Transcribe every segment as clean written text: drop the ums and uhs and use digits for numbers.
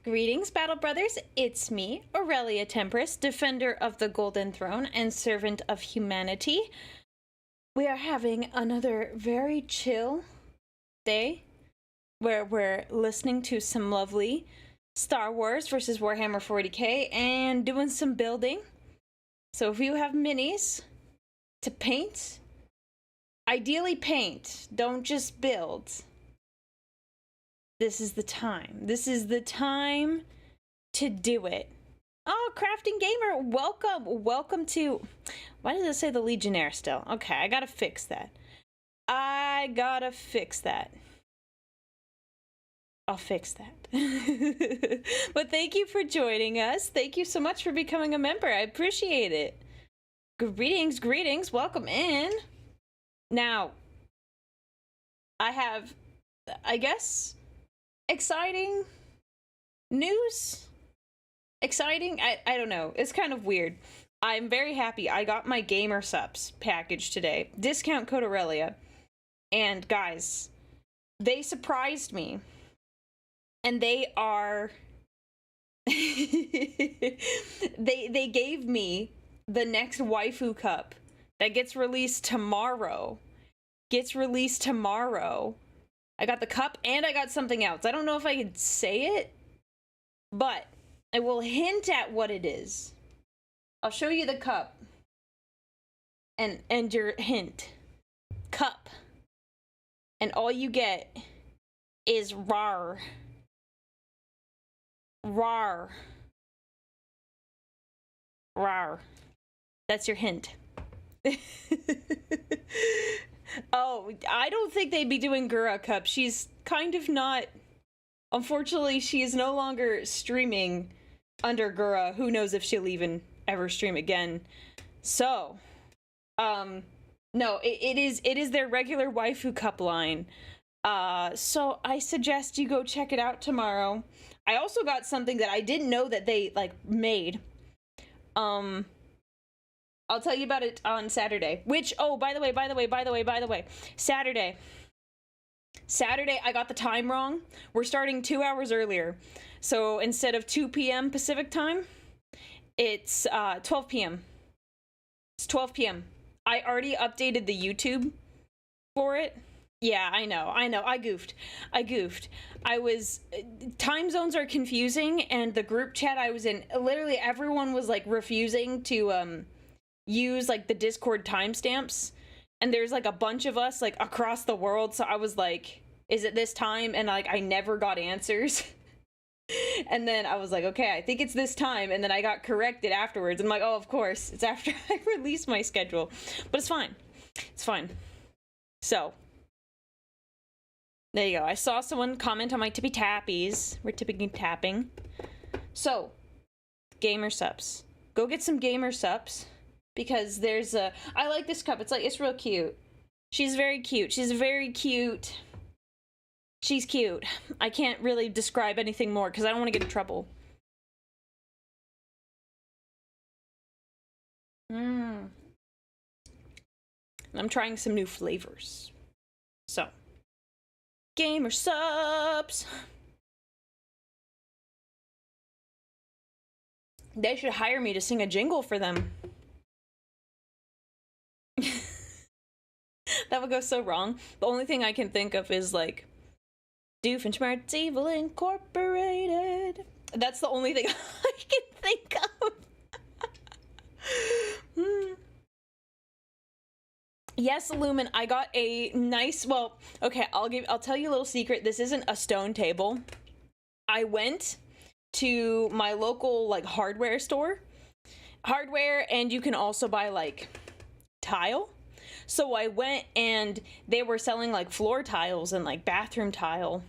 Greetings, Battle Brothers. It's me, Aurelia Tempris, defender of the Golden Throne and servant of humanity. We are having another very chill day where we're listening to some lovely Star Wars versus Warhammer 40k and doing some building. So if you have minis to paint, ideally paint, don't just build. This is the time. This is the time to do it. Oh, Crafting Gamer, welcome. Welcome to... Why does it say the Legionnaire still? Okay, I gotta fix that. I'll fix that. But thank you for joining us. Thank you so much for becoming a member. I appreciate it. Greetings, greetings. Welcome in. Now, I have, I guess... exciting news? Exciting? I don't know. It's kind of weird. I'm very happy. I got my Gamer Subs package today. Discount code Aurelia. And guys, they surprised me. And they are... they gave me the next waifu cup that gets released tomorrow. I got the cup and I got something else. I don't know if I could say it, but I will hint at what it is. I'll show you the cup and your hint. Cup. And all you get is rar. Rar. Rar. That's your hint. Oh, I don't think they'd be doing Gura Cup. She's kind of not... Unfortunately, she is no longer streaming under Gura. Who knows if she'll even ever stream again. So, no, it is their regular waifu cup line. So I suggest you go check it out tomorrow. I also got something that I didn't know that they, like, made. I'll tell you about it on Saturday, which, oh, by the way, Saturday, I got the time wrong. We're starting 2 hours earlier. So instead of 2 p.m. Pacific time, it's 12 p.m. It's 12 p.m. I already updated the YouTube for it. Yeah, I know. I goofed. Time zones are confusing, and the group chat I was in, literally everyone was, like, refusing to, use, like, the Discord timestamps, and there's, like, a bunch of us, like, across the world, so I was like, is it this time? And, like, I never got answers. And then I was like, okay, I think it's this time, and then I got corrected afterwards. I'm like, oh, of course, it's after I release my schedule. But it's fine. It's fine. So, there you go. I saw someone comment on my tippy tappies. We're tipping and tapping. So, Gamer Subs. Go get some Gamer Subs. Because there's a... I like this cup. It's real cute. She's very cute. She's cute. I can't really describe anything more because I don't want to get in trouble. I'm trying some new flavors. So. Gamer Subs. They should hire me to sing a jingle for them. That would go so wrong. The only thing I can think of is, like, Doofenshmirtz Evil Incorporated. That's the only thing I can think of. Yes, Lumen, I got a nice, well, okay, I'll tell you a little secret. This isn't a stone table. I went to my local, like, hardware store. And you can also buy, like, tile. So I went and they were selling, like, floor tiles and, like, bathroom tile.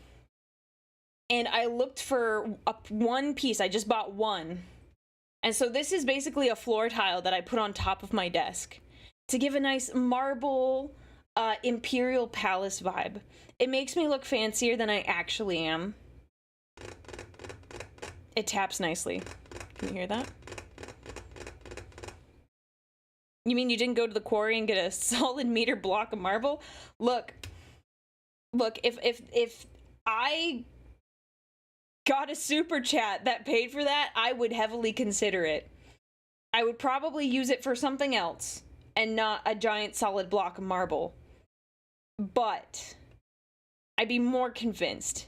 And I looked for one piece. I just bought one. And so this is basically a floor tile that I put on top of my desk to give a nice marble Imperial Palace vibe. It makes me look fancier than I actually am. It taps nicely. Can you hear that? You mean you didn't go to the quarry and get a solid meter block of marble? Look, if I got a super chat that paid for that, I would heavily consider it. I would probably use it for something else and not a giant solid block of marble. But I'd be more convinced.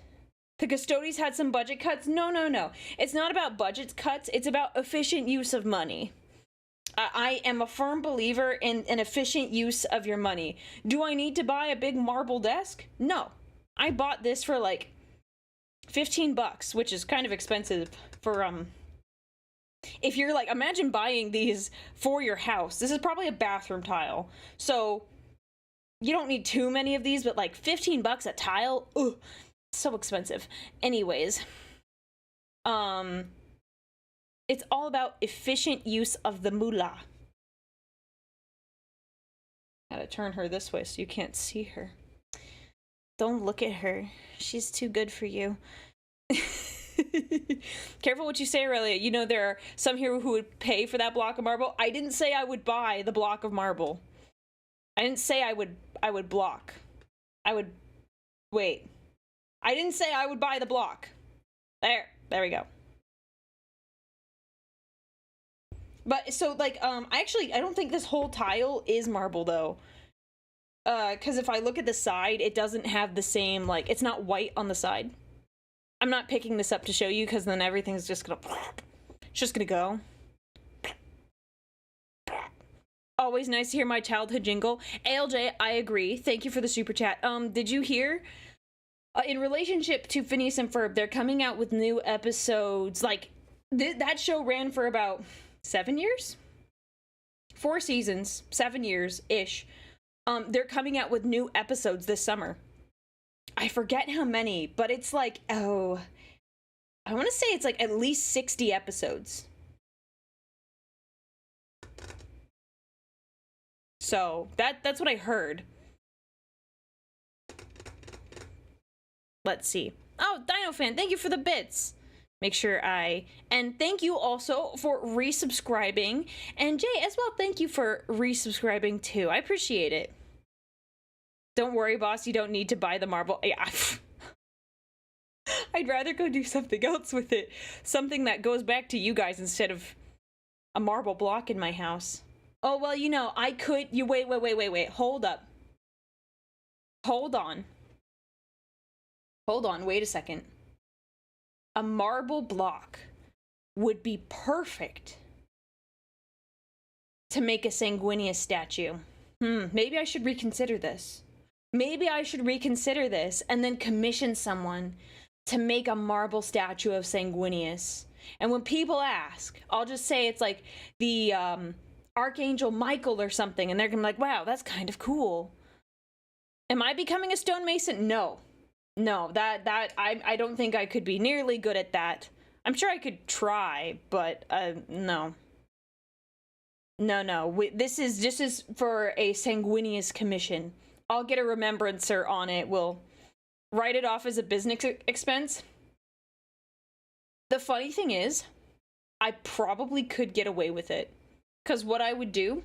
The Custodes had some budget cuts? No. It's not about budget cuts, it's about efficient use of money. I am a firm believer in an efficient use of your money. Do I need to buy a big marble desk? No. I bought this for like $15, which is kind of expensive for, if you're like, imagine buying these for your house. This is probably a bathroom tile. So, you don't need too many of these, but like $15 a tile? Ugh, so expensive. Anyways, it's all about efficient use of the moolah. Gotta turn her this way so you can't see her. Don't look at her. She's too good for you. Careful what you say, Aurelia. You know there are some here who would pay for that block of marble. I didn't say I would buy the block of marble. I didn't say I would block. Wait. I didn't say I would buy the block. There we go. But, so, like, I don't think this whole tile is marble, though. Because if I look at the side, it doesn't have the same, like, it's not white on the side. I'm not picking this up to show you, because then everything's just gonna, it's just gonna go. Always nice to hear my childhood jingle. ALJ, I agree. Thank you for the super chat. Did you hear? In relationship to Phineas and Ferb, they're coming out with new episodes. Like, that show ran for about 7 years? 4 seasons, 7 years-ish. They're coming out with new episodes this summer. I forget how many, but it's like, oh, I want to say it's like at least 60 episodes. So, that's what I heard. Let's see. Oh, Dino Fan, thank you for the bits. Make sure and thank you also for resubscribing. And Jay, as well, thank you for resubscribing too. I appreciate it. Don't worry, boss, you don't need to buy the marble. Yeah. I'd rather go do something else with it. Something that goes back to you guys instead of a marble block in my house. Oh, well, you know, I could... Wait. Hold up. Hold on, wait a second. A marble block would be perfect to make a Sanguinius statue. Maybe I should reconsider this. Maybe I should reconsider this and then commission someone to make a marble statue of Sanguinius. And when people ask, I'll just say it's like the Archangel Michael or something, and they're gonna be like, wow, that's kind of cool. Am I becoming a stonemason? No, I don't think I could be nearly good at that. I'm sure I could try, but no. This is for a Sanguinius commission. I'll get a remembrancer on it. We'll write it off as a business expense. The funny thing is, I probably could get away with it. Because what I would do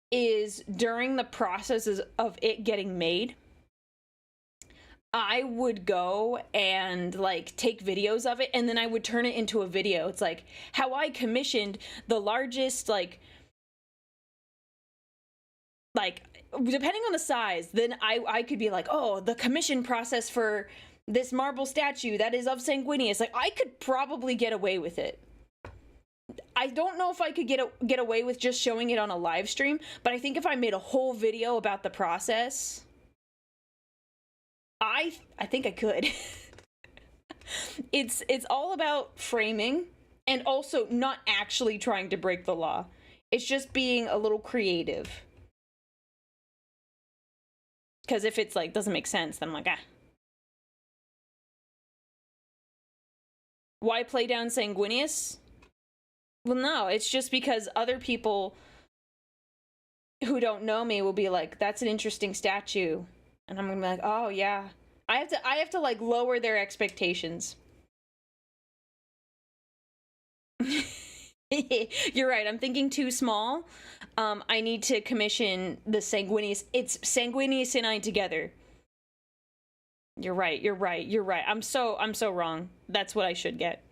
is, during the processes of it getting made, I would go and, like, take videos of it, and then I would turn it into a video. It's like, how I commissioned the largest, like, depending on the size, then I could be like, oh, the commission process for this marble statue that is of Sanguinius. Like, I could probably get away with it. I don't know if I could get away with just showing it on a live stream, but I think if I made a whole video about the process, I think I could. It's all about framing and also not actually trying to break the law. It's just being a little creative. Because if it's like doesn't make sense, then I'm like, ah. Why play down Sanguinius? Well, no, it's just because other people who don't know me will be like, that's an interesting statue. And I'm gonna be like, oh yeah. I have to like lower their expectations. You're right, I'm thinking too small. I need to commission the Sanguinius. It's Sanguinius and I together. You're right. You're right. You're right. I'm so wrong. That's what I should get.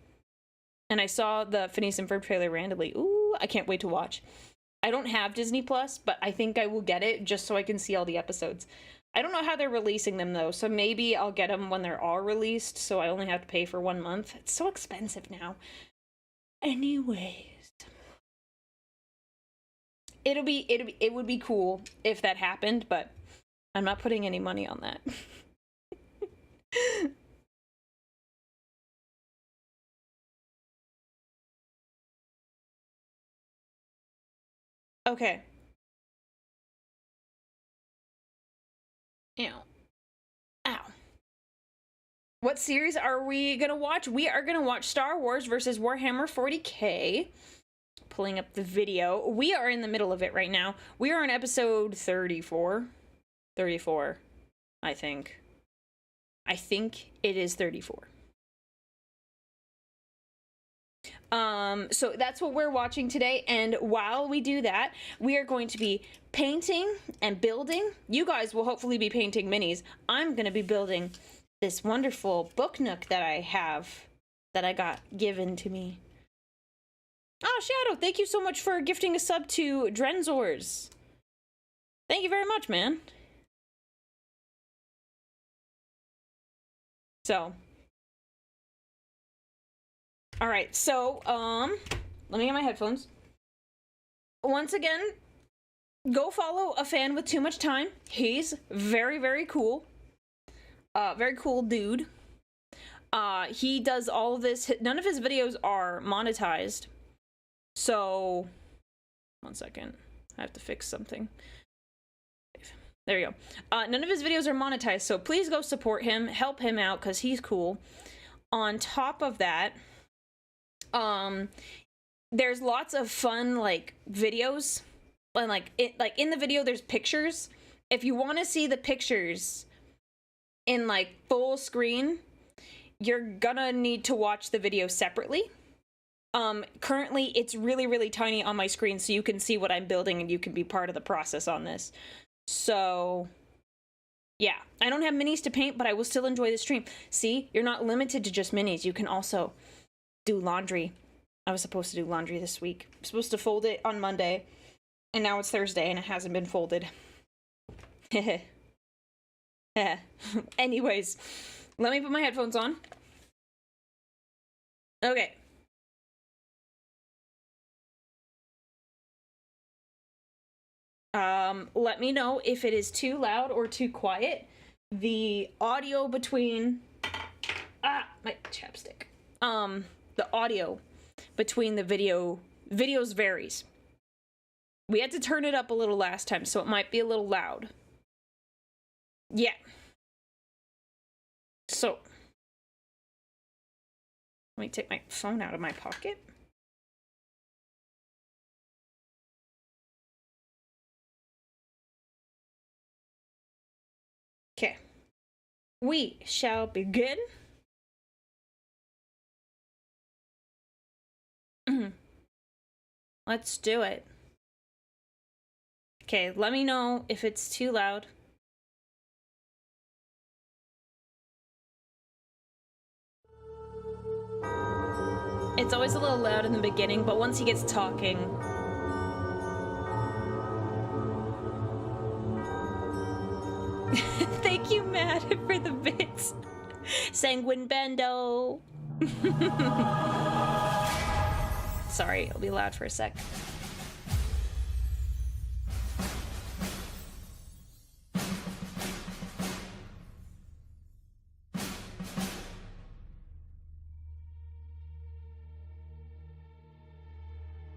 And I saw the Phineas and Ferb trailer randomly. Ooh, I can't wait to watch. I don't have Disney Plus, but I think I will get it just so I can see all the episodes. I don't know how they're releasing them though, so maybe I'll get them when they're all released, so I only have to pay for 1 month. It's so expensive now. Anyways, it would be cool if that happened, but I'm not putting any money on that. Okay. Ow. Ow. What series are we gonna watch? We are gonna watch Star Wars versus Warhammer 40k. Pulling up the video. We are in the middle of it right now. We are on episode 34. 34, I think. I think it is 34. So that's what we're watching today, and while we do that, we are going to be painting and building. You guys will hopefully be painting minis. I'm gonna be building this wonderful book nook that I have, that I got given to me. Oh, Shadow, thank you so much for gifting a sub to Drenzors. Thank you very much, man. So, all right, so, let me get my headphones. Once again, go follow a fan with too much time. He's very, very cool. Very cool dude. He does all of this. None of his videos are monetized. So, 1 second. I have to fix something. There we go. None of his videos are monetized, so please go support him. Help him out, because he's cool. On top of that, there's lots of fun, like, videos. And, like, in the video, there's pictures. If you want to see the pictures in, like, full screen, you're gonna need to watch the video separately. Currently, it's really, really tiny on my screen, so you can see what I'm building and you can be part of the process on this. So, yeah. I don't have minis to paint, but I will still enjoy the stream. See? You're not limited to just minis. You can also do laundry. I was supposed to do laundry this week. I'm supposed to fold it on Monday, and now it's Thursday, and it hasn't been folded. Anyways, let me put my headphones on. Okay. Let me know if it is too loud or too quiet. The audio between... my chapstick. The audio between the videos varies. We had to turn it up a little last time, so it might be a little loud. Yeah. So, let me take my phone out of my pocket. Okay. We shall begin. Let's do it. Okay, let me know if it's too loud. It's always a little loud in the beginning, but once he gets talking... Thank you, Matt, for the bits. Sanguine Bando. Sorry, it'll be loud for a sec.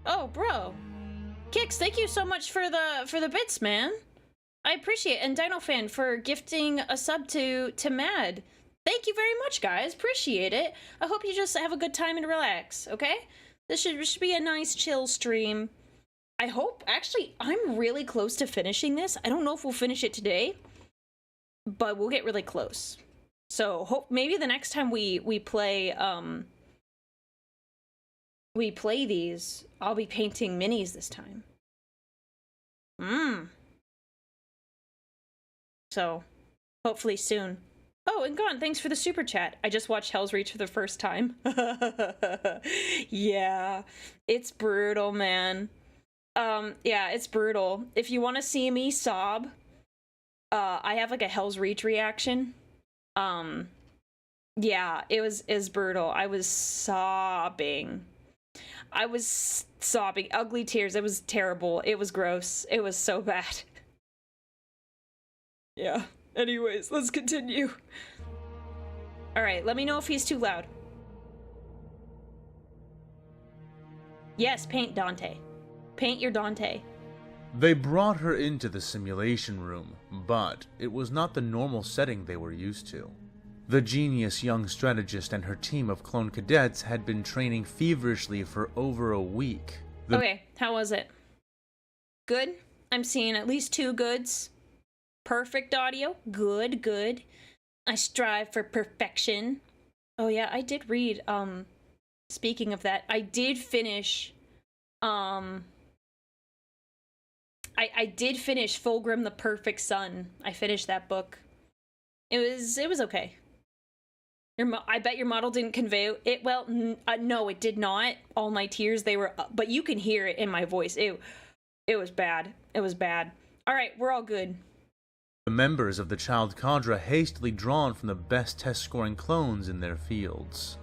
Oh, bro. Kix, thank you so much for the bits, man. I appreciate it. And Dino Fan for gifting a sub to Mad. Thank you very much, guys. Appreciate it. I hope you just have a good time and relax, okay? This should be a nice chill stream. I hope, actually, I'm really close to finishing this. I don't know if we'll finish it today, but we'll get really close. So hope maybe the next time we play these, I'll be painting minis this time. So hopefully soon. Oh, and Gone, thanks for the super chat. I just watched Hell's Reach for the first time. Yeah, it's brutal, man. Yeah, it's brutal. If you want to see me sob, I have like a Hell's Reach reaction. Yeah, is brutal. I was sobbing. Ugly tears. It was terrible. It was gross. It was so bad. Yeah. Anyways, let's continue. Alright, let me know if he's too loud. Yes, paint Dante. Paint your Dante. They brought her into the simulation room, but it was not the normal setting they were used to. The genius young strategist and her team of clone cadets had been training feverishly for over a week. Okay, how was it? Good? I'm seeing at least 2 goods. Perfect audio. Good, good. I strive for perfection. Oh yeah, I did read, speaking of that, I did finish, I did finish Fulgrim the Perfect Son. I finished that book. It was okay. I bet your model didn't convey it well. No, it did not. All my tears, they were, but you can hear it in my voice. It was bad. It was bad. All right, we're all good. The members of the child cadre hastily drawn from the best test-scoring clones in their fields.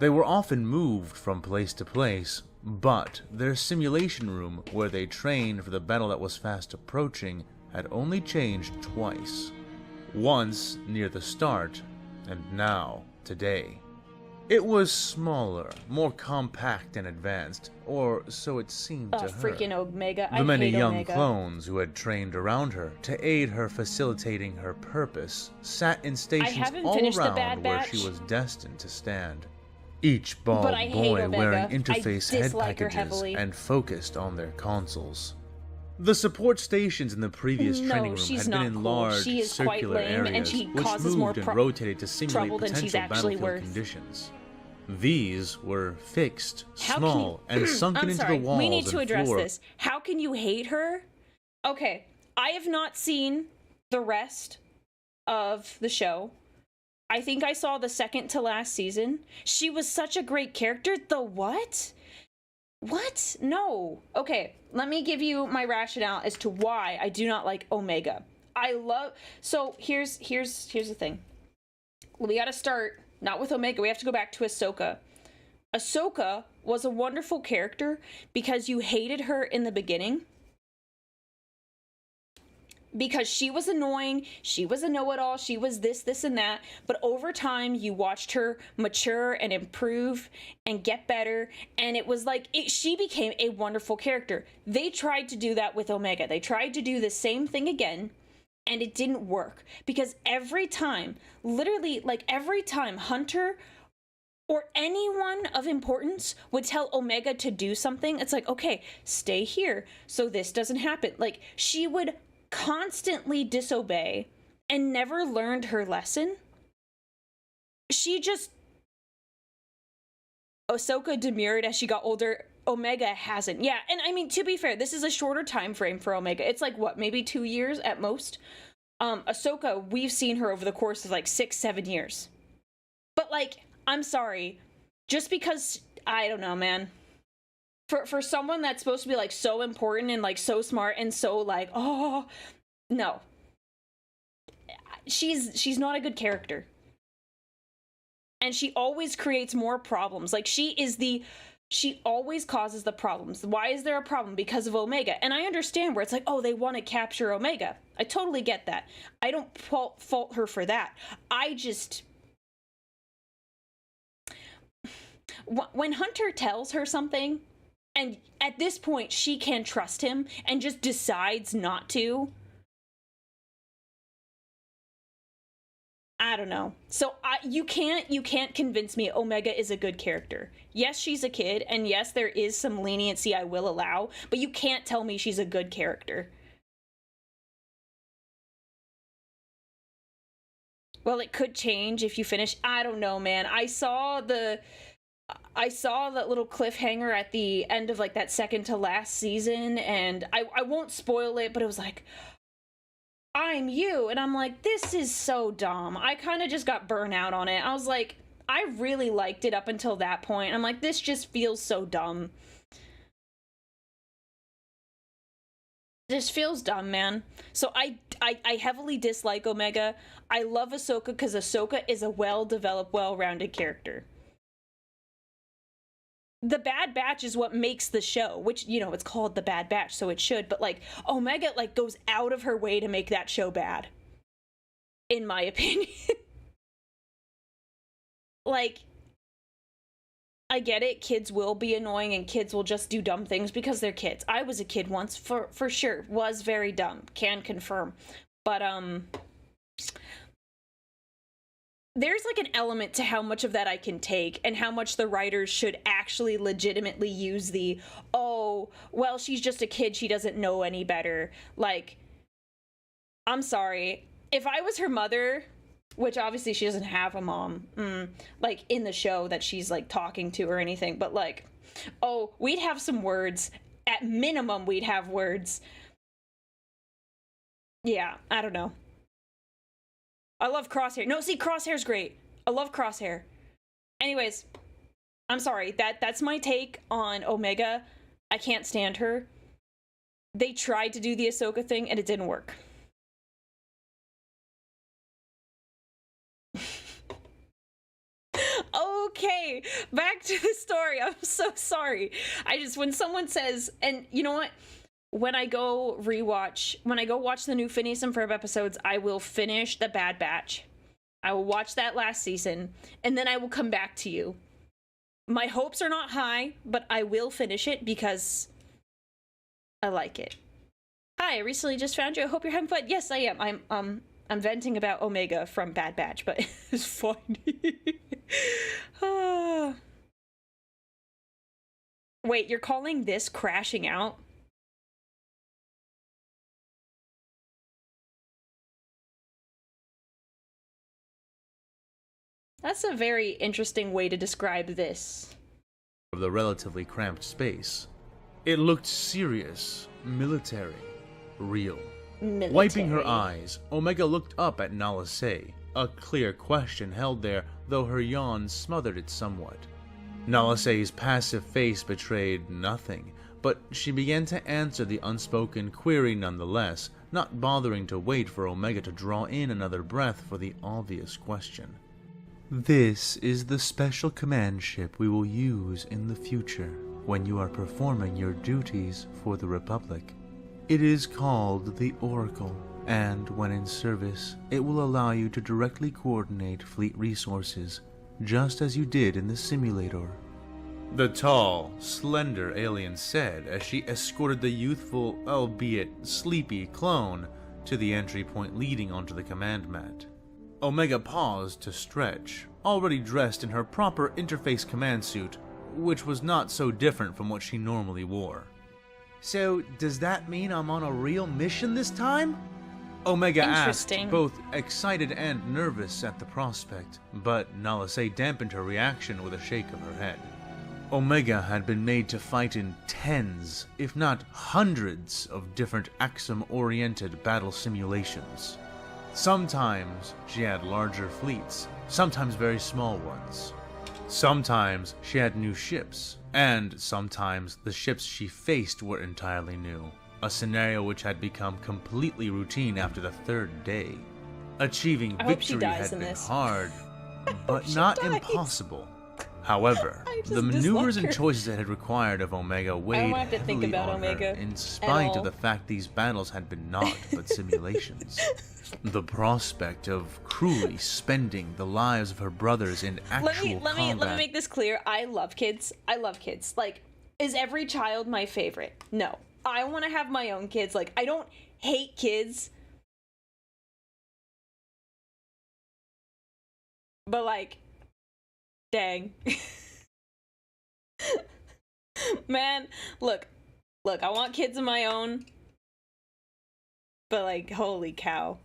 They were often moved from place to place, but their simulation room, where they trained for the battle that was fast approaching, had only changed twice. Once near the start, and now today. It was smaller, more compact and advanced, or so it seemed to her. Freaking Omega. The many young Omega. clones who had trained around her to aid her facilitating her purpose sat in stations all around where she was destined to stand. Each bald boy wearing interface head packages and focused on their consoles. The support stations in the previous training room had been in large, circular areas, which moved and rotated to simulate potential battlefield conditions. These were fixed, small, and sunken into the walls we need to address floor. this. How can you hate her? Okay, I have not seen the rest of the show. I think I saw the second to last season. She was such a great character. The what? What? No. Okay, let me give you my rationale as to why I do not like Omega. So here's the thing. We gotta start not with Omega. We have to go back to Ahsoka. Ahsoka was a wonderful character because you hated her in the beginning. Because she was annoying, she was a know-it-all, she was this, and that. But over time, you watched her mature and improve and get better. And it was like, she became a wonderful character. They tried to do that with Omega. They tried to do the same thing again. And it didn't work. Because every time, literally, like every time Hunter or anyone of importance would tell Omega to do something, it's like, okay, stay here so this doesn't happen. Like, she would constantly disobey and never learned her lesson. Ahsoka demurred as she got older. Omega hasn't. Yeah, and I mean, to be fair, this is a shorter time frame for Omega. It's like, what, maybe 2 years at most? Ahsoka, we've seen her over the course of like 6-7 years. But like, I'm sorry, just because, I don't know, man. For someone that's supposed to be like so important and like so smart and so like, oh, no. She's not a good character. And she always creates more problems. Like, she always causes the problems. Why is there a problem? Because of Omega. And I understand where it's like, oh, they want to capture Omega. I totally get that. I don't fault her for that. When Hunter tells her something, and at this point she can trust him and just decides not to, I don't know. So you can't convince me Omega is a good character. Yes, she's a kid, and yes, there is some leniency I will allow, but you can't tell me she's a good character. Well, it could change if you finish. I don't know, man. I saw that little cliffhanger at the end of like that second to last season, and I won't spoil it, but it was like, I'm you. And I'm like, this is so dumb. I kind of just got burnt out on it. I was like, I really liked it up until that point. I'm like, this just feels so dumb. This feels dumb, man. So I heavily dislike Omega. I love Ahsoka because Ahsoka is a well-developed, well-rounded character. The Bad Batch is what makes the show, which, you know, it's called The Bad Batch, so it should, but, like, Omega, like, goes out of her way to make that show bad. In my opinion. Like, I get it, kids will be annoying and kids will just do dumb things because they're kids. I was a kid once, for sure. Was very dumb. Can confirm. But, there's like an element to how much of that I can take and how much the writers should actually legitimately use the, oh, well, she's just a kid, she doesn't know any better. Like, I'm sorry. If I was her mother, which obviously she doesn't have a mom, like in the show that she's like talking to or anything, but like, oh, we'd have some words. At minimum, we'd have words. Yeah, I don't know. I love Crosshair. No, see, Crosshair's great. I love Crosshair. Anyways, I'm sorry. That's my take on Omega. I can't stand her. They tried to do the Ahsoka thing, and it didn't work. Okay, back to the story. I'm so sorry. When someone says, and you know what? When I go watch the new Phineas and Ferb episodes, I will finish The Bad Batch. I will watch that last season, and then I will come back to you. My hopes are not high, but I will finish it because I like it. Hi, I recently just found you. I hope you're having fun. Yes, I am. I'm venting about Omega from Bad Batch, but it's funny. Wait, you're calling this crashing out? That's a very interesting way to describe this. Of the relatively cramped space, it looked serious, military, real. Military. Wiping her eyes, Omega looked up at Nala Se, a clear question held there, though her yawn smothered it somewhat. Nala Se's passive face betrayed nothing, but she began to answer the unspoken query nonetheless, not bothering to wait for Omega to draw in another breath for the obvious question. This is the special command ship we will use in the future when you are performing your duties for the Republic. It is called the Oracle, and when in service, it will allow you to directly coordinate fleet resources, just as you did in the simulator. The tall, slender alien said as she escorted the youthful, albeit sleepy clone to the entry point leading onto the command mat. Omega paused to stretch, already dressed in her proper interface command suit, which was not so different from what she normally wore. So, does that mean I'm on a real mission this time? Omega asked, both excited and nervous at the prospect, but Nala Se dampened her reaction with a shake of her head. Omega had been made to fight in tens, if not hundreds, of different Axum-oriented battle simulations. Sometimes she had larger fleets, sometimes very small ones. Sometimes she had new ships, and sometimes the ships she faced were entirely new, a scenario which had become completely routine after the third day. Achieving victory had been hard, but not impossible. However, the maneuvers and choices it had required of Omega weighed heavily on her, in spite of the fact these battles had been naught but simulations. The prospect of cruelly spending the lives of her brothers in actual combat... Let me make this clear. I love kids. I love kids. Like, is every child my favorite? No. I want to have my own kids. Like, I don't hate kids. But, like, dang. Man, look, I want kids of my own. But, like, holy cow.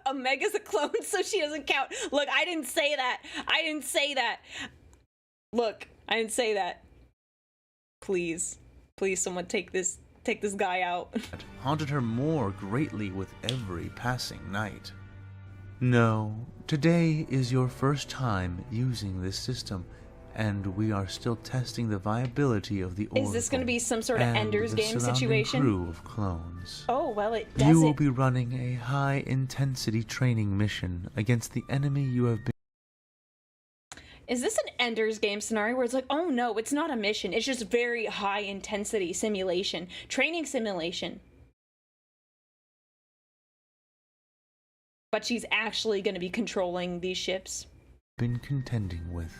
Omega's a clone, so she doesn't count. Look, I didn't say that. Look, I didn't say that. Please, someone take this take this guy out. Haunted her more greatly with every passing night. No, today is your first time using this system, and we are still testing the viability of the Oracle. Is this going to be some sort of Ender's Game situation? Crew of clones. Oh, well, it does. You will be running a high-intensity training mission against the enemy you have been. Is this an Ender's Game scenario where it's like, oh no, it's not a mission, it's just very high-intensity simulation, training simulation? But she's actually going to be controlling these ships. Been contending with.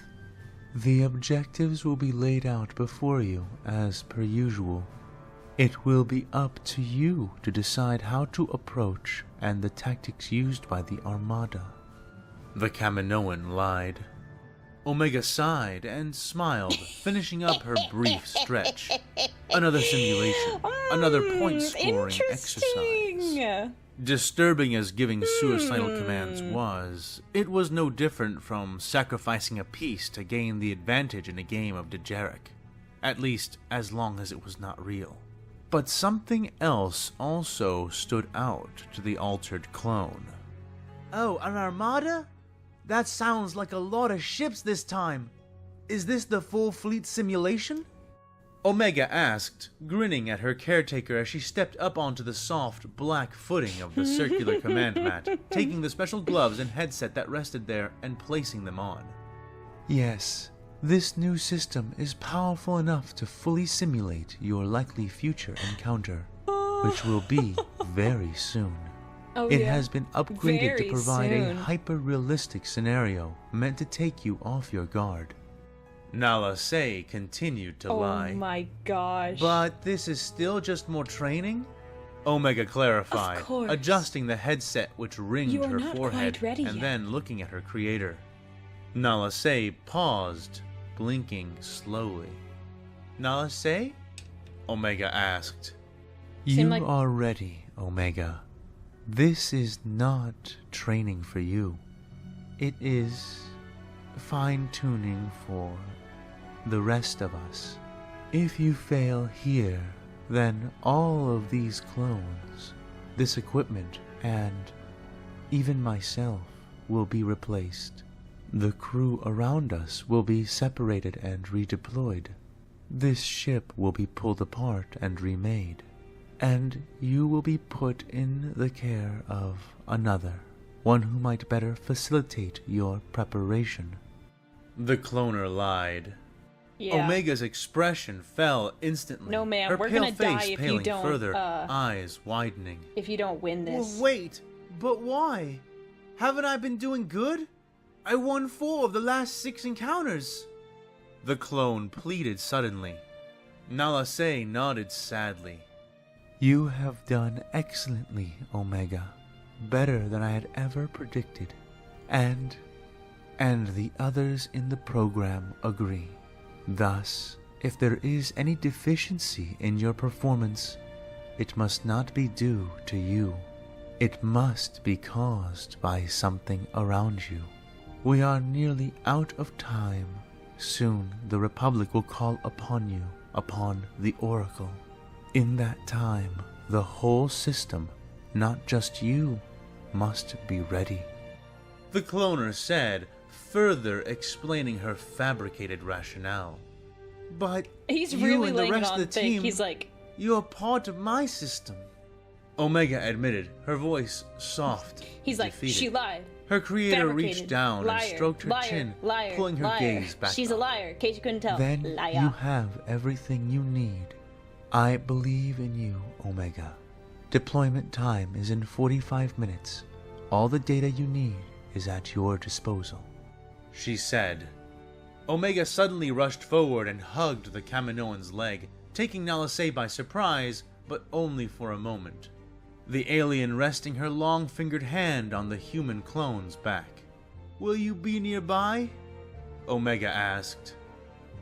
The objectives will be laid out before you, as per usual. It will be up to you to decide how to approach and the tactics used by the Armada. The Kaminoan lied. Omega sighed and smiled, finishing up her brief stretch. Another simulation, another point-scoring exercise. Disturbing as giving suicidal commands was, it was no different from sacrificing a piece to gain the advantage in a game of Dejarik. At least, as long as it was not real. But something else also stood out to the altered clone. Oh, an armada? That sounds like a lot of ships this time. Is this the full fleet simulation? Omega asked, grinning at her caretaker as she stepped up onto the soft, black footing of the circular command mat, taking the special gloves and headset that rested there and placing them on. Yes, this new system is powerful enough to fully simulate your likely future encounter, which will be very soon. It has been upgraded to provide a hyper-realistic scenario meant to take you off your guard. Nala Se continued to lie. Oh my gosh. But this is still just more training? Omega clarified, adjusting the headset which ringed her forehead and then looking at her creator. Nala Se paused, blinking slowly. Nala Se? Omega asked. You are ready, Omega. This is not training for you. It is fine-tuning for the rest of us. If you fail here, then all of these clones, this equipment, and even myself will be replaced. The crew around us will be separated and redeployed. This ship will be pulled apart and remade, and you will be put in the care of another, one who might better facilitate your preparation. The cloner lied. Yeah. Omega's expression fell instantly. No, ma'am, we're gonna die if you don't. Further, eyes widening. If you don't win this. Well, wait, but why? Haven't I been doing good? I won 4 of the last 6 encounters. The clone pleaded suddenly. Nala Se nodded sadly. You have done excellently, Omega. Better than I had ever predicted. And the others in the program agree. Thus, if there is any deficiency in your performance, it must not be due to you. It must be caused by something around you. We are nearly out of time. Soon the Republic will call upon you, upon the Oracle. In that time, the whole system, not just you, must be ready. The cloner said, further explaining her fabricated rationale. But he's you really and the rest on of the team, he's like, you're part of my system. Omega admitted, her voice soft. He's like, defeated. she lied. Her creator reached down and stroked her chin, pulling her gaze back. She's a liar, in case you couldn't tell. Then liar. You have everything you need. I believe in you, Omega. Deployment time is in 45 minutes. All the data you need is at your disposal, she said. Omega suddenly rushed forward and hugged the Kaminoan's leg, taking Nala Se by surprise, but only for a moment. The alien resting her long-fingered hand on the human clone's back. Will you be nearby? Omega asked.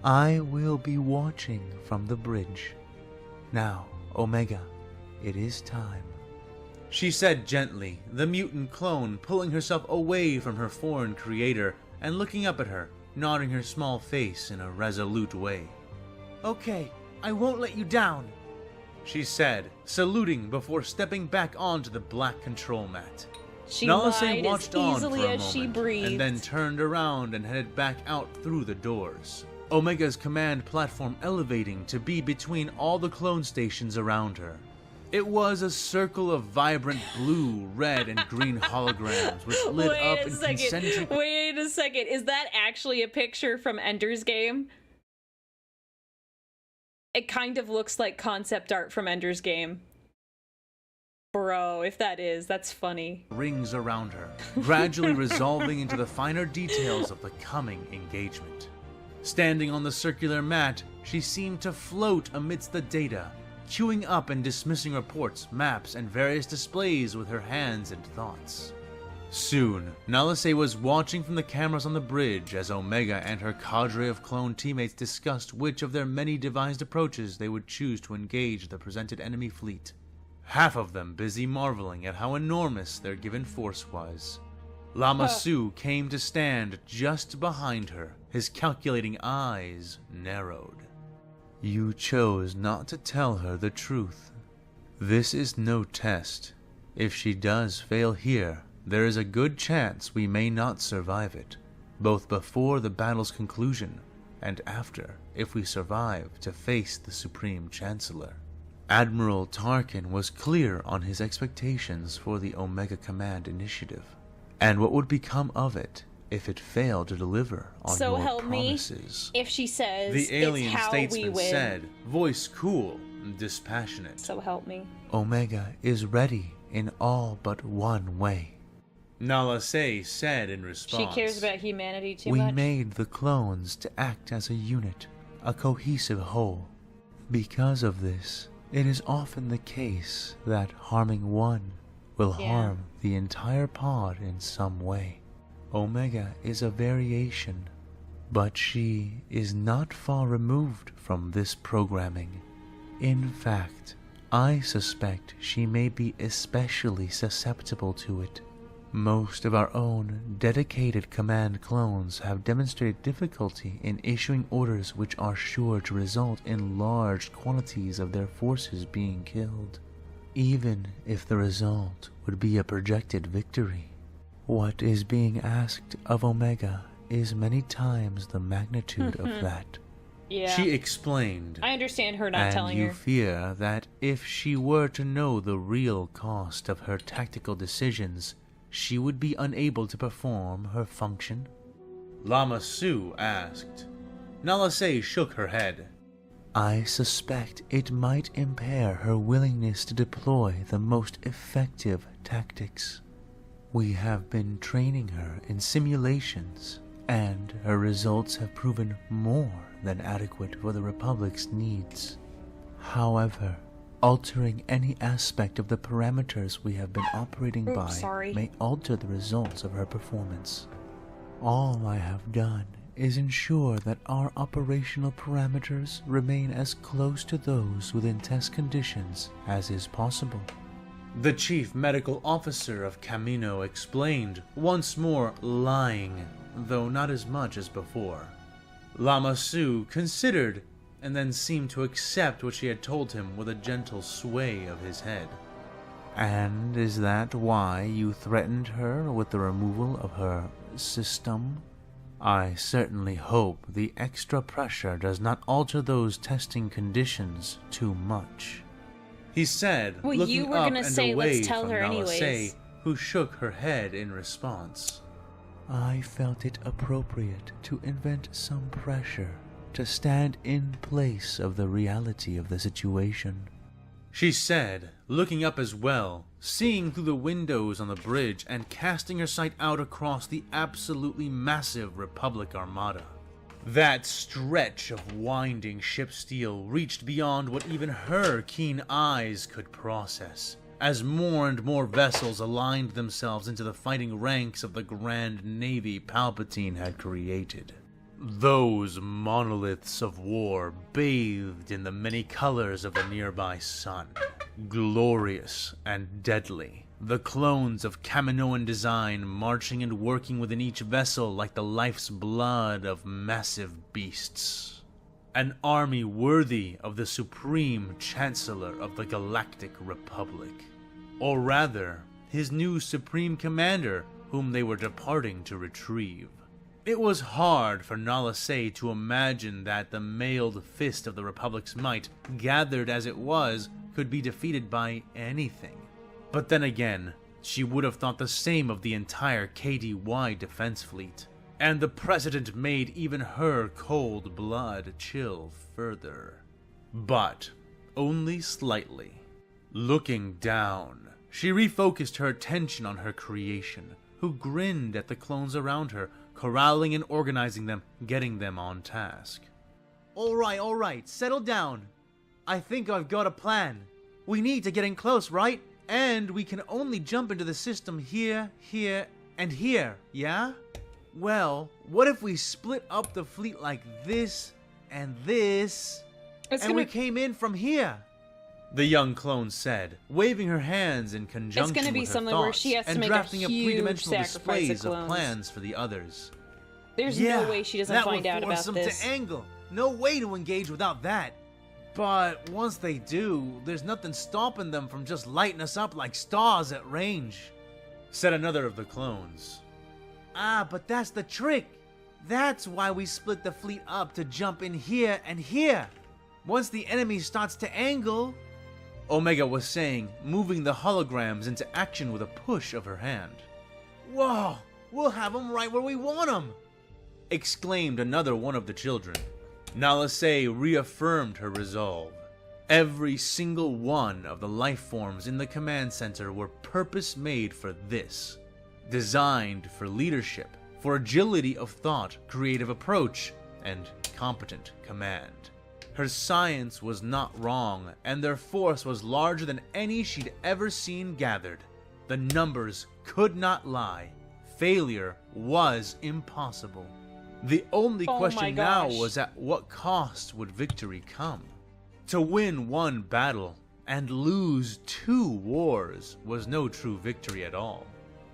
I will be watching from the bridge. Now, Omega, it is time, she said gently, the mutant clone pulling herself away from her foreign creator and looking up at her, nodding her small face in a resolute way. Okay, I won't let you down. she said, saluting before stepping back onto the black control mat. She lied as easily as she breathed. And then turned around and headed back out through the doors. Omega's command platform elevating to be between all the clone stations around her. It was a circle of vibrant blue, red, and green holograms which lit up in concentric... Wait a second. Is that actually a picture from Ender's Game? It kind of looks like concept art from Ender's Game. Bro, if that is, that's funny. Rings around her, gradually resolving into the finer details of the coming engagement. Standing on the circular mat, she seemed to float amidst the data, queuing up and dismissing reports, maps, and various displays with her hands and thoughts. Soon, Nalase was watching from the cameras on the bridge as Omega and her cadre of clone teammates discussed which of their many devised approaches they would choose to engage the presented enemy fleet. Half of them busy marveling at how enormous their given force was. Lama Su came to stand just behind her, his calculating eyes narrowed. You chose not to tell her the truth. This is no test. If she does fail here, there is a good chance we may not survive it, both before the battle's conclusion and after, if we survive to face the Supreme Chancellor. Admiral Tarkin was clear on his expectations for the Omega Command initiative, and what would become of it if it failed to deliver on your promises. Me if she says the alien it's how statesman we win. Said, voice cool and dispassionate. So help me. Omega is ready in all but one way. Nalase said in response. She cares about humanity too much. We made the clones to act as a unit, a cohesive whole. Because of this, it is often the case that harming one will harm the entire pod in some way. Omega is a variation, but she is not far removed from this programming. In fact, I suspect she may be especially susceptible to it. Most of our own dedicated command clones have demonstrated difficulty in issuing orders which are sure to result in large quantities of their forces being killed, even if the result would be a projected victory. What is being asked of Omega is many times the magnitude of that. Yeah. She explained. I understand her not telling her. And you fear that if she were to know the real cost of her tactical decisions, she would be unable to perform her function? Lama Su asked. Nalase shook her head. I suspect it might impair her willingness to deploy the most effective tactics. We have been training her in simulations, and her results have proven more than adequate for the Republic's needs. However, altering any aspect of the parameters we have been operating by may alter the results of her performance. All I have done is ensure that our operational parameters remain as close to those within test conditions as is possible. The chief medical officer of Camino explained, once more lying, though not as much as before. Lama Su considered and then seemed to accept what she had told him with a gentle sway of his head. And is that why you threatened her with the removal of her system? I certainly hope the extra pressure does not alter those testing conditions too much. He said, well, looking you were up gonna and say, away let's tell from her Nalase, anyways. who shook her head in response. I felt it appropriate to invent some pressure to stand in place of the reality of the situation. She said, looking up as well, seeing through the windows on the bridge and casting her sight out across the absolutely massive Republic Armada. That stretch of winding ship steel reached beyond what even her keen eyes could process, as more and more vessels aligned themselves into the fighting ranks of the Grand Navy Palpatine had created. Those monoliths of war bathed in the many colors of the nearby sun, glorious and deadly. The clones of Kaminoan design marching and working within each vessel like the life's blood of massive beasts. An army worthy of the Supreme Chancellor of the Galactic Republic. Or rather, his new Supreme Commander, whom they were departing to retrieve. It was hard for Nala Se to imagine that the mailed fist of the Republic's might, gathered as it was, could be defeated by anything. But then again, she would have thought the same of the entire KDY defense fleet. And the President made even her cold blood chill further. But only slightly. Looking down, she refocused her attention on her creation, who grinned at the clones around her, corralling and organizing them, getting them on task. All right, settle down. I think I've got a plan. We need to get in close, right? And we can only jump into the system here, here, and here, yeah? Well, what if we split up the fleet like this and this, we came in from here? The young clone said, waving her hands in conjunction with her thoughts, where she has to and make drafting up three-dimensional displays of of plans for the others. There's no way she doesn't find out about this. That would force them to angle. No way to engage without that. But once they do, there's nothing stopping them from just lighting us up like stars at range, said another of the clones. Ah, but that's the trick. That's why we split the fleet up to jump in here and here. Once the enemy starts to angle, Omega was saying, moving the holograms into action with a push of her hand. Whoa, we'll have them right where we want them, exclaimed another one of the children. Nala Se reaffirmed her resolve. Every single one of the life forms in the command center were purpose-made for this. Designed for leadership, for agility of thought, creative approach, and competent command. Her science was not wrong, and their force was larger than any she'd ever seen gathered. The numbers could not lie. Failure was impossible. The only question now was at what cost would victory come? To win one battle and lose 2 wars was no true victory at all.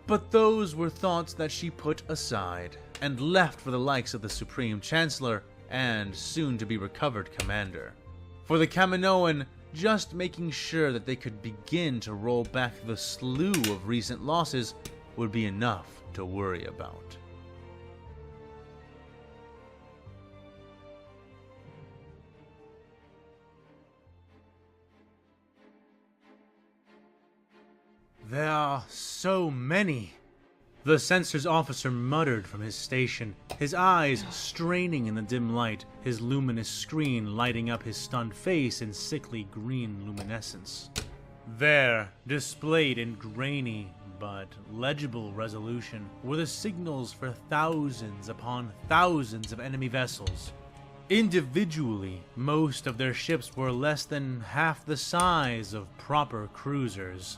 But those were thoughts that she put aside and left for the likes of the Supreme Chancellor and soon-to-be-recovered Commander. For the Kaminoan, just making sure that they could begin to roll back the slew of recent losses would be enough to worry about. There are so many. The sensors officer muttered from his station, his eyes straining in the dim light, his luminous screen lighting up his stunned face in sickly green luminescence. There, displayed in grainy but legible resolution, were the signals for thousands upon thousands of enemy vessels. Individually, most of their ships were less than half the size of proper cruisers.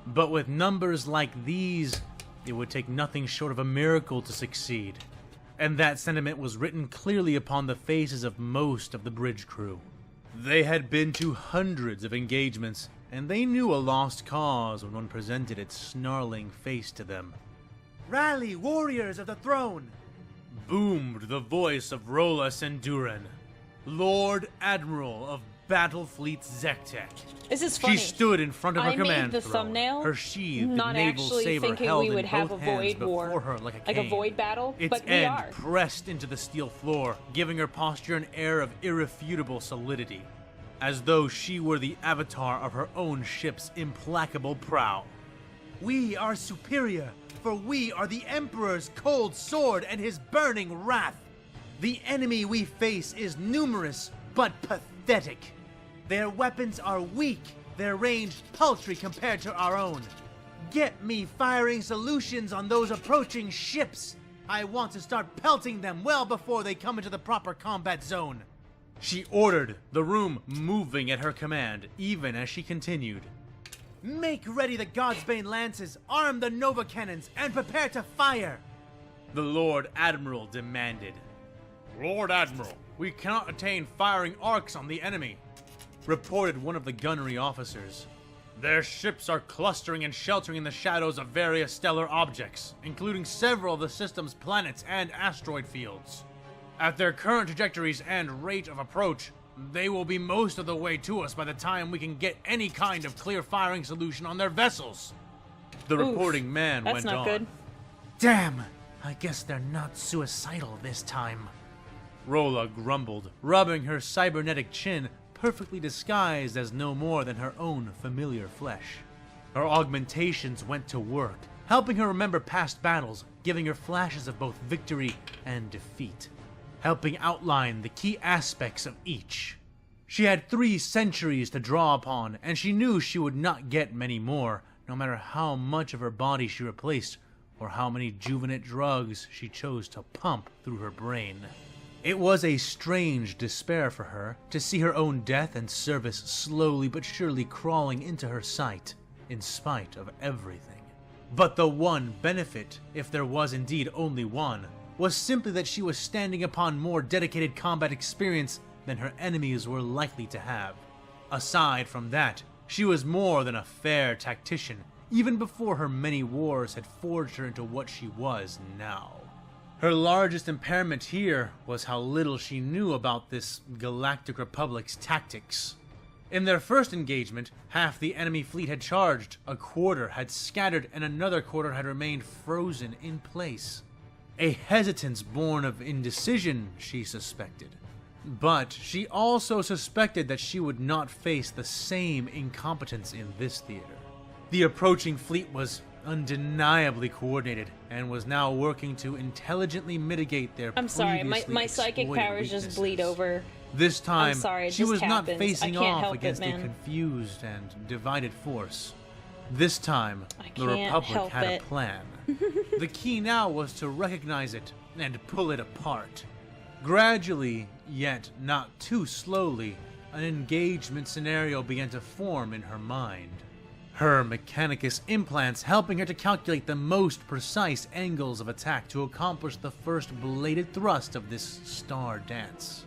But with numbers like these, it would take nothing short of a miracle to succeed. And that sentiment was written clearly upon the faces of most of the bridge crew. They had been to hundreds of engagements, and they knew a lost cause when one presented its snarling face to them. "Rally, warriors of the throne!" boomed the voice of Rola Senduran, Lord Admiral of Battle Fleet Zektek. This is funny. She stood in front of her command throne, thumbnail, her sheathed not naval saber thinking held we would in have both a hands void war, before her like a cane. like a void battle, its but we end are. Pressed into the steel floor, giving her posture an air of irrefutable solidity, as though she were the avatar of her own ship's implacable prow. "We are superior, for we are the Emperor's cold sword and his burning wrath. The enemy we face is numerous, but pathetic. Their weapons are weak, their range paltry compared to our own. Get me firing solutions on those approaching ships. I want to start pelting them well before they come into the proper combat zone." She ordered, the room moving at her command, even as she continued. "Make ready the Godsbane lances, arm the Nova cannons, and prepare to fire," the Lord Admiral demanded. "Lord Admiral, we cannot attain firing arcs on the enemy," reported one of the gunnery officers. "Their ships are clustering and sheltering in the shadows of various stellar objects, including several of the system's planets and asteroid fields." At their current trajectories and rate of approach, they will be most of the way to us by the time we can get any kind of clear firing solution on their vessels. The reporting man went on. That's not good. Damn, I guess they're not suicidal this time. Rolla grumbled, rubbing her cybernetic chin, perfectly disguised as no more than her own familiar flesh. Her augmentations went to work, helping her remember past battles, giving her flashes of both victory and defeat, helping outline the key aspects of each. She had 3 centuries to draw upon, and she knew she would not get many more, no matter how much of her body she replaced, or how many juvenate drugs she chose to pump through her brain. It was a strange despair for her to see her own death and service slowly but surely crawling into her sight, in spite of everything. But the one benefit, if there was indeed only one, was simply that she was standing upon more dedicated combat experience than her enemies were likely to have. Aside from that, she was more than a fair tactician, even before her many wars had forged her into what she was now. Her largest impairment here was how little she knew about this Galactic Republic's tactics. In their first engagement, half the enemy fleet had charged, a quarter had scattered, and another quarter had remained frozen in place. A hesitance born of indecision, she suspected. But she also suspected that she would not face the same incompetence in this theater. The approaching fleet was undeniably coordinated and was now working to intelligently mitigate their I'm sorry, my psychic powers just bleed over. This time, I'm sorry, she was happens. not facing off against a confused and divided force. This time, the Republic had a plan. The key now was to recognize it and pull it apart. Gradually, yet not too slowly, an engagement scenario began to form in her mind. Her Mechanicus implants helping her to calculate the most precise angles of attack to accomplish the first bladed thrust of this star dance,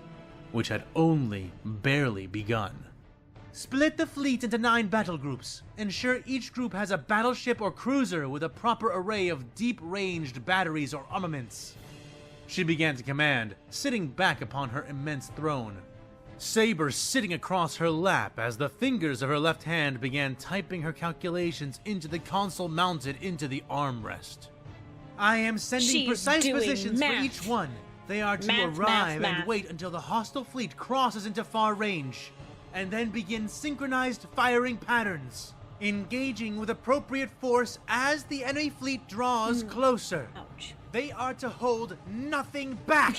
which had only barely begun. Split the fleet into 9 battle groups. Ensure each group has a battleship or cruiser with a proper array of deep-ranged batteries or armaments. She began to command, sitting back upon her immense throne, saber sitting across her lap as the fingers of her left hand began typing her calculations into the console mounted into the armrest. I am sending precise positions for each one. They are to arrive and wait until the hostile fleet crosses into far range, and then begin synchronized firing patterns, engaging with appropriate force as the enemy fleet draws closer. Ouch. They are to hold nothing back.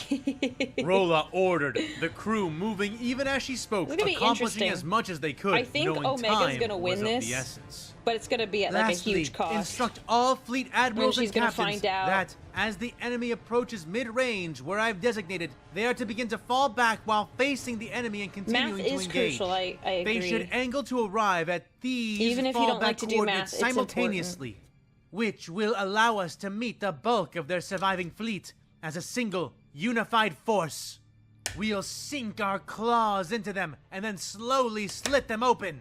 Rolla ordered, the crew moving even as she spoke, accomplishing as much as they could. I think Omega's gonna win this, but it's gonna be at like a huge cost. Instruct all fleet admirals and captains that, as the enemy approaches mid-range where I've designated, they are to begin to fall back while facing the enemy and continuing to engage. Math is crucial, I agree. They should angle to arrive at these fallback coordinates simultaneously, which will allow us to meet the bulk of their surviving fleet as a single, unified force. We'll sink our claws into them and then slowly slit them open.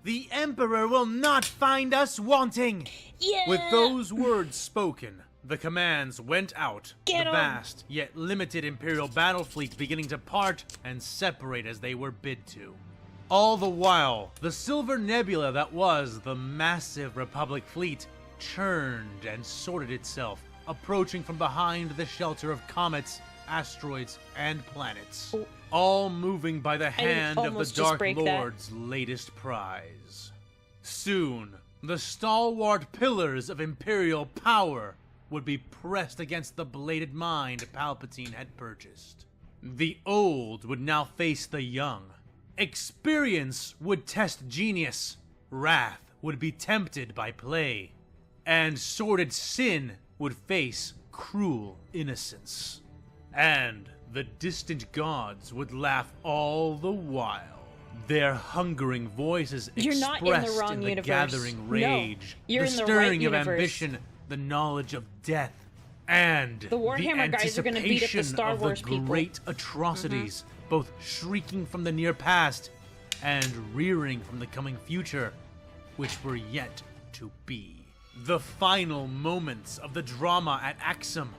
The Emperor will not find us wanting. Yeah. With those words spoken, the commands went out, the vast yet limited Imperial battle fleet beginning to part and separate as they were bid to. All the while, the silver nebula that was the massive Republic fleet churned and sorted itself, approaching from behind the shelter of comets, asteroids, and planets, all moving by the hand of the Dark Lord's latest prize. Soon, the stalwart pillars of Imperial power would be pressed against the bladed mind Palpatine had purchased. The old would now face the young. Experience would test genius. Wrath would be tempted by play. And sordid sin would face cruel innocence. And the distant gods would laugh all the while. Their hungering voices expressed in the gathering rage, the stirring of ambition, the knowledge of death, and the Warhammer guys are gonna beat up the Star Wars people. Great atrocities, both shrieking from the near past and rearing from the coming future, which were yet to be. The final moments of the drama at Axum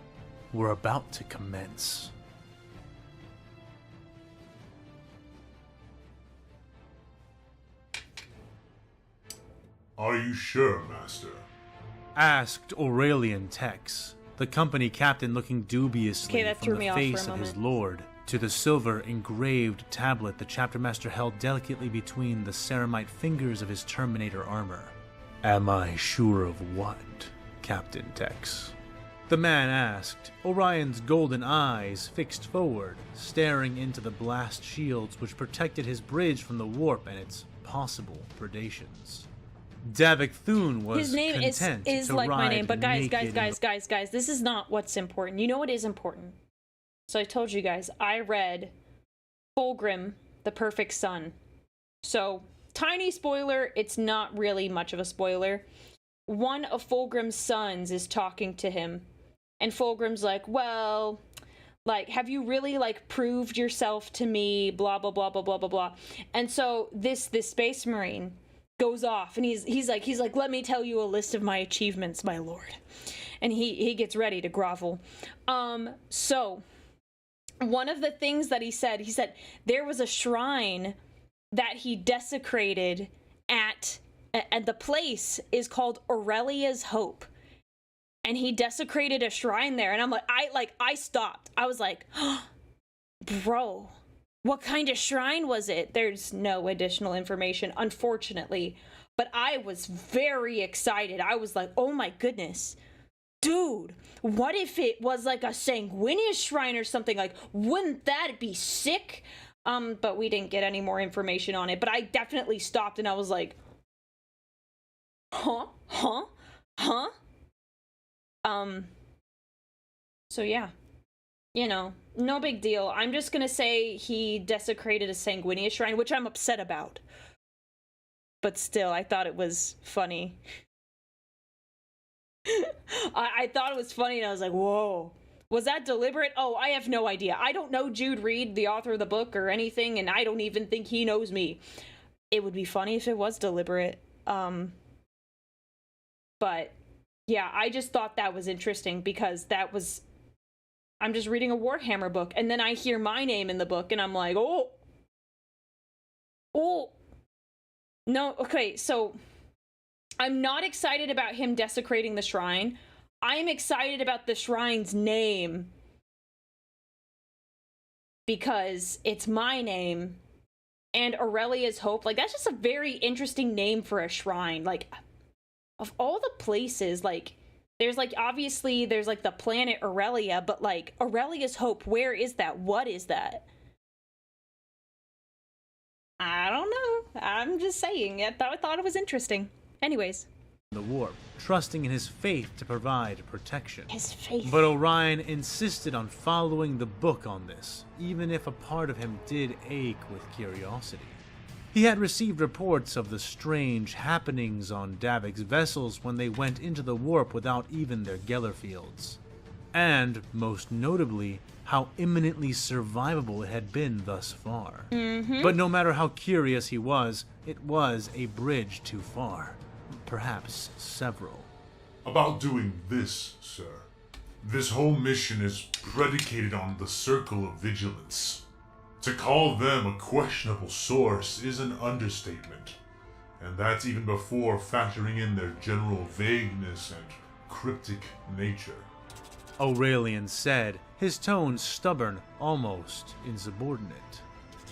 were about to commence. Are you sure, Master? Asked Aurelian Tex, the company captain looking dubiously from the face of his lord to the silver engraved tablet the chapter master held delicately between the ceramite fingers of his Terminator armor. Am I sure of what, Captain Tex? The man asked, Orion's golden eyes fixed forward, staring into the blast shields which protected his bridge from the warp and its possible predations. Davik Thune was his name content is to like my name, but guys, this this is not what's important. You know what is important? So I told you guys, I read Fulgrim, the Perfect Son. So, tiny spoiler, it's not really much of a spoiler. One of Fulgrim's sons is talking to him, and Fulgrim's like, well, like, have you really, like, proved yourself to me, blah, blah, blah, blah, blah, blah, blah. And so this Space Marine goes off, and he's like, let me tell you a list of my achievements, my lord. And he gets ready to grovel. So one of the things that he said there was a shrine that he desecrated and the place is called Aurelia's Hope. And he desecrated a shrine there, and I'm like, I stopped. I was like, oh, bro, what kind of shrine was it? There's no additional information, unfortunately. But I was very excited. I was like, oh my goodness. Dude, what if it was like a sanguineous shrine or something? Like, wouldn't that be sick? But we didn't get any more information on it. But I definitely stopped and I was like, huh? So yeah. You know, no big deal. I'm just gonna say he desecrated a sanguineous shrine, which I'm upset about. But still, I thought it was funny. I thought it was funny, and I was like, whoa. Was that deliberate? Oh, I have no idea. I don't know Jude Reed, the author of the book, or anything, and I don't even think he knows me. It would be funny if it was deliberate. But, yeah, I just thought that was interesting, because that was... I'm just reading a Warhammer book, and then I hear my name in the book, and I'm like, oh! No, okay, so... I'm not excited about him desecrating the shrine. I'm excited about the shrine's name. Because it's my name. And Aurelia's Hope. Like, that's just a very interesting name for a shrine. Like, of all the places, like, there's, like, obviously, there's, like, the planet Aurelia. But, like, Aurelia's Hope, where is that? What is that? I don't know. I'm just saying. I thought it was interesting. Anyways. The warp, trusting in his faith to provide protection. His faith. But Orion insisted on following the book on this, even if a part of him did ache with curiosity. He had received reports of the strange happenings on Davik's vessels when they went into the warp without even their Geller fields. And, most notably, how imminently survivable it had been thus far. But no matter how curious he was, it was a bridge too far. Perhaps several. About doing this, sir. This whole mission is predicated on the Circle of Vigilance. To call them a questionable source is an understatement, and that's even before factoring in their general vagueness and cryptic nature. Aurelian said, his tone stubborn, almost insubordinate.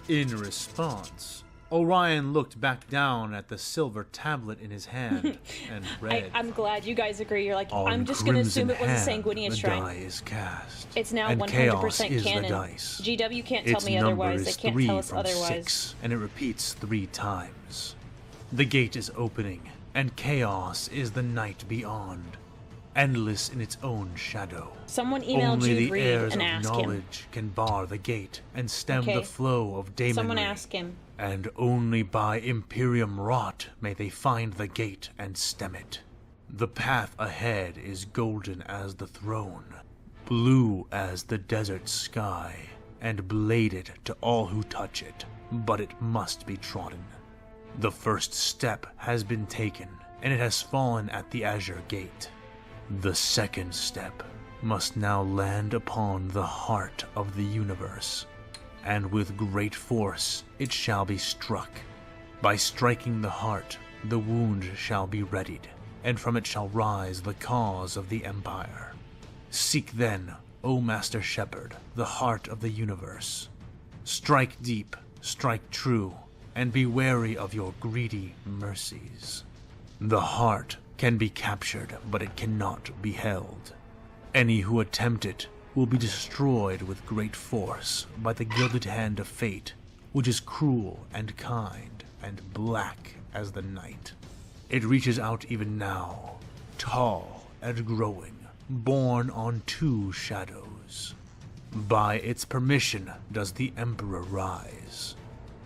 In response, Orion looked back down at the silver tablet in his hand and read. I'm glad you guys agree. You're like, I'm just going to assume it was a sanguineous shrine. The die is cast. It's now and 100% canon. The dice. GW can't tell me otherwise. They can't tell us otherwise. 6, and it repeats 3 times. The gate is opening, and chaos is the night beyond. Endless in its own shadow. Someone email Only Jude the Reed heirs and of ask knowledge him. Can bar the gate and stem the flow of daemonry. Someone ask him. And only by Imperium wrought may they find the gate and stem it. The path ahead is golden as the throne, blue as the desert sky, and bladed to all who touch it, but it must be trodden. The first step has been taken, and it has fallen at the azure gate. The second step must now land upon the heart of the universe, and with great force it shall be struck. By striking the heart, the wound shall be readied, and from it shall rise the cause of the Empire. Seek then, O Master Shepherd, the heart of the universe. Strike deep, strike true, and be wary of your greedy mercies. The heart can be captured, but it cannot be held. Any who attempt it will be destroyed with great force by the gilded hand of fate, which is cruel and kind and black as the night. It reaches out even now, tall and growing, born on two shadows. By its permission does the Emperor rise.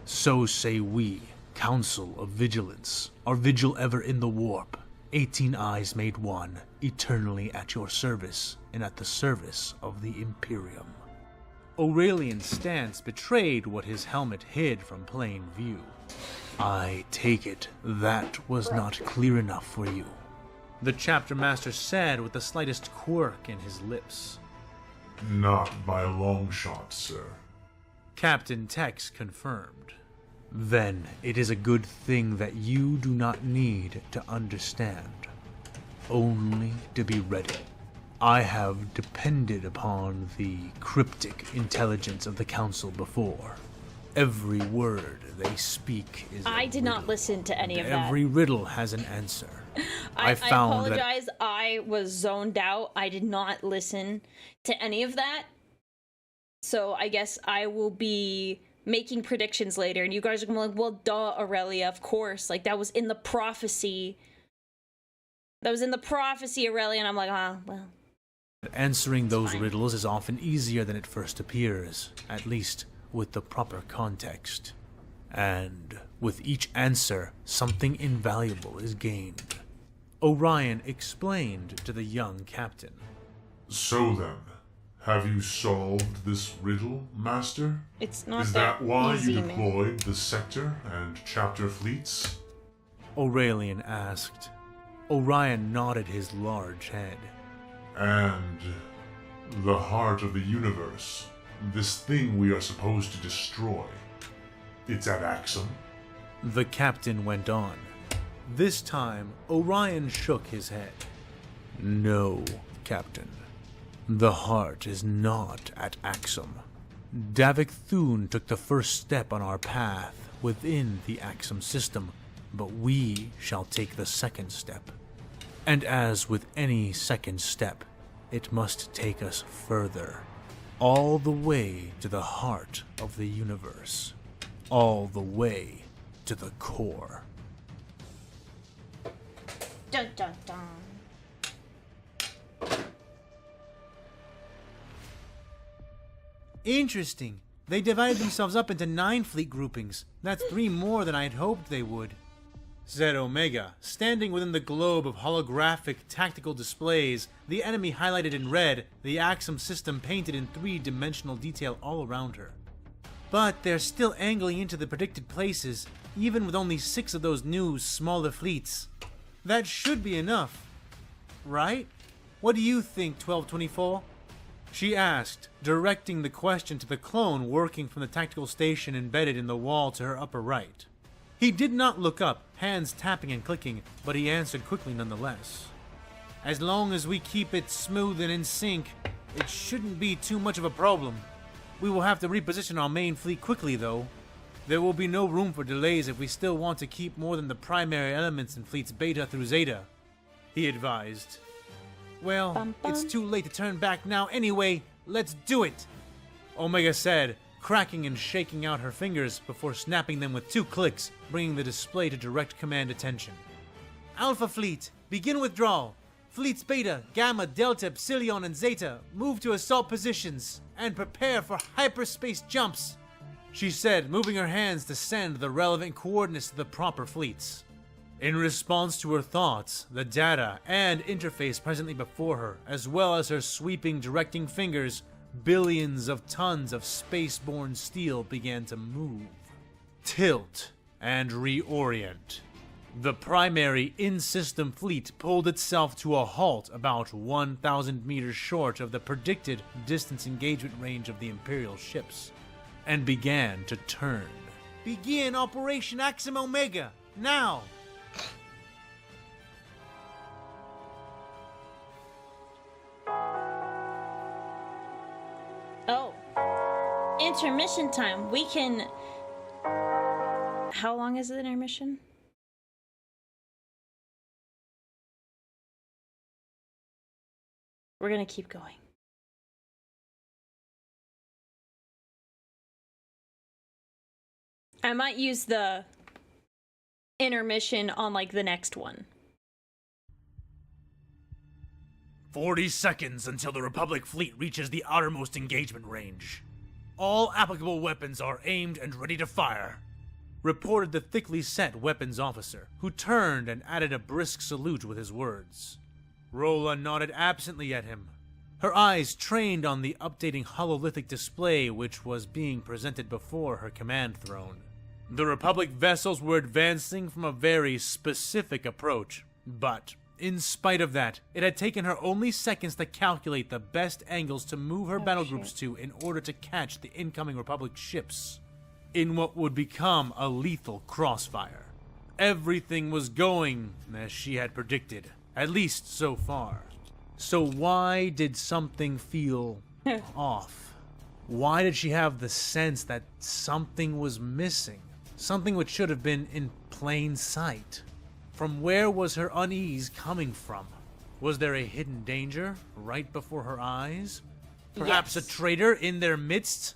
So say we, Council of Vigilance, our vigil ever in the warp, 18 eyes made one, eternally at your service, and at the service of the Imperium. Aurelian's stance betrayed what his helmet hid from plain view. I take it that was not clear enough for you, the chapter master said with the slightest quirk in his lips. Not by a long shot, sir. Captain Tex confirmed. Then it is a good thing that you do not need to understand, only to be ready. I have depended upon the cryptic intelligence of the Council before. Every word they speak is I did not listen to any of that. Every riddle has an answer. I apologize. I was zoned out. I did not listen to any of that. So I guess I will be making predictions later, and you guys are gonna be like, well, duh, Aurelia, of course. Like, that was in the prophecy. That was in the prophecy, Aurelia, and I'm like, well. Answering those riddles is often easier than it first appears, at least with the proper context. And with each answer, something invaluable is gained. Orion explained to the young captain. So then, have you solved this riddle, Master? It's not Is that why easy, you deployed the sector and chapter fleets? Aurelian asked. Orion nodded his large head. And the heart of the universe, this thing we are supposed to destroy, it's at Axum? The captain went on. This time, Orion shook his head. No, Captain. The heart is not at Axum. Davik Thune took the first step on our path within the Axum system, but we shall take the second step. And as with any second step, it must take us further, all the way to the heart of the universe, all the way to the core. Dun dun dun. Interesting. They divided themselves up into 9 fleet groupings. That's 3 more than I had hoped they would, said Omega, standing within the globe of holographic tactical displays, the enemy highlighted in red, the Axum system painted in 3-dimensional detail all around her. But they're still angling into the predicted places, even with only 6 of those new, smaller fleets. That should be enough, right? What do you think, 1224? She asked, directing the question to the clone working from the tactical station embedded in the wall to her upper right. He did not look up, hands tapping and clicking, but he answered quickly nonetheless. As long as we keep it smooth and in sync, it shouldn't be too much of a problem. We will have to reposition our main fleet quickly, though. There will be no room for delays if we still want to keep more than the primary elements in fleets Beta through Zeta, he advised. Well, it's too late to turn back now anyway. Let's do it, Omega said, cracking and shaking out her fingers before snapping them with 2 clicks, bringing the display to direct command attention. Alpha Fleet, begin withdrawal. Fleets Beta, Gamma, Delta, Epsilon, and Zeta, move to assault positions and prepare for hyperspace jumps, she said, moving her hands to send the relevant coordinates to the proper fleets. In response to her thoughts, the data and interface presently before her, as well as her sweeping directing fingers, billions of tons of spaceborne steel began to move, tilt, and reorient. The primary in-system fleet pulled itself to a halt about 1,000 meters short of the predicted distance engagement range of the Imperial ships, and began to turn. Begin Operation Axum Omega, now! intermission time. We can... How long is the intermission? We're gonna keep going. I might use the intermission on, like, the next one. 40 seconds until the Republic fleet reaches the outermost engagement range. All applicable weapons are aimed and ready to fire, reported the thickly set weapons officer, who turned and added a brisk salute with his words. Rolla nodded absently at him, her eyes trained on the updating hololithic display which was being presented before her command throne. The Republic vessels were advancing from a very specific approach, but in spite of that, it had taken her only seconds to calculate the best angles to move her battle groups to in order to catch the incoming Republic ships in what would become a lethal crossfire. Everything was going as she had predicted, at least so far. So why did something feel off? Why did she have the sense that something was missing? Something which should have been in plain sight. From where was her unease coming from? Was there a hidden danger right before her eyes? Perhaps a traitor in their midst?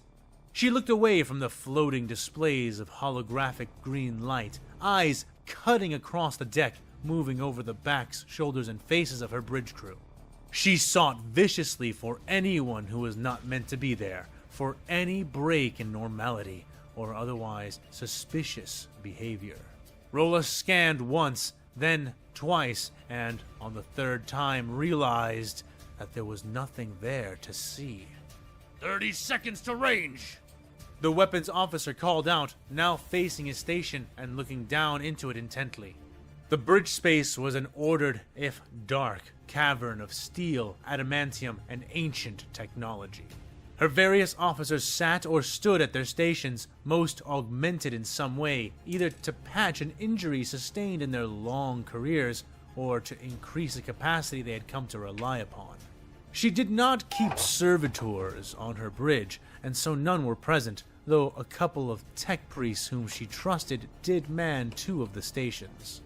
She looked away from the floating displays of holographic green light, eyes cutting across the deck, moving over the backs, shoulders, and faces of her bridge crew. She sought viciously for anyone who was not meant to be there, for any break in normality or otherwise suspicious behavior. Rolla scanned once, then twice, and on the third time realized that there was nothing there to see. 30 seconds to range! The weapons officer called out, now facing his station and looking down into it intently. The bridge space was an ordered, if dark, cavern of steel, adamantium, and ancient technology. Her various officers sat or stood at their stations, most augmented in some way, either to patch an injury sustained in their long careers, or to increase a capacity they had come to rely upon. She did not keep servitors on her bridge, and so none were present, though a couple of Tempris whom she trusted did man 2 of the stations,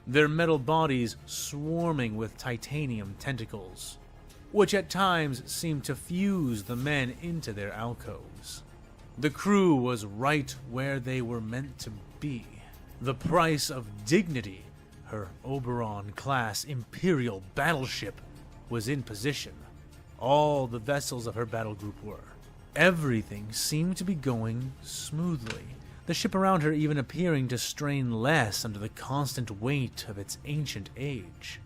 their metal bodies swarming with titanium tentacles, which at times seemed to fuse the men into their alcoves. The crew was right where they were meant to be. The price of dignity, her Oberon-class Imperial battleship, was in position. All the vessels of her battle group were. Everything seemed to be going smoothly, the ship around her even appearing to strain less under the constant weight of its ancient age.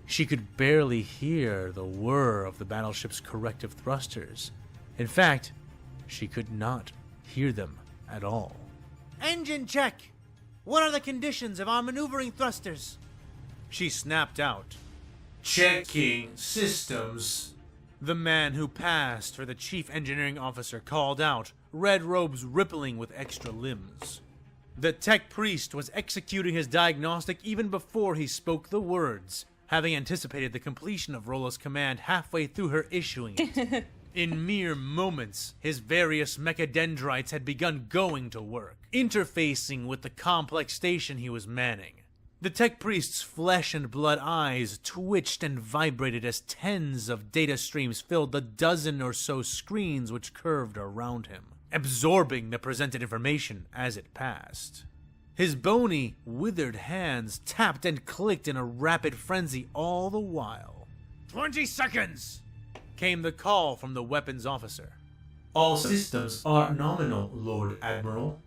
She could barely hear the whir of the battleship's corrective thrusters. In fact, she could not hear them at all. Engine check! What are the conditions of our maneuvering thrusters? She snapped out. Checking systems. The man who passed for the chief engineering officer called out, red robes rippling with extra limbs. The tech priest was executing his diagnostic even before he spoke the words, having anticipated the completion of Rolla's command halfway through her issuing it. In mere moments, his various mechadendrites had begun going to work, interfacing with the complex station he was manning. The tech priest's flesh and blood eyes twitched and vibrated as tens of data streams filled the dozen or so screens which curved around him, absorbing the presented information as it passed. His bony, withered hands tapped and clicked in a rapid frenzy all the while. 20 seconds! Came the call from the weapons officer. All systems are nominal, Lord Admiral.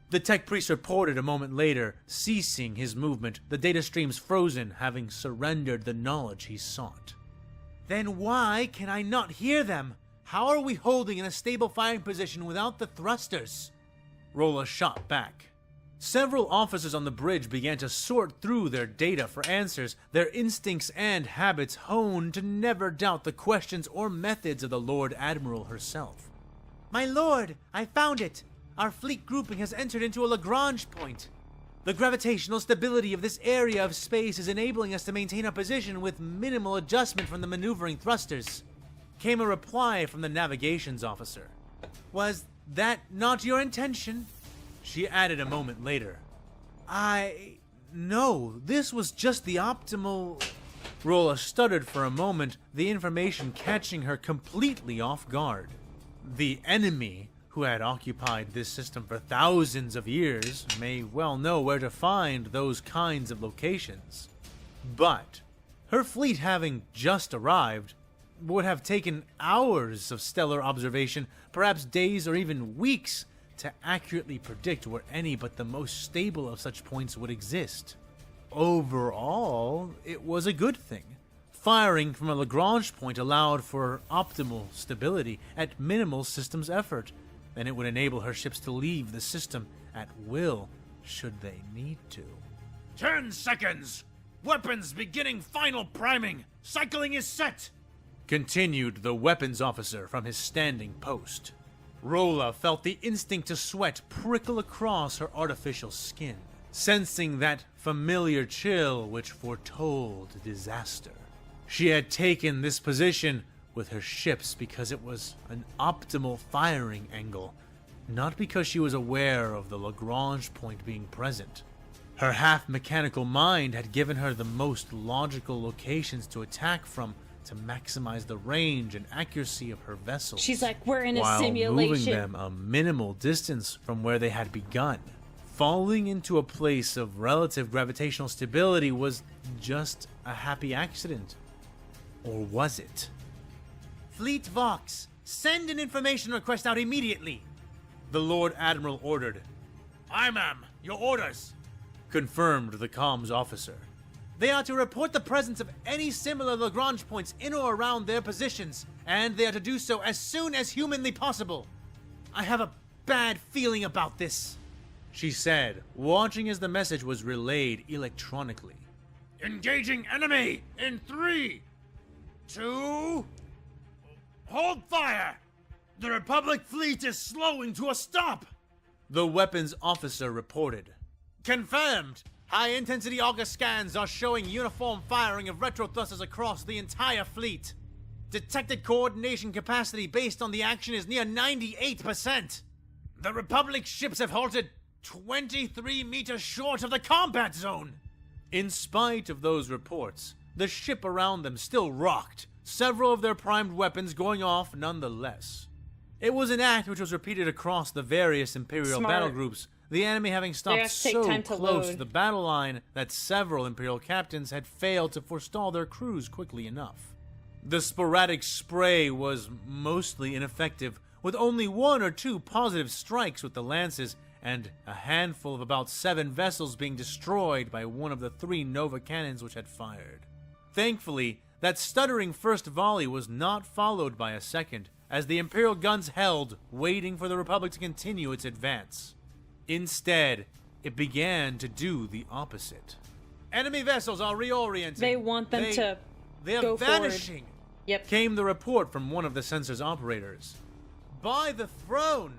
The tech priest reported a moment later, ceasing his movement, the data streams frozen, having surrendered the knowledge he sought. Then why can I not hear them? How are we holding in a stable firing position without the thrusters? Rolla shot back. Several officers on the bridge began to sort through their data for answers, their instincts and habits honed to never doubt the questions or methods of the Lord Admiral herself. My lord, I found it! Our fleet grouping has entered into a Lagrange point. The gravitational stability of this area of space is enabling us to maintain our position with minimal adjustment from the maneuvering thrusters. Came a reply from the navigations officer. Was that not your intention?" She added a moment later. No, this was just the optimal... Rolla stuttered for a moment, the information catching her completely off guard. The enemy, who had occupied this system for thousands of years, may well know where to find those kinds of locations. But her fleet having just arrived would have taken hours of stellar observation, perhaps days or even weeks, to accurately predict where any but the most stable of such points would exist. Overall, it was a good thing. Firing from a Lagrange point allowed for optimal stability at minimal systems effort, and it would enable her ships to leave the system at will, should they need to. 10 seconds! Weapons beginning final priming! Cycling is set! Continued the weapons officer from his standing post. Rolla felt the instinct to sweat prickle across her artificial skin, sensing that familiar chill which foretold disaster. She had taken this position with her ships because it was an optimal firing angle, not because she was aware of the Lagrange point being present. Her half-mechanical mind had given her the most logical locations to attack from to maximize the range and accuracy of her vessels. She's like, we're in a while simulation. Moving them a minimal distance from where they had begun. Falling into a place of relative gravitational stability was just a happy accident. Or was it? Fleet Vox, send an information request out immediately. The Lord Admiral ordered. Aye, ma'am. Your orders. Confirmed the comms officer. They are to report the presence of any similar Lagrange points in or around their positions, and they are to do so as soon as humanly possible. I have a bad feeling about this, she said, watching as the message was relayed electronically. Engaging enemy in 3, 2... Hold fire! The Republic fleet is slowing to a stop! The weapons officer reported. Confirmed! High-intensity auger scans are showing uniform firing of retro thrusters across the entire fleet. Detected coordination capacity based on the action is near 98%. The Republic ships have halted 23 meters short of the combat zone. In spite of those reports, the ship around them still rocked, several of their primed weapons going off nonetheless. It was an act which was repeated across the various Imperial battle groups, the enemy having stopped so close to the battle line that several Imperial captains had failed to forestall their crews quickly enough. The sporadic spray was mostly ineffective, with only 1 or 2 positive strikes with the lances, and a handful of about 7 vessels being destroyed by one of the 3 Nova cannons which had fired. Thankfully, that stuttering first volley was not followed by a second, as the Imperial guns held, waiting for the Republic to continue its advance. Instead, it began to do the opposite. Enemy vessels are reorienting. They want them to They're go vanishing. Forward. Yep. Came the report from one of the sensor's operators. By the throne!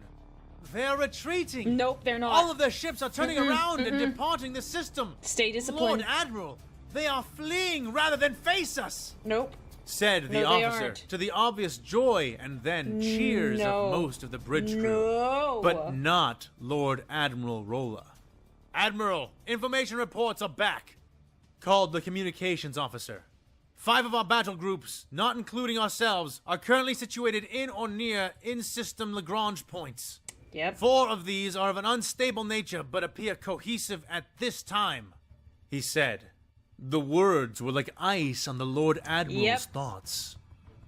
They're retreating! Nope, they're not. All of their ships are turning around and departing the system! Stay disciplined. Lord Admiral, they are fleeing rather than face us! Nope. Said the officer, to the obvious joy and then cheers of most of the bridge crew. But not Lord Admiral Rolla. Admiral, information reports are back, called the communications officer. 5 of our battle groups, not including ourselves, are currently situated in or near in-system Lagrange points. Yep. 4 of these are of an unstable nature but appear cohesive at this time, he said. The words were like ice on the Lord Admiral's thoughts.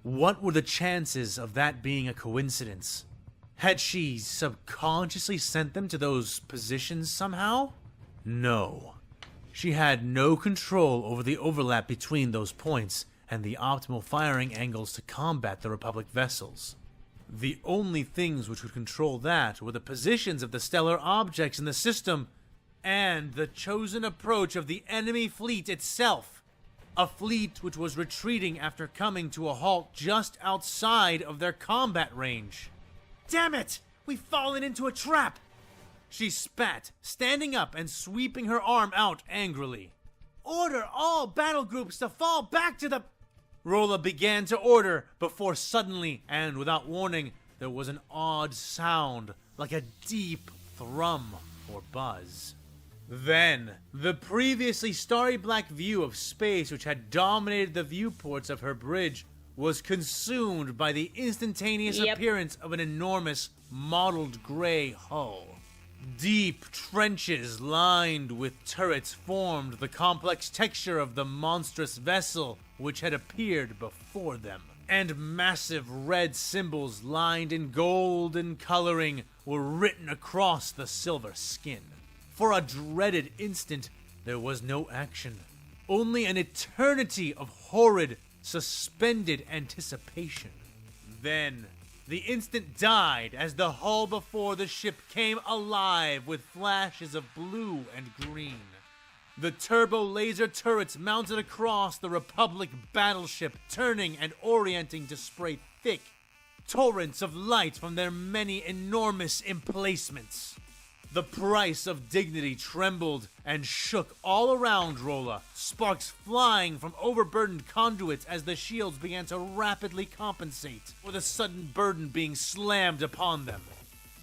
What were the chances of that being a coincidence? Had she subconsciously sent them to those positions somehow? No. She had no control over the overlap between those points and the optimal firing angles to combat the Republic vessels. The only things which would control that were the positions of the stellar objects in the system and the chosen approach of the enemy fleet itself. A fleet which was retreating after coming to a halt just outside of their combat range. Damn it! We've fallen into a trap! She spat, standing up and sweeping her arm out angrily. Order all battle groups to fall back to the... Rolla began to order before suddenly, and without warning, there was an odd sound, like a deep thrum or buzz. Then, the previously starry black view of space which had dominated the viewports of her bridge was consumed by the instantaneous appearance of an enormous, mottled gray hull. Deep trenches lined with turrets formed the complex texture of the monstrous vessel which had appeared before them, and massive red symbols lined in golden coloring were written across the silver skin. For a dreaded instant, there was no action, only an eternity of horrid, suspended anticipation. Then, the instant died as the hull before the ship came alive with flashes of blue and green. The turbo laser turrets mounted across the Republic battleship, turning and orienting to spray thick torrents of light from their many enormous emplacements. The price of dignity trembled and shook all around Rolla, sparks flying from overburdened conduits as the shields began to rapidly compensate for the sudden burden being slammed upon them.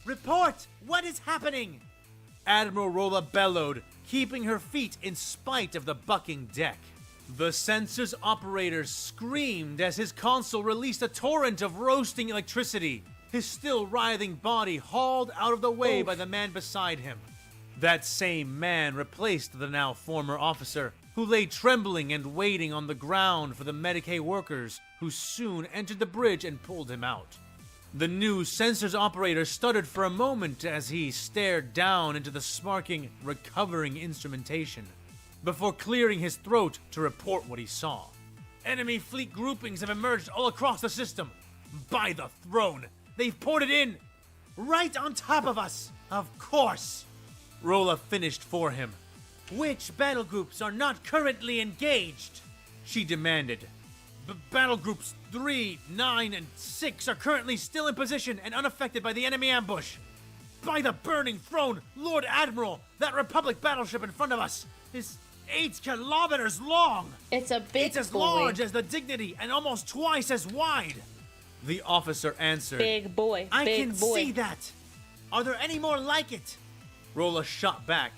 "Report! What is happening?" Admiral Rolla bellowed, keeping her feet in spite of the bucking deck. The sensor's operator screamed as his console released a torrent of roasting electricity, his still writhing body hauled out of the way by the man beside him. That same man replaced the now former officer, who lay trembling and waiting on the ground for the Medicaid workers, who soon entered the bridge and pulled him out. The new sensors operator stuttered for a moment as he stared down into the smarking, recovering instrumentation, before clearing his throat to report what he saw. "Enemy fleet groupings have emerged all across the system. By the throne, they've poured it in! Right on top of us! Of course!" Rolla finished for him. "Which battle groups are not currently engaged?" she demanded. "Battle groups 3, 9, and 6 are currently still in position and unaffected by the enemy ambush. By the burning throne, Lord Admiral, that Republic battleship in front of us is 8 kilometers long! It's a big It's as large as the Dignity and almost twice as wide!" The officer answered. Big boy. "I can see that. Are there any more like it?" Rolla shot back.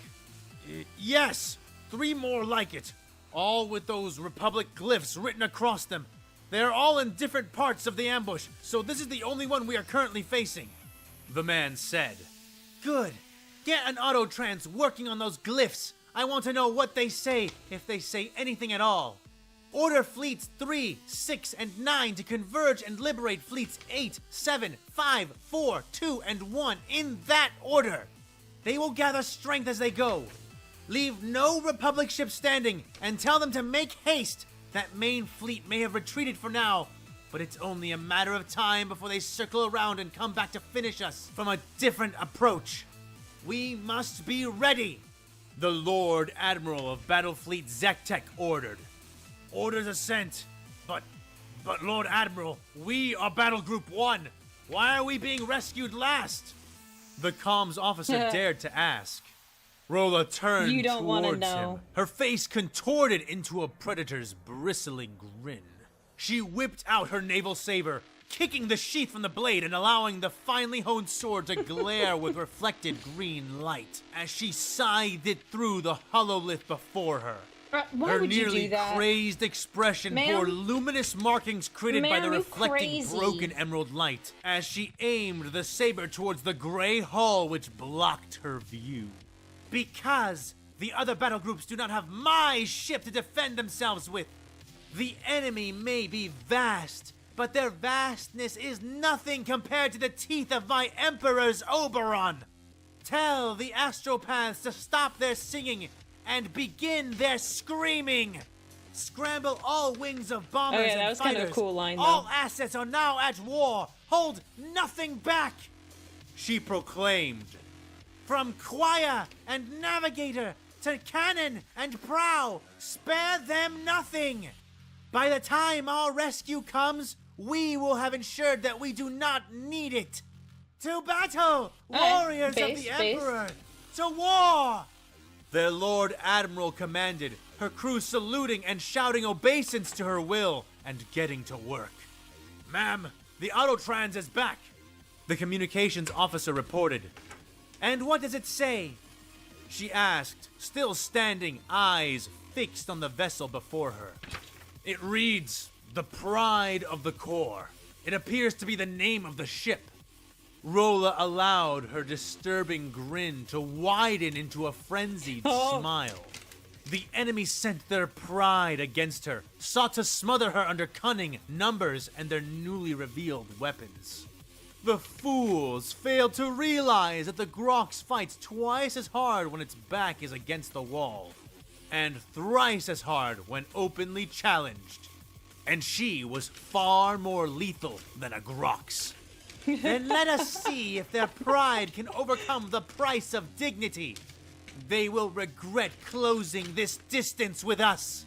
"Yes, 3 more like it. All with those Republic glyphs written across them. They are all in different parts of the ambush, so this is the only one we are currently facing," the man said. "Good. Get an autotrans working on those glyphs. I want to know what they say, if they say anything at all. Order fleets 3, 6, and 9 to converge and liberate fleets 8, 7, 5, 4, 2, and 1 in that order. They will gather strength as they go. Leave no Republic ship standing and tell them to make haste. That main fleet may have retreated for now, but it's only a matter of time before they circle around and come back to finish us from a different approach. We must be ready," the Lord Admiral of Battlefleet Zektek ordered. "Orders are sent, but Lord Admiral, we are Battle Group 1. Why are we being rescued last?" the comms officer dared to ask. Rolla turned You don't wanna towards know. him, her face contorted into a predator's bristling grin. She whipped out her naval saber, kicking the sheath from the blade and allowing the finely honed sword to glare with reflected green light as she scythed it through the hololith before her. Why Her would you nearly do that? crazed expression Ma'am? bore luminous markings created by Ma'am, the you reflecting crazy. broken emerald light as she aimed the saber towards the gray hull which blocked her view. "Because the other battle groups do not have my ship to defend themselves with. The enemy may be vast, but their vastness is nothing compared to the teeth of my Emperor's Oberon. Tell the astropaths to stop their singing and begin their screaming. Scramble all wings of bombers Okay, and that was kind fighters. of a cool line, though. All assets are now at war. Hold nothing back," she proclaimed. "From choir and navigator to cannon and prow, spare them nothing. By the time our rescue comes, we will have ensured that we do not need it. To battle, warriors of the Emperor! To war!" Their Lord Admiral commanded, her crew saluting and shouting obeisance to her will and getting to work. "Ma'am, the autotrans is back. The communications officer reported. "And what does it say?" she asked, still standing, eyes fixed on the vessel before her. "It reads, the Pride of the Core. It appears to be the name of the ship." Rolla allowed her disturbing grin to widen into a frenzied smile. The enemy sent their pride against her, sought to smother her under cunning, numbers, and their newly revealed weapons. The fools failed to realize that the Grox fights twice as hard when its back is against the wall, and thrice as hard when openly challenged. And she was far more lethal than a Grox. Then let us see if their pride can overcome the price of dignity. They will regret closing this distance with us,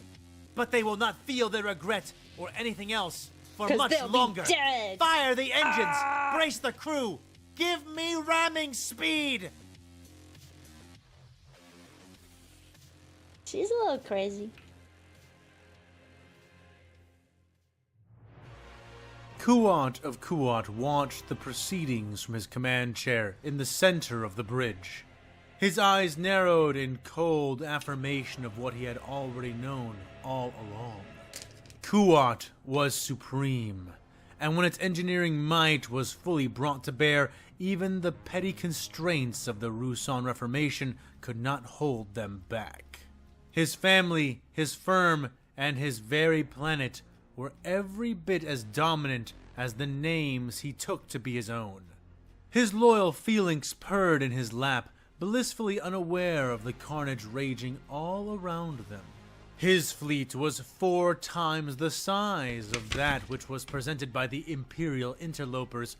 but they will not feel their regret or anything else for much longer. Fire the engines! Brace the crew! Give me ramming speed! She's a little crazy. Kuat of Kuat watched the proceedings from his command chair in the center of the bridge. His eyes narrowed in cold affirmation of what he had already known all along. Kuat was supreme, and when its engineering might was fully brought to bear, even the petty constraints of the Ruusan Reformation could not hold them back. His family, his firm, and his very planet were every bit as dominant as the names he took to be his own. His loyal feelings purred in his lap, blissfully unaware of the carnage raging all around them. His fleet was 4 times the size of that which was presented by the Imperial interlopers,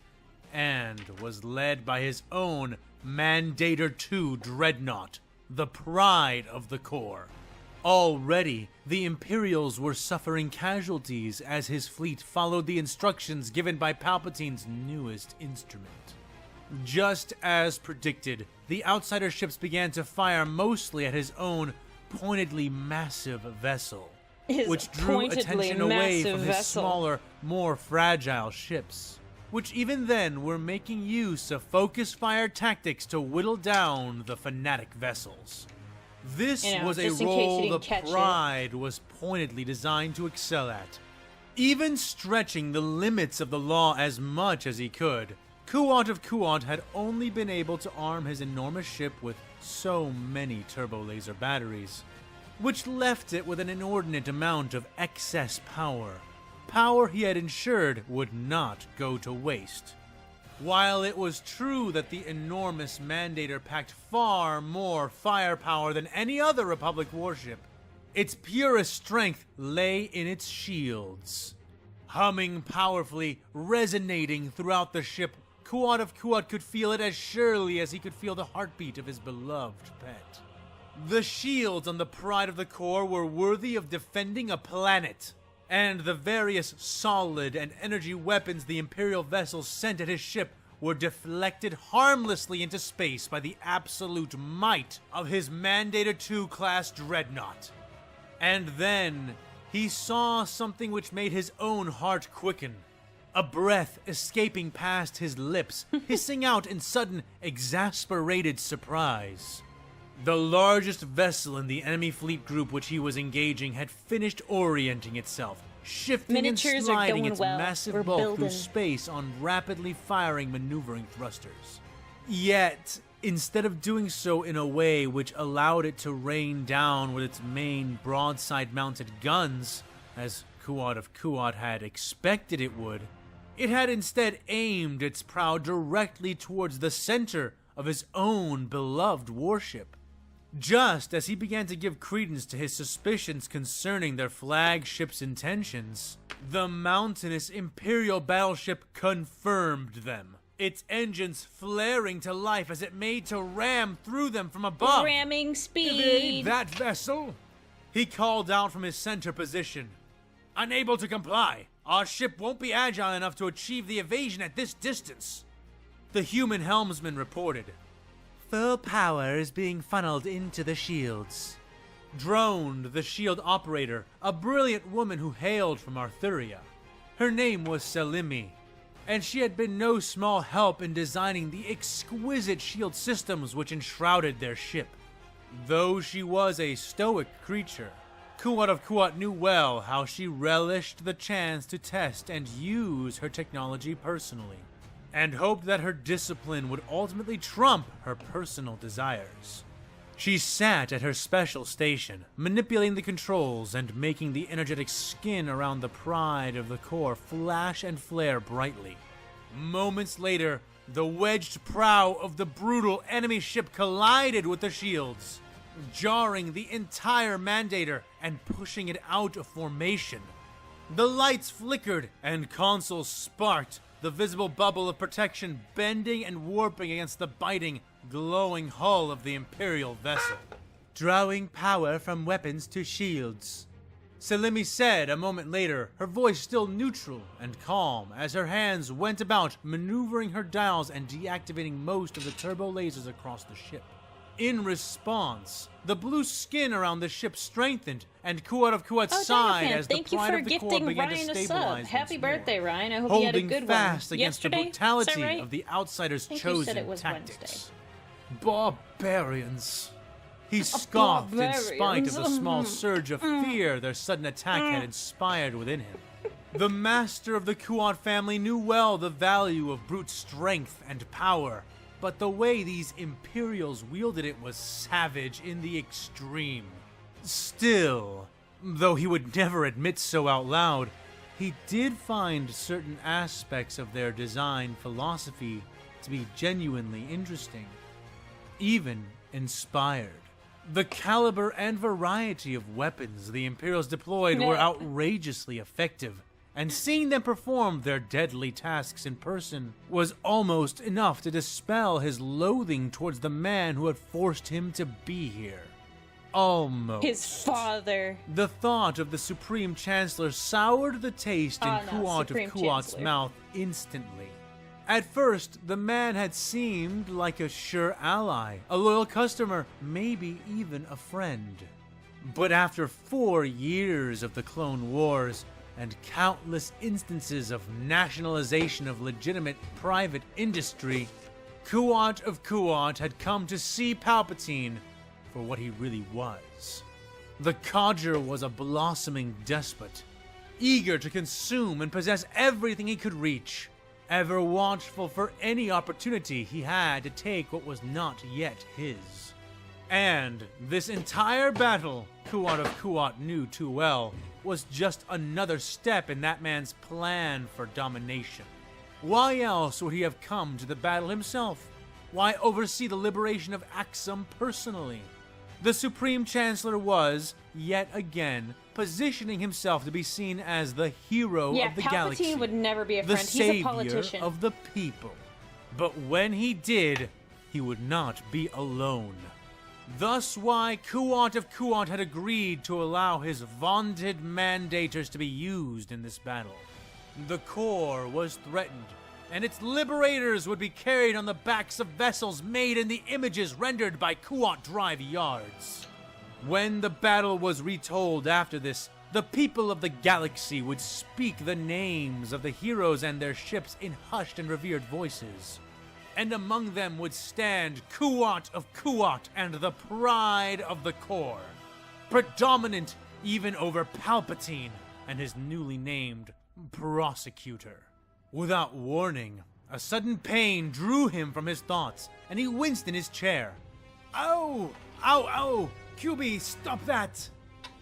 and was led by his own Mandator II dreadnought, the Pride of the Core. Already, the Imperials were suffering casualties as his fleet followed the instructions given by Palpatine's newest instrument. Just as predicted, the outsider ships began to fire mostly at his own pointedly massive vessel, which drew attention away from his smaller, more fragile ships, which even then were making use of focus fire tactics to whittle down the fanatic vessels. This was a role the Pride was pointedly designed to excel at. Even stretching the limits of the law as much as he could, Kuat of Kuat had only been able to arm his enormous ship with so many turbo-laser batteries, which left it with an inordinate amount of excess power. Power he had ensured would not go to waste. While it was true that the enormous Mandator packed far more firepower than any other Republic warship, its purest strength lay in its shields. Humming powerfully, resonating throughout the ship, Kuat of Kuat could feel it as surely as he could feel the heartbeat of his beloved pet. The shields on the Pride of the Core were worthy of defending a planet, and the various solid and energy weapons the Imperial vessels sent at his ship were deflected harmlessly into space by the absolute might of his Mandator II class dreadnought. And then he saw something which made his own heart quicken. A breath escaping past his lips, hissing out in sudden, exasperated surprise. The largest vessel in the enemy fleet group which he was engaging had finished orienting itself, shifting and sliding its massive bulk through space on rapidly firing maneuvering thrusters. Yet, instead of doing so in a way which allowed it to rain down with its main broadside-mounted guns, as Kuat of Kuat had expected it would, it had instead aimed its prow directly towards the center of his own beloved warship. Just as he began to give credence to his suspicions concerning their flagship's intentions, the mountainous Imperial battleship confirmed them, its engines flaring to life as it made to ram through them from above. Ramming speed! Evade that vessel! He called out from his center position. Unable to comply. Our ship won't be agile enough to achieve the evasion at this distance. The human helmsman reported. Full power is being funneled into the shields. Droned the shield operator, a brilliant woman who hailed from Arthuria. Her name was Selimi. and she had been no small help in designing the exquisite shield systems which enshrouded their ship. Though she was a stoic creature, Kuat of Kuat knew well how she relished the chance to test and use her technology personally, and hoped that her discipline would ultimately trump her personal desires. She sat at her special station, manipulating the controls and making the energetic skin around the pride of the core flash and flare brightly. Moments later, the wedged prow of the brutal enemy ship collided with the shields, jarring the entire Mandator and pushing it out of formation. The lights flickered and consoles sparked, the visible bubble of protection bending and warping against the biting, glowing hull of the Imperial vessel. Drawing power from weapons to shields, Selimi said a moment later, her voice still neutral and calm as her hands went about maneuvering her dials and deactivating most of the turbo lasers across the ship. In response, the blue skin around the ship strengthened, and Kuat of Kuat's sighed as the pride of the core began to stabilize. Happy birthday, more, Ryan. I hope you had a good one. Holding fast against the Yesterday? brutality Right? of the outsiders' chosen tactics. Wednesday. Barbarians. He scoffed in spite of the small surge of fear their sudden attack had inspired within him. The master of the Kuat family knew well the value of brute strength and power, but the way these Imperials wielded it was savage in the extreme. Still, though he would never admit so out loud, he did find certain aspects of their design philosophy to be genuinely interesting, even inspired. The caliber and variety of weapons the Imperials deployed were outrageously effective, and seeing them perform their deadly tasks in person was almost enough to dispel his loathing towards the man who had forced him to be here. Almost. His father. The thought of the Supreme Chancellor soured the taste in Kuat of Kuat's mouth instantly. At first, the man had seemed like a sure ally, a loyal customer, maybe even a friend. But after 4 years of the Clone Wars, and countless instances of nationalization of legitimate private industry, Kuat of Kuat had come to see Palpatine for what he really was. The Codger was a blossoming despot, eager to consume and possess everything he could reach, ever watchful for any opportunity he had to take what was not yet his. And this entire battle, Kuat of Kuat knew too well, was just another step in that man's plan for domination. Why else would he have come to the battle himself? Why oversee the liberation of Axum personally? The Supreme Chancellor was, yet again, positioning himself to be seen as the hero of the galaxy. Palpatine would never be a the friend. He's a savior politician. of the people. But when he did, he would not be alone. Thus why Kuat of Kuat had agreed to allow his vaunted mandators to be used in this battle. The core was threatened, and its liberators would be carried on the backs of vessels made in the images rendered by Kuat Drive Yards. When the battle was retold after this, the people of the galaxy would speak the names of the heroes and their ships in hushed and revered voices. And among them would stand Kuat of Kuat and the pride of the core, predominant even over Palpatine and his newly named prosecutor. Without warning, a sudden pain drew him from his thoughts, and he winced in his chair. "Ow! Ow, ow! QB, stop that!"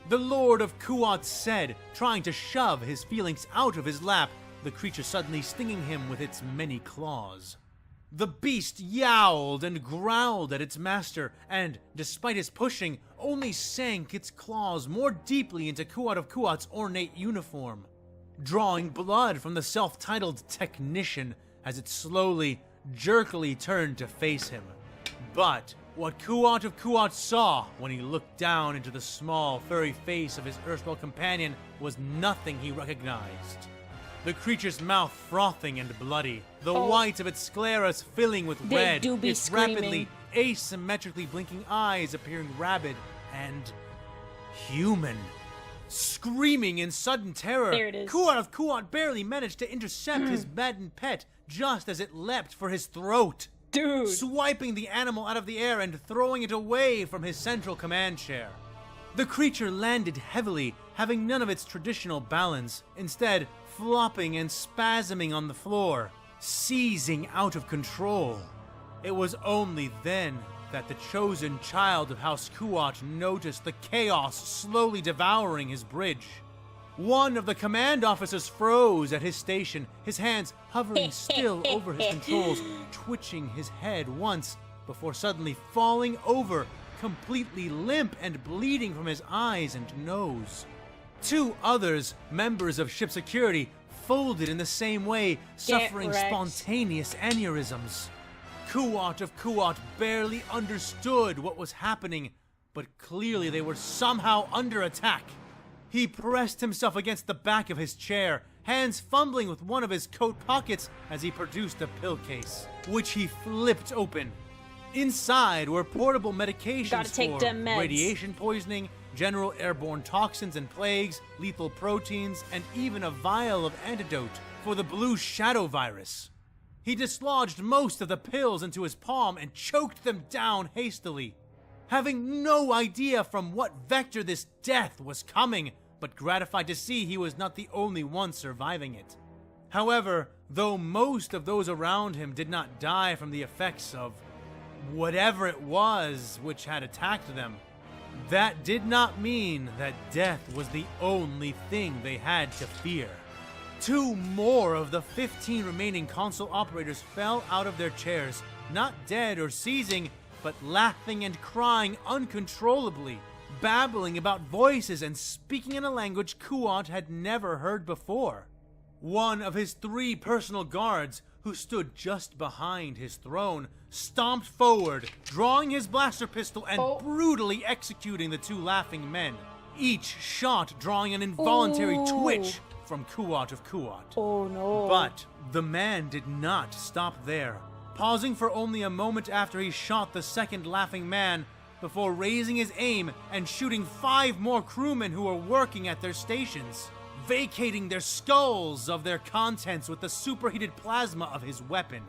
The Lord of Kuat said, trying to shove his feelings out of his lap, the creature suddenly stinging him with its many claws. The beast yowled and growled at its master, and, despite his pushing, only sank its claws more deeply into Kuat of Kuat's ornate uniform, drawing blood from the self-titled technician as it slowly, jerkily turned to face him. But what Kuat of Kuat saw when he looked down into the small, furry face of his erstwhile companion was nothing he recognized. The creature's mouth frothing and bloody, the white of its scleras filling with red, its rapidly, asymmetrically blinking eyes appearing rabid and human. Screaming in sudden terror, there it is. Kuat of Kuat barely managed to intercept his maddened pet just as it leapt for his throat. Dude. Swiping the animal out of the air and throwing it away from his central command chair. The creature landed heavily, having none of its traditional balance, instead flopping and spasming on the floor, seizing out of control. It was only then that the chosen child of House Kuat noticed the chaos slowly devouring his bridge. One of the command officers froze at his station, his hands hovering still over his controls, twitching his head once before suddenly falling over, completely limp and bleeding from his eyes and nose. Two others, members of ship security, folded in the same way, suffering spontaneous aneurysms. Kuat of Kuat barely understood what was happening, but clearly they were somehow under attack. He pressed himself against the back of his chair, hands fumbling with one of his coat pockets as he produced a pill case, which he flipped open. Inside were portable medications for radiation poisoning, general airborne toxins and plagues, lethal proteins, and even a vial of antidote for the blue shadow virus. He dislodged most of the pills into his palm and choked them down hastily, having no idea from what vector this death was coming, but gratified to see he was not the only one surviving it. However, though most of those around him did not die from the effects of whatever it was which had attacked them, that did not mean that death was the only thing they had to fear. 2 more of the 15 remaining console operators fell out of their chairs, not dead or seizing, but laughing and crying uncontrollably, babbling about voices and speaking in a language Kuat had never heard before. One of his 3 personal guards, who stood just behind his throne, stomped forward, drawing his blaster pistol and brutally executing the 2 laughing men, each shot drawing an involuntary twitch from Kuat of Kuat. Oh no. But the man did not stop there, pausing for only a moment after he shot the second laughing man before raising his aim and shooting 5 more crewmen who were working at their stations, vacating their skulls of their contents with the superheated plasma of his weapon.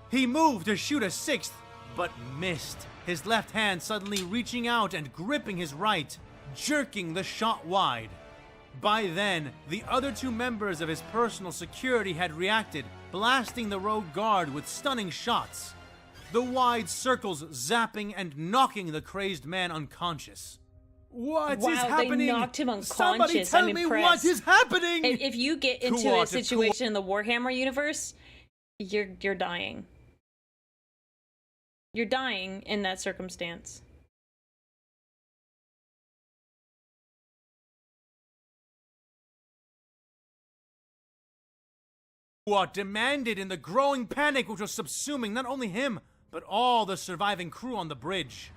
He moved to shoot a 6th, but missed, his left hand suddenly reaching out and gripping his right, jerking the shot wide. By then, the other 2 members of his personal security had reacted, blasting the rogue guard with stunning shots, the wide circles zapping and knocking the crazed man unconscious. What is happening? They knocked him unconscious. Somebody tell me what is happening! If you get into a situation in the Warhammer universe, you're dying. You're dying in that circumstance. Kuat demanded in the growing panic which was subsuming not only him, but all the surviving crew on the bridge.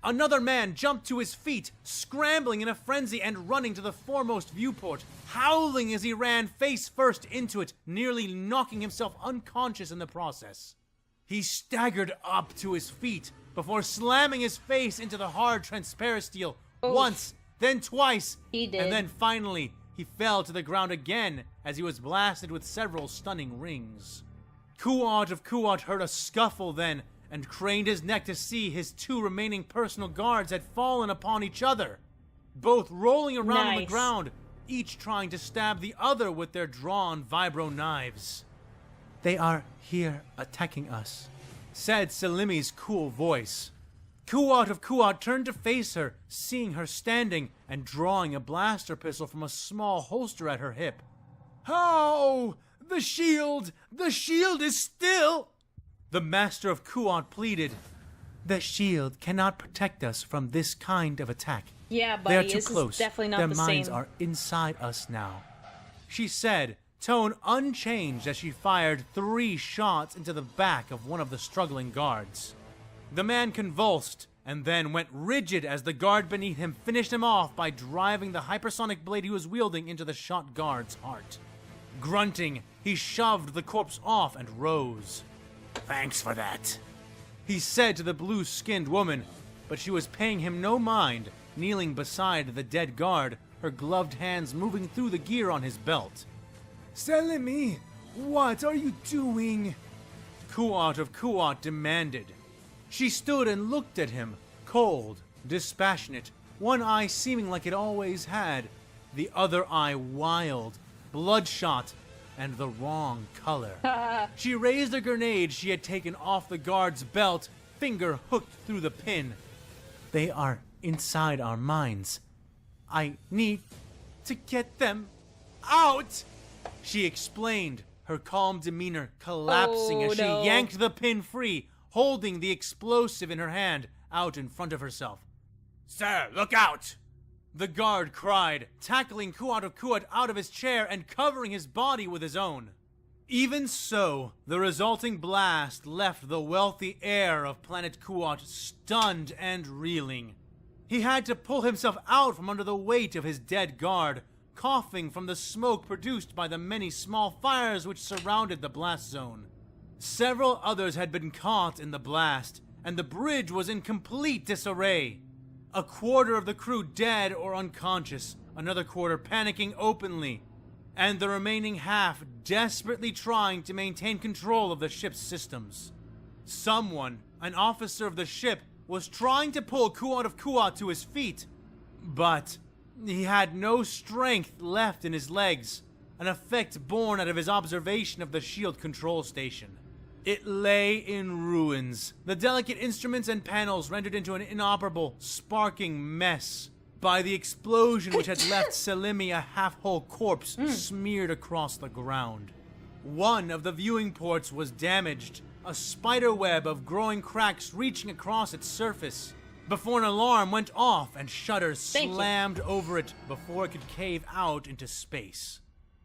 Another man jumped to his feet, scrambling in a frenzy and running to the foremost viewport, howling as he ran face first into it, nearly knocking himself unconscious in the process. He staggered up to his feet before slamming his face into the hard transparent steel once, then twice, He did. and then finally he fell to the ground again as he was blasted with several stunning rings. Kuat of Kuat heard a scuffle then, and craned his neck to see his 2 remaining personal guards had fallen upon each other, both rolling around on the ground, each trying to stab the other with their drawn vibro knives. "They are here attacking us," said Selimi's cool voice. Kuat of Kuat turned to face her, seeing her standing and drawing a blaster pistol from a small holster at her hip. "How? The shield is still..." The Master of Kuat pleaded. "The shield cannot protect us from this kind of attack. Yeah, buddy, They are too this close. is definitely not Their the minds same. are inside us now," she said, tone unchanged as she fired 3 shots into the back of one of the struggling guards. The man convulsed and then went rigid as the guard beneath him finished him off by driving the hypersonic blade he was wielding into the shot guard's heart. Grunting, he shoved the corpse off and rose. "Thanks for that," he said to the blue-skinned woman, but she was paying him no mind, kneeling beside the dead guard, her gloved hands moving through the gear on his belt. "Selimi, what are you doing?" Kuat of Kuat demanded. She stood and looked at him, cold, dispassionate, one eye seeming like it always had, the other eye wild, bloodshot, and the wrong color. She raised a grenade she had taken off the guard's belt, finger hooked through the pin. "They are inside our minds. I need to get them out," she explained, her calm demeanor collapsing as she yanked the pin free, holding the explosive in her hand out in front of herself. "Sir, look out!" the guard cried, tackling Kuat of Kuat out of his chair and covering his body with his own. Even so, the resulting blast left the wealthy heir of planet Kuat stunned and reeling. He had to pull himself out from under the weight of his dead guard, coughing from the smoke produced by the many small fires which surrounded the blast zone. Several others had been caught in the blast, and the bridge was in complete disarray. A quarter of the crew dead or unconscious, another quarter panicking openly, and the remaining half desperately trying to maintain control of the ship's systems. Someone, an officer of the ship, was trying to pull Kuat of Kuat to his feet, but he had no strength left in his legs, an effect born out of his observation of the shield control station. It lay in ruins, the delicate instruments and panels rendered into an inoperable, sparking mess by the explosion which had left Selimi a half-whole corpse smeared across the ground. One of the viewing ports was damaged, a spider web of growing cracks reaching across its surface, before an alarm went off and shutters slammed over it before it could cave out into space.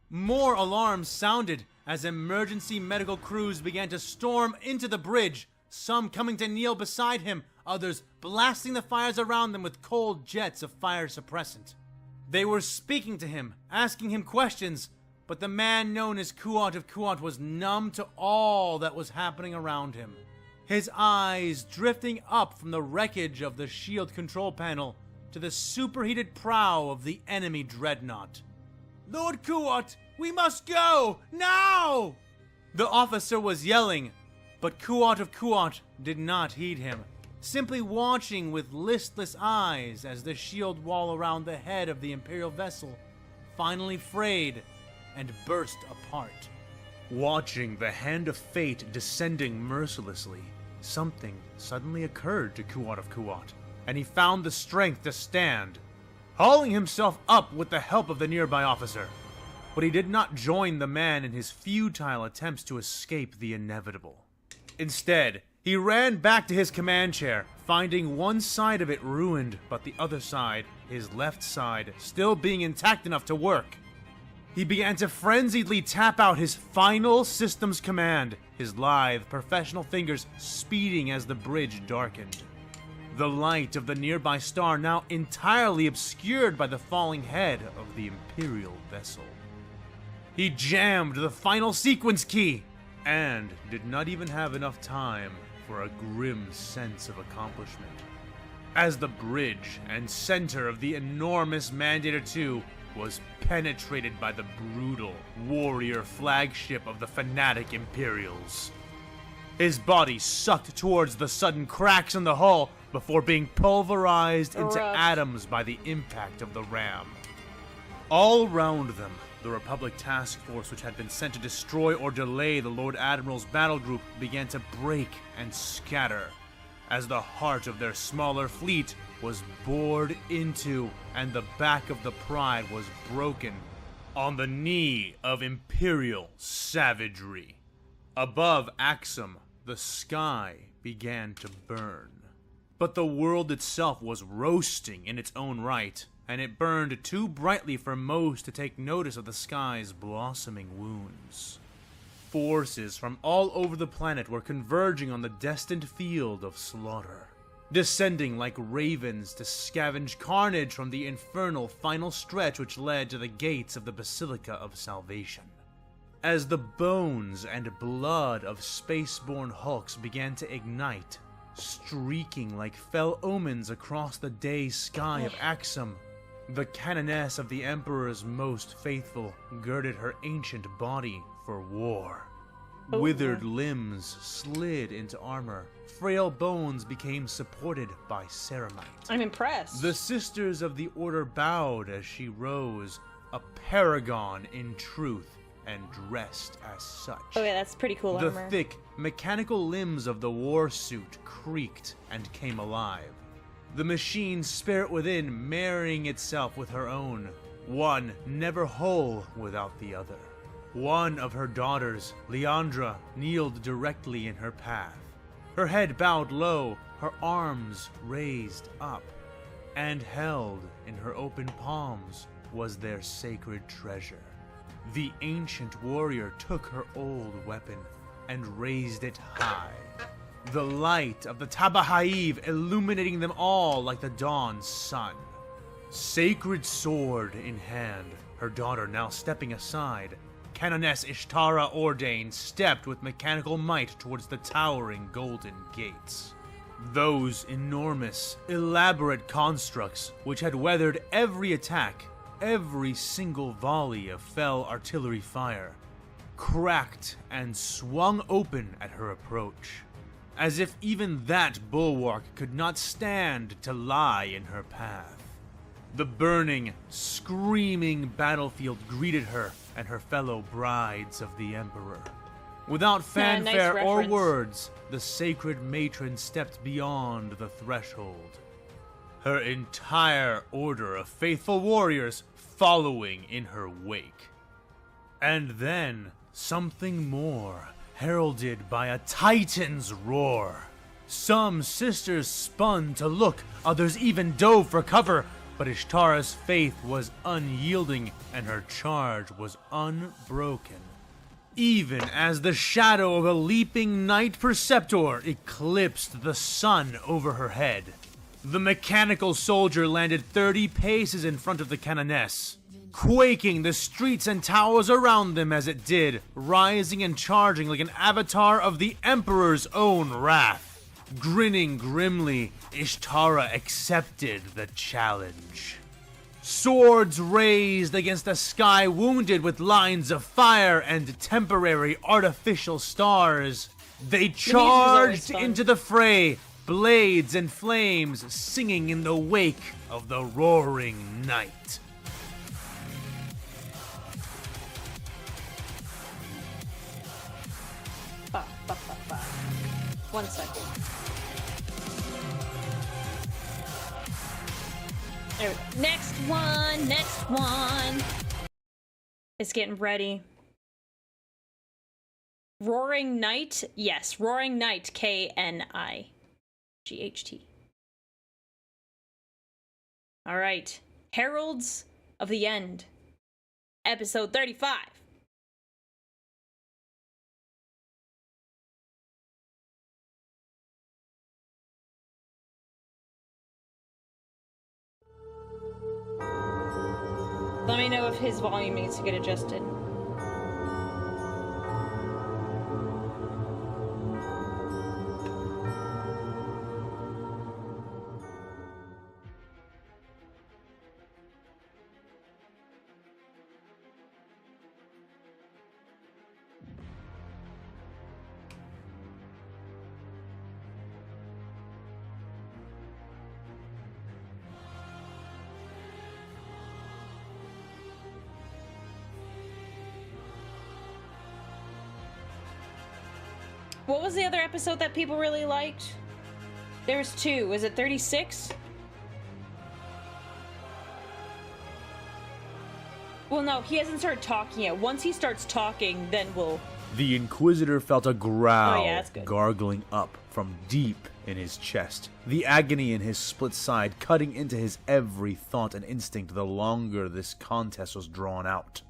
More alarms sounded as emergency medical crews began to storm into the bridge, some coming to kneel beside him, others blasting the fires around them with cold jets of fire suppressant. They were speaking to him, asking him questions, but the man known as Kuat of Kuat was numb to all that was happening around him, his eyes drifting up from the wreckage of the shield control panel to the superheated prow of the enemy dreadnought. "Lord Kuat, we must go! Now!" The officer was yelling, but Kuat of Kuat did not heed him, simply watching with listless eyes as the shield wall around the head of the Imperial vessel finally frayed and burst apart. Watching the hand of fate descending mercilessly, something suddenly occurred to Kuat of Kuat, and he found the strength to stand, hauling himself up with the help of the nearby officer. But he did not join the man in his futile attempts to escape the inevitable. Instead, he ran back to his command chair, finding one side of it ruined, but the other side, his left side, still being intact enough to work. He began to frenziedly tap out his final systems command, his lithe, professional fingers speeding as the bridge darkened. The light of the nearby star now entirely obscured by the falling head of the Imperial vessel. He jammed the final sequence key, and did not even have enough time for a grim sense of accomplishment. As the bridge and center of the enormous Mandator II was penetrated by the brutal warrior flagship of the fanatic Imperials. His body sucked towards the sudden cracks in the hull before being pulverized into atoms by the impact of the ram. All around them, the Republic task force which had been sent to destroy or delay the Lord Admiral's battle group began to break and scatter, as the heart of their smaller fleet was bored into and the back of the Pride was broken on the knee of Imperial savagery. Above Axum, the sky began to burn. But the world itself was roasting in its own right, and it burned too brightly for most to take notice of the sky's blossoming wounds. Forces from all over the planet were converging on the destined field of slaughter, descending like ravens to scavenge carnage from the infernal final stretch which led to the gates of the Basilica of Salvation. As the bones and blood of spaceborne hulks began to ignite, streaking like fell omens across the day sky of Axum, The canoness of the Emperor's most faithful girded her ancient body for war. Ooh. Withered limbs slid into armor. Frail bones became supported by ceramite. I'm impressed. The Sisters of the Order bowed as she rose, a paragon in truth and dressed as such. Oh yeah, that's pretty cool The armor. thick, mechanical limbs of the war suit creaked and came alive. The machine's spirit within marrying itself with her own, one never whole without the other. One of her daughters, Leandra, kneeled directly in her path. Her head bowed low, her arms raised up, and held in her open palms was their sacred treasure. The ancient warrior took her old weapon and raised it high, the light of the Tabahaiv illuminating them all like the dawn's sun. Sacred sword in hand, her daughter now stepping aside, Canoness Ishtara Ordain stepped with mechanical might towards the towering golden gates. Those enormous, elaborate constructs which had weathered every attack, every single volley of fell artillery fire, cracked and swung open at her approach, as if even that bulwark could not stand to lie in her path. The burning, screaming battlefield greeted her and her fellow brides of the Emperor. Without fanfare or words, the sacred matron stepped beyond the threshold, her entire order of faithful warriors following in her wake. And then, something more, heralded by a titan's roar. Some sisters spun to look, others even dove for cover, but Ishtara's faith was unyielding and her charge was unbroken. Even as the shadow of a leaping Knight Preceptor eclipsed the sun over her head, the mechanical soldier landed 30 paces in front of the canoness, quaking the streets and towers around them as it did, rising and charging like an avatar of the Emperor's own wrath. Grinning grimly, Ishtara accepted the challenge. Swords raised against a sky wounded with lines of fire and temporary artificial stars, they charged into the fray, blades and flames singing in the wake of the roaring night. One second. There we go. Next one. It's getting ready. Roaring Knight? Yes, Roaring Knight, Knight. Alright. Heralds of the End. Episode 35. Let me know if his volume needs to get adjusted. What was the other episode that people really liked? There was 2. Was it 36? Well, no, he hasn't started talking yet. Once he starts talking, then we'll... The Inquisitor felt a growl that's good. gargling up from deep in his chest, the agony in his split side cutting into his every thought and instinct the longer this contest was drawn out.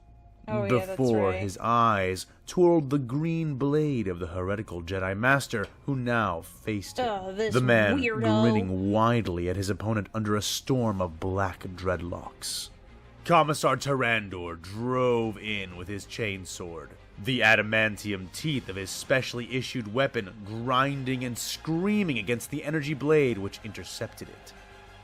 Before his eyes twirled the green blade of the heretical Jedi Master, who now faced him. The man grinning widely at his opponent under a storm of black dreadlocks. Commissar Tyrandor drove in with his chainsword, the adamantium teeth of his specially issued weapon grinding and screaming against the energy blade which intercepted it.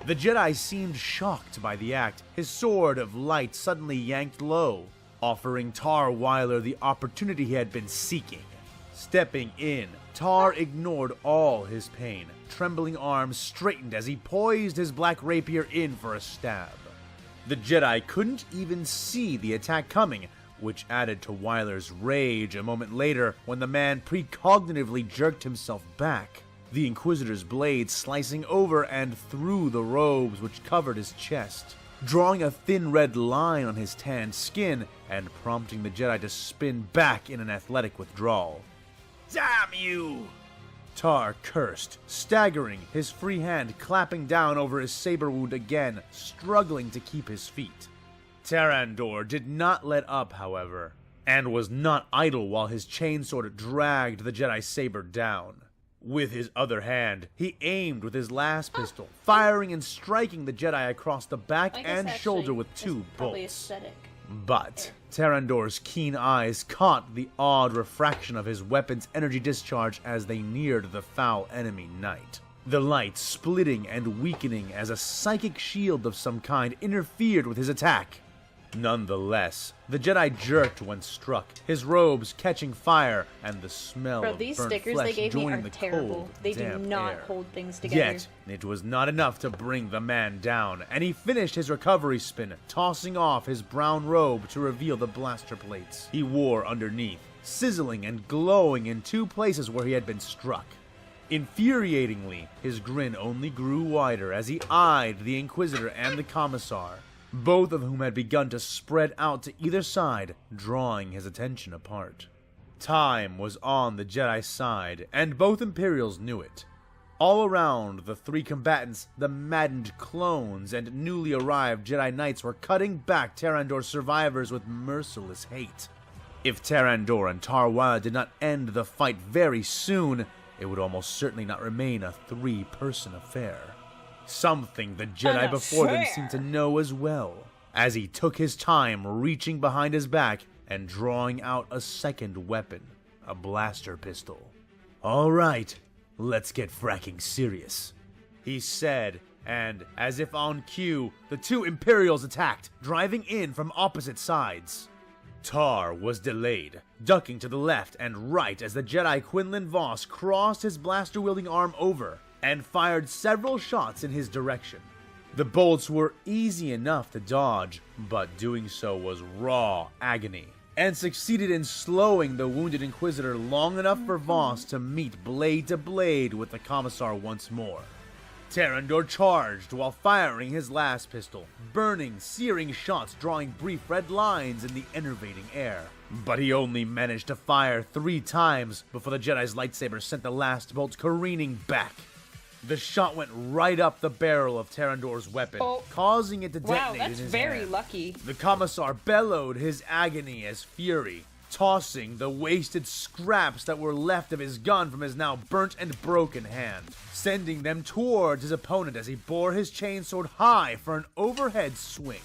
The Jedi seemed shocked by the act, his sword of light suddenly yanked low, offering Tar Weiler the opportunity he had been seeking. Stepping in, Tar ignored all his pain, trembling arms straightened as he poised his black rapier in for a stab. The Jedi couldn't even see the attack coming, which added to Weiler's rage a moment later when the man precognitively jerked himself back, the Inquisitor's blade slicing over and through the robes which covered his chest, drawing a thin red line on his tanned skin and prompting the Jedi to spin back in an athletic withdrawal. "Damn you!" Tar cursed, staggering, his free hand clapping down over his saber wound again, struggling to keep his feet. Terrandor did not let up, however, and was not idle while his chainsword dragged the Jedi saber down. With his other hand, he aimed with his last pistol, firing and striking the Jedi across the back and shoulder with two bolts. But Terrandor's keen eyes caught the odd refraction of his weapon's energy discharge as they neared the foul enemy knight. The light splitting and weakening as a psychic shield of some kind interfered with his attack. Nonetheless, the Jedi jerked when struck, his robes catching fire and the smell of these burnt stickers flesh they gave me joining are the terrible. cold, They do damp not air. hold things together. Yet, it was not enough to bring the man down, and he finished his recovery spin, tossing off his brown robe to reveal the blaster plates he wore underneath, sizzling and glowing in two places where he had been struck. Infuriatingly, his grin only grew wider as he eyed the Inquisitor and the Commissar, both of whom had begun to spread out to either side, drawing his attention apart. Time was on the Jedi side, and both Imperials knew it. All around the three combatants, the maddened clones and newly arrived Jedi Knights were cutting back Terrandor's survivors with merciless hate. If Terrandor and Tar Weiler did not end the fight very soon, it would almost certainly not remain a three-person affair. Something the Jedi before them seemed to know as well, as he took his time reaching behind his back and drawing out a second weapon, a blaster pistol. "All right, let's get fracking serious," he said, and, as if on cue, the two Imperials attacked, driving in from opposite sides. Tar was delayed, ducking to the left and right as the Jedi Quinlan Voss crossed his blaster-wielding arm over and fired several shots in his direction. The bolts were easy enough to dodge, but doing so was raw agony, and succeeded in slowing the wounded Inquisitor long enough for Voss to meet blade to blade with the Commissar once more. Terrandor charged while firing his last pistol, burning, searing shots drawing brief red lines in the enervating air. But he only managed to fire 3 times before the Jedi's lightsaber sent the last bolt careening back. The shot went right up the barrel of Terrandor's weapon, causing it to detonate in his hand. Wow, that's very lucky. The Commissar bellowed his agony as fury, tossing the wasted scraps that were left of his gun from his now burnt and broken hand, sending them towards his opponent as he bore his chainsword high for an overhead swing.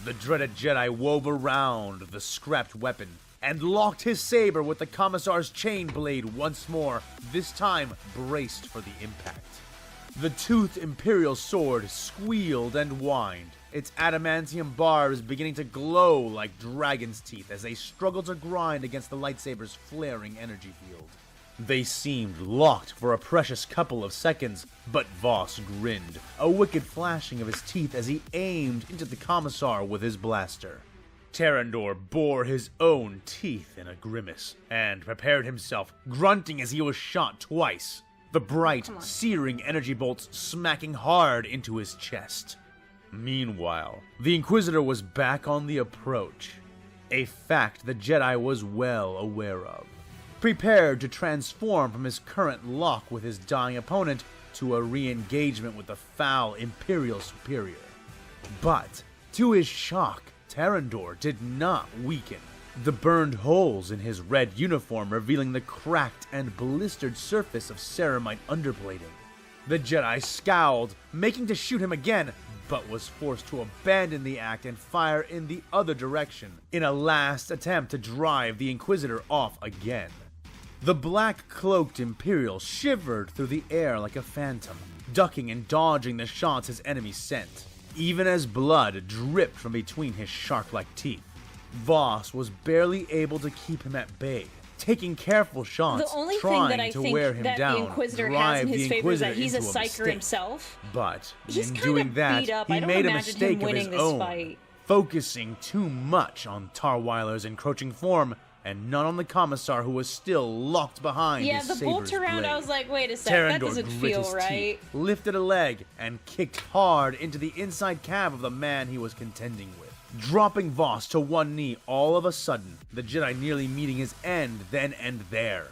The dreaded Jedi wove around the scrapped weapon and locked his saber with the Commissar's chain blade once more, this time braced for the impact. The toothed Imperial sword squealed and whined, its adamantium barbs beginning to glow like dragon's teeth as they struggled to grind against the lightsaber's flaring energy field. They seemed locked for a precious couple of seconds, but Voss grinned, a wicked flashing of his teeth as he aimed into the Commissar with his blaster. Terrandor bore his own teeth in a grimace, and prepared himself, grunting as he was shot twice, the bright, searing energy bolts smacking hard into his chest. Meanwhile, the Inquisitor was back on the approach, a fact the Jedi was well aware of, prepared to transform from his current lock with his dying opponent to a re-engagement with the foul Imperial superior. But, to his shock, Terrandor did not weaken, the burned holes in his red uniform revealing the cracked and blistered surface of ceramite underplating. The Jedi scowled, making to shoot him again, but was forced to abandon the act and fire in the other direction, in a last attempt to drive the Inquisitor off again. The black-cloaked Imperial shivered through the air like a phantom, ducking and dodging the shots his enemy sent, even as blood dripped from between his shark-like teeth. Voss was barely able to keep him at bay, taking careful shots, the only trying thing that I to think wear him that down, the Inquisitor has in his favor is that he's a psyker mistake. himself. But he's in kind doing of that, beat up. he I don't made a imagine mistake him of winning his this own, fight. focusing too much on Tarweiler's encroaching form and not on the Commissar, who was still locked behind his the saber's bolt around, blade. I was like, wait a sec, Terrandor that doesn't grit feel his right. teeth, lifted a leg, and kicked hard into the inside calf of the man he was contending with. Dropping Voss to one knee all of a sudden, the Jedi nearly meeting his end then and there.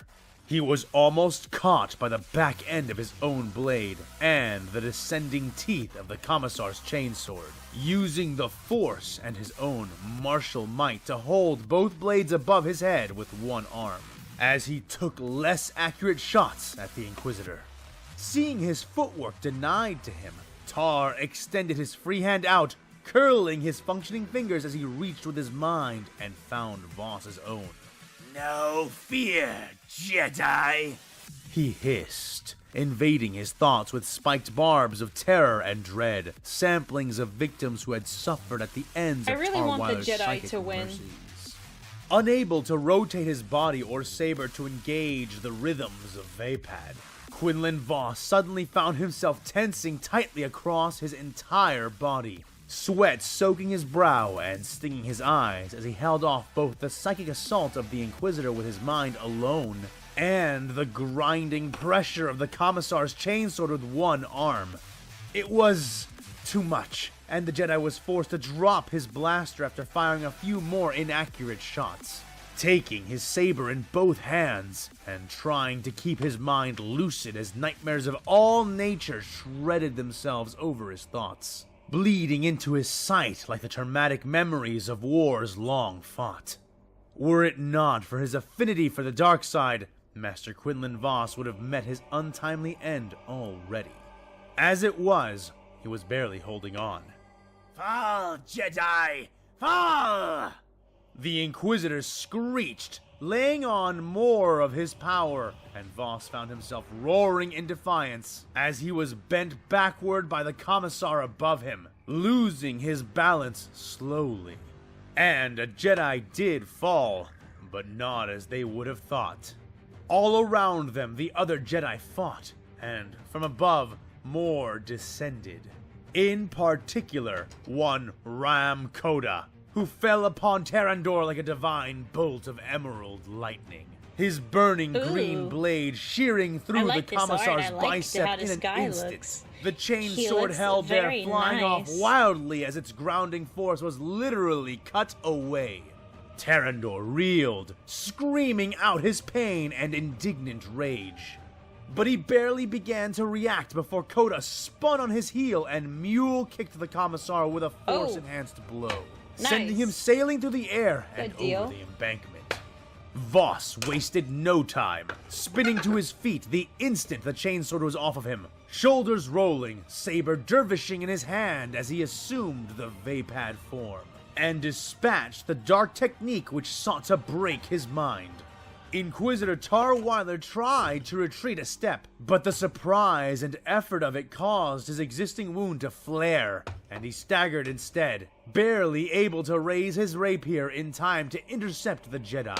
He was almost caught by the back end of his own blade and the descending teeth of the Commissar's chainsword, using the Force and his own martial might to hold both blades above his head with one arm, as he took less accurate shots at the Inquisitor. Seeing his footwork denied to him, Tar extended his free hand out, curling his functioning fingers as he reached with his mind and found Voss's own. "No fear, Jedi," he hissed, invading his thoughts with spiked barbs of terror and dread, samplings of victims who had suffered at the ends of really want the Tarweiler's Jedi psychic to win. mercies. Unable to rotate his body or saber to engage the rhythms of Vapad, Quinlan Voss suddenly found himself tensing tightly across his entire body, sweat soaking his brow and stinging his eyes as he held off both the psychic assault of the Inquisitor with his mind alone and the grinding pressure of the Commissar's chainsword with one arm. It was too much, and the Jedi was forced to drop his blaster after firing a few more inaccurate shots, taking his saber in both hands and trying to keep his mind lucid as nightmares of all nature shredded themselves over his thoughts, bleeding into his sight like the traumatic memories of wars long fought. Were it not for his affinity for the dark side, Master Quinlan Voss would have met his untimely end already. As it was, he was barely holding on. "Fall, Jedi! Fall!" The Inquisitor screeched, laying on more of his power, and Voss found himself roaring in defiance as he was bent backward by the Commissar above him, losing his balance slowly. And a Jedi did fall, but not as they would have thought. All around them, the other Jedi fought, and from above, more descended. In particular, one Ram Koda, who fell upon Terrandor like a divine bolt of emerald lightning, his burning green blade shearing through the Commissar's bicep in an instant. Looks. The chainsword held there, flying off wildly as its grounding force was literally cut away. Terrandor reeled, screaming out his pain and indignant rage. But he barely began to react before Koda spun on his heel and mule-kicked the Commissar with a force-enhanced blow, sending him sailing through the air and over the embankment. Voss wasted no time, spinning to his feet the instant the chainsword was off of him, shoulders rolling, saber dervishing in his hand as he assumed the Vapad form, and dispatched the dark technique which sought to break his mind. Inquisitor Tarweiler tried to retreat a step, but the surprise and effort of it caused his existing wound to flare, and he staggered instead, barely able to raise his rapier in time to intercept the Jedi.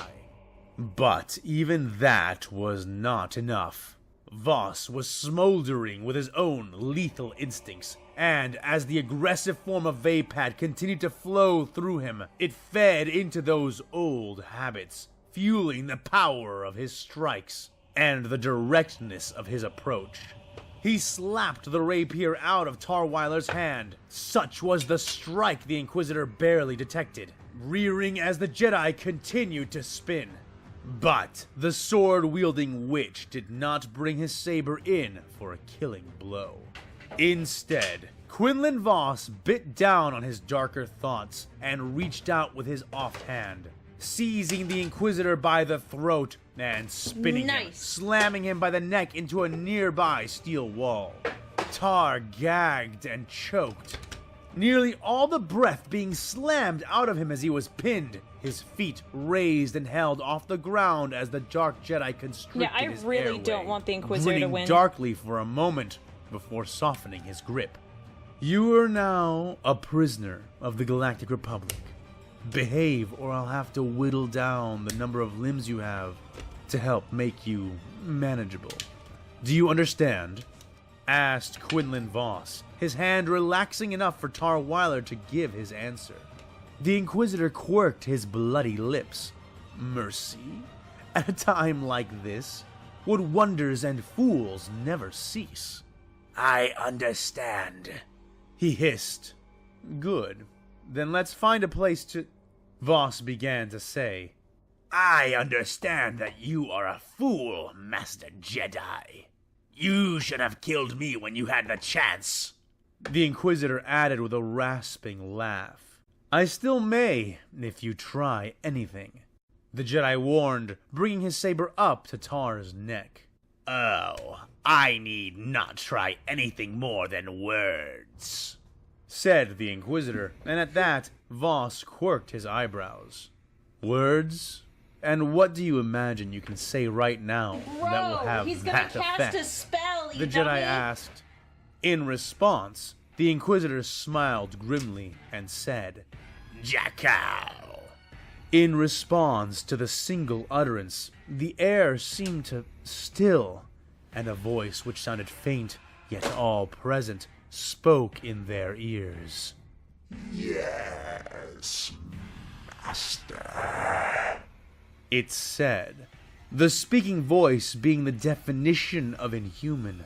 But even that was not enough. Voss was smoldering with his own lethal instincts, and as the aggressive form of Vapad continued to flow through him, it fed into those old habits, fueling the power of his strikes and the directness of his approach. He slapped the rapier out of Tarweiler's hand. Such was the strike the Inquisitor barely detected, rearing as the Jedi continued to spin. But the sword-wielding witch did not bring his saber in for a killing blow. Instead, Quinlan Voss bit down on his darker thoughts and reached out with his offhand, seizing the Inquisitor by the throat and spinning him, slamming him by the neck into a nearby steel wall. Tar gagged and choked, nearly all the breath being slammed out of him as he was pinned, his feet raised and held off the ground as the Dark Jedi constricted his airway, don't want the Inquisitor to win. darkly for a moment, before softening his grip. You are now a prisoner of the Galactic Republic. Behave, or I'll have to whittle down the number of limbs you have to help make you manageable. Do you understand? Asked Quinlan Voss, his hand relaxing enough for Tar Weiler to give his answer. The Inquisitor quirked his bloody lips. Mercy? At a time like this, would wonders and fools never cease? I understand, he hissed. Good. Then let's find a place to... Voss began to say. I understand that you are a fool, Master Jedi. You should have killed me when you had the chance. The Inquisitor added with a rasping laugh. I still may, if you try anything. The Jedi warned, bringing his saber up to Tar's neck. Oh, I need not try anything more than words, said the Inquisitor, and at that, Voss quirked his eyebrows. Words? And what do you imagine you can say right now that will have he's that gonna effect? cast a spell, The Jedi asked. In response, the Inquisitor smiled grimly and said, Jackal. In response to the single utterance, the air seemed to still, and a voice which sounded faint yet all present spoke in their ears. Yes, Master. It said, the speaking voice being the definition of inhuman,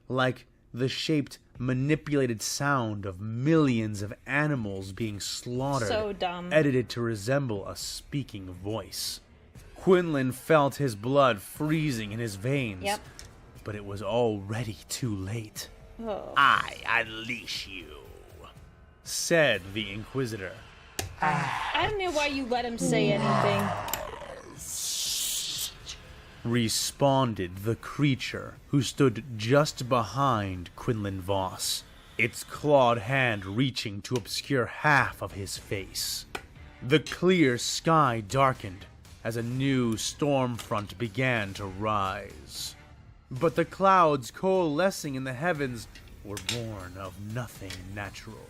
like the shaped, manipulated sound of millions of animals being slaughtered, so dumb, edited to resemble a speaking voice. Quinlan felt his blood freezing in his veins, but it was already too late. Oh. I unleash you, said the Inquisitor. I don't know why you let him say anything. Responded the creature, who stood just behind Quinlan Voss, its clawed hand reaching to obscure half of his face. The clear sky darkened as a new storm front began to rise. But the clouds coalescing in the heavens were born of nothing natural.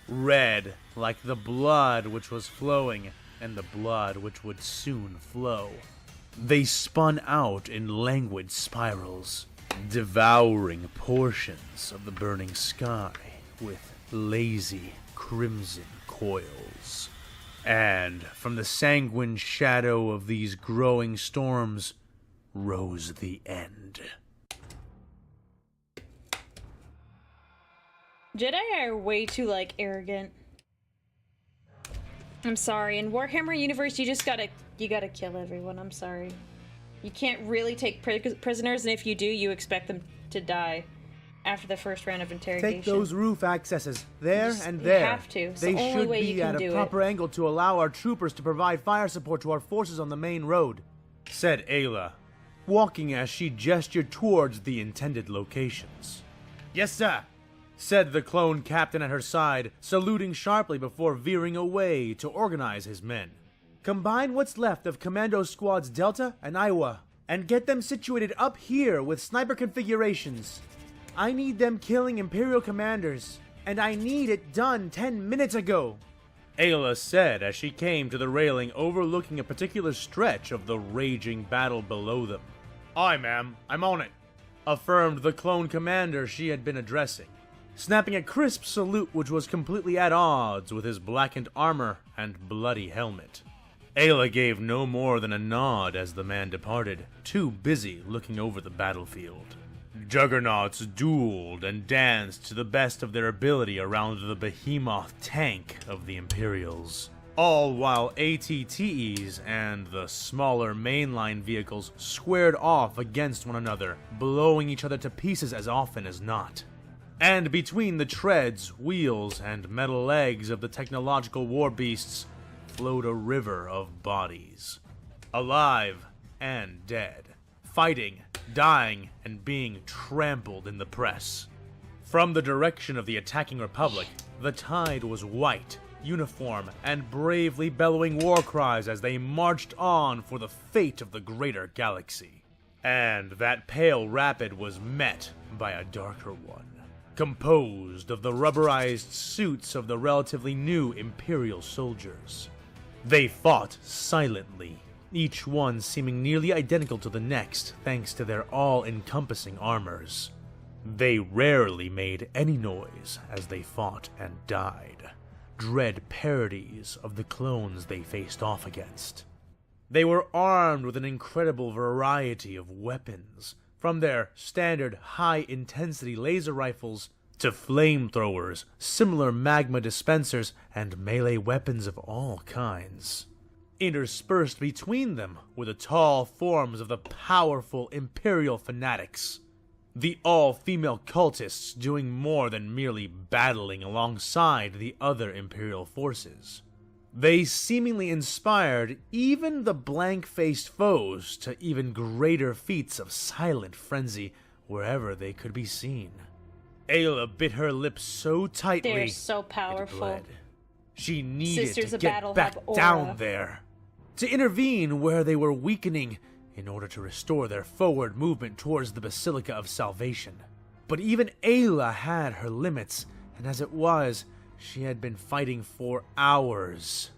Red, like the blood which was flowing, and the blood which would soon flow. They spun out in languid spirals, devouring portions of the burning sky with lazy crimson coils. And from the sanguine shadow of these growing storms rose the end. Jedi are way too, arrogant. I'm sorry. In Warhammer universe, you gotta kill everyone. I'm sorry. You can't really take prisoners, and if you do, you expect them to die after the first round of interrogation. Take those roof accesses, there and there. You have to. It's they the only should way be you can at do a proper it. angle to allow our troopers to provide fire support to our forces on the main road, said Ayla, walking as she gestured towards the intended locations. Yes, sir, said the clone captain at her side, saluting sharply before veering away to organize his men. Combine what's left of Commando Squads Delta and Iowa, and get them situated up here with sniper configurations. I need them killing Imperial commanders, and I need it done 10 minutes ago, Ayla said as she came to the railing overlooking a particular stretch of the raging battle below them. Aye, ma'am, I'm on it, affirmed the clone commander she had been addressing, snapping a crisp salute which was completely at odds with his blackened armor and bloody helmet. Ayla gave no more than a nod as the man departed, too busy looking over the battlefield. Juggernauts dueled and danced to the best of their ability around the behemoth tank of the Imperials, all while ATTEs and the smaller mainline vehicles squared off against one another, blowing each other to pieces as often as not. And between the treads, wheels, and metal legs of the technological war beasts flowed a river of bodies, alive and dead, fighting, dying, and being trampled in the press. From the direction of the attacking Republic, the tide was white, uniform, and bravely bellowing war cries as they marched on for the fate of the greater galaxy. And that pale rapid was met by a darker one, composed of the rubberized suits of the relatively new Imperial soldiers. They fought silently, each one seeming nearly identical to the next thanks to their all-encompassing armors. They rarely made any noise as they fought and died, dread parodies of the clones they faced off against. They were armed with an incredible variety of weapons, from their standard high-intensity laser rifles to flamethrowers, similar magma dispensers, and melee weapons of all kinds. Interspersed between them were the tall forms of the powerful Imperial fanatics, the all-female cultists doing more than merely battling alongside the other Imperial forces. They seemingly inspired even the blank-faced foes to even greater feats of silent frenzy wherever they could be seen. Ayla bit her lips so tightly, they're so powerful. It bled. She needed Sisters to of get Battle back have aura. down there, to intervene where they were weakening in order to restore their forward movement towards the Basilica of Salvation. But even Ayla had her limits, and as it was, she had been fighting for hours.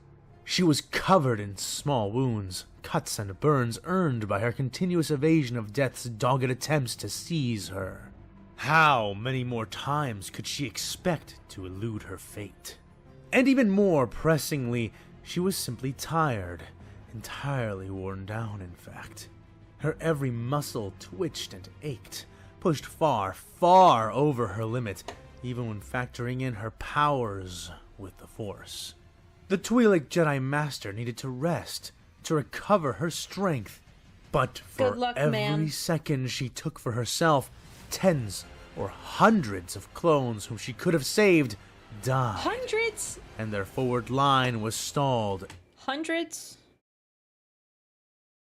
She was covered in small wounds, cuts and burns earned by her continuous evasion of death's dogged attempts to seize her. How many more times could she expect to elude her fate? And even more pressingly, she was simply tired, entirely worn down, in fact. Her every muscle twitched and ached, pushed far, far over her limit, even when factoring in her powers with the Force. The Twi'lek Jedi Master needed to rest, to recover her strength. But for Good luck, every ma'am. second she took for herself, tens or hundreds of clones whom she could have saved died. Hundreds? And their forward line was stalled. Hundreds?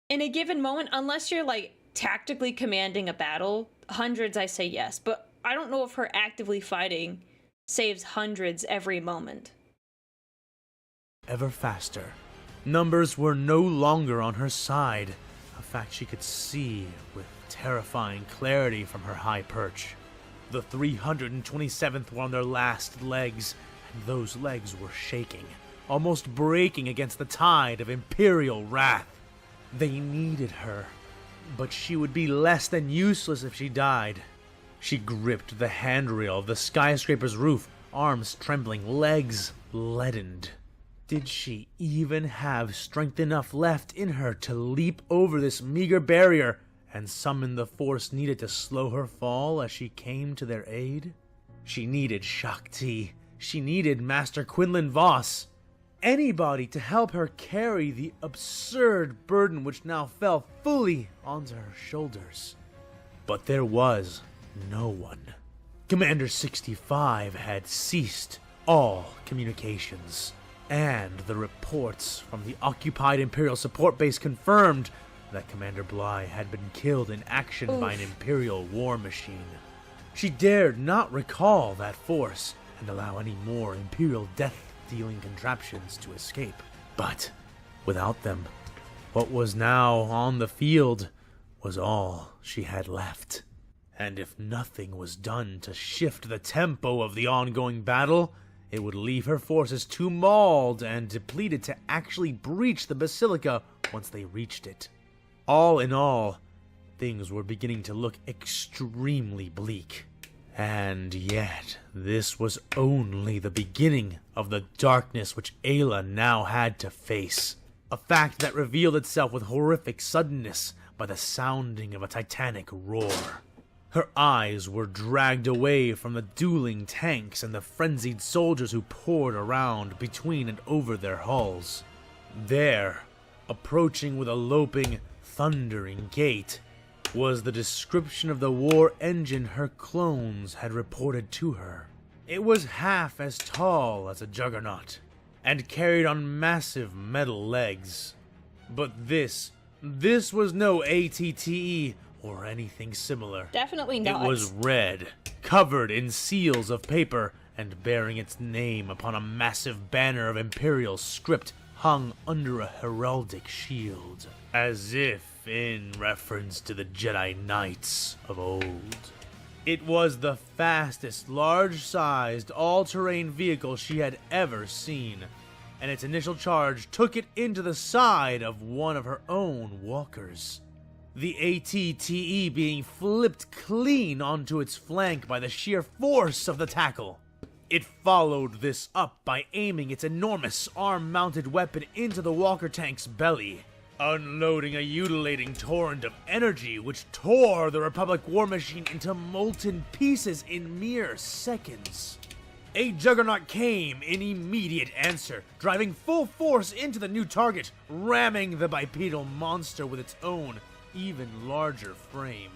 In a given moment, unless you're like tactically commanding a battle, hundreds I say yes, but I don't know if her actively fighting saves hundreds every moment. Ever faster. Numbers were no longer on her side, a fact she could see with terrifying clarity from her high perch. The 327th were on their last legs, and those legs were shaking, almost breaking against the tide of Imperial wrath. They needed her, but she would be less than useless if she died. She gripped the handrail of the skyscraper's roof, arms trembling, legs leadened. Did she even have strength enough left in her to leap over this meager barrier and summon the force needed to slow her fall as she came to their aid? She needed Shakti. She needed Master Quinlan Voss. Anybody to help her carry the absurd burden which now fell fully onto her shoulders. But there was no one. Commander 65 had ceased all communications, and the reports from the occupied Imperial support base confirmed that Commander Bly had been killed in action by an Imperial war machine. She dared not recall that force and allow any more Imperial death-dealing contraptions to escape. But without them, what was now on the field was all she had left. And if nothing was done to shift the tempo of the ongoing battle, it would leave her forces too mauled and depleted to actually breach the Basilica once they reached it. All in all, things were beginning to look extremely bleak. And yet, this was only the beginning of the darkness which Ayla now had to face. A fact that revealed itself with horrific suddenness by the sounding of a titanic roar. Her eyes were dragged away from the dueling tanks and the frenzied soldiers who poured around between and over their hulls. There, approaching with a loping, thundering gait, was the description of the war engine her clones had reported to her. It was half as tall as a juggernaut, and carried on massive metal legs. But this was no ATTE or anything similar. Definitely not. It was red, covered in seals of paper, and bearing its name upon a massive banner of Imperial script hung under a heraldic shield, as if in reference to the Jedi Knights of old. It was the fastest, large-sized, all-terrain vehicle she had ever seen, and its initial charge took it into the side of one of her own walkers. The ATTE being flipped clean onto its flank by the sheer force of the tackle. It followed this up by aiming its enormous arm-mounted weapon into the walker tank's belly, unloading a ululating torrent of energy which tore the Republic war machine into molten pieces in mere seconds. A juggernaut came in immediate answer, driving full force into the new target, ramming the bipedal monster with its own, even larger frame.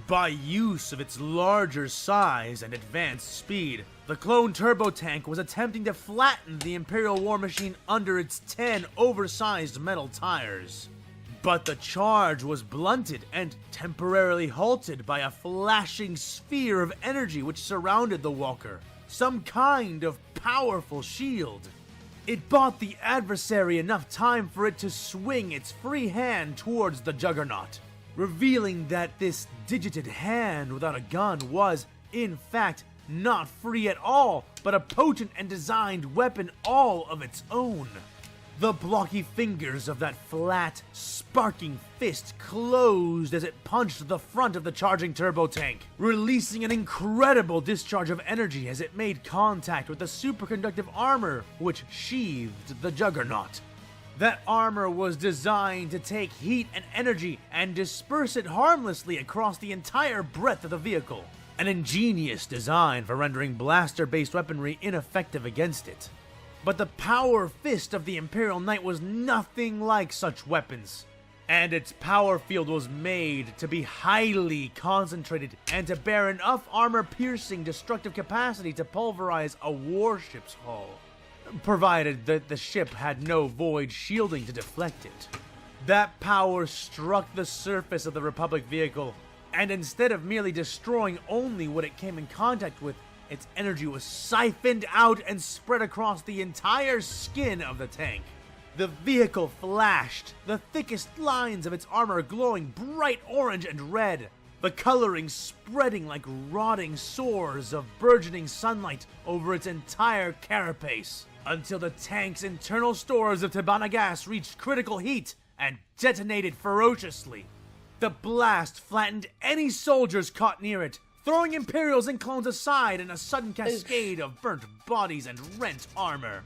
By use of its larger size and advanced speed, the clone turbo tank was attempting to flatten the Imperial war machine under its 10 oversized metal tires. But the charge was blunted and temporarily halted by a flashing sphere of energy which surrounded the walker, some kind of powerful shield. It bought the adversary enough time for it to swing its free hand towards the juggernaut, revealing that this digited hand without a gun was, in fact, not free at all, but a potent and designed weapon all of its own. The blocky fingers of that flat, sparking fist closed as it punched the front of the charging turbo tank, releasing an incredible discharge of energy as it made contact with the superconductive armor which sheathed the juggernaut. That armor was designed to take heat and energy and disperse it harmlessly across the entire breadth of the vehicle. An ingenious design for rendering blaster-based weaponry ineffective against it. But the power fist of the Imperial Knight was nothing like such weapons, and its power field was made to be highly concentrated and to bear enough armor-piercing destructive capacity to pulverize a warship's hull, provided that the ship had no void shielding to deflect it. That power struck the surface of the Republic vehicle, and instead of merely destroying only what it came in contact with, its energy was siphoned out and spread across the entire skin of the tank. The vehicle flashed, the thickest lines of its armor glowing bright orange and red, the coloring spreading like rotting sores of burgeoning sunlight over its entire carapace, until the tank's internal stores of Tabana gas reached critical heat and detonated ferociously. The blast flattened any soldiers caught near it, throwing Imperials and clones aside in a sudden cascade of burnt bodies and rent armor.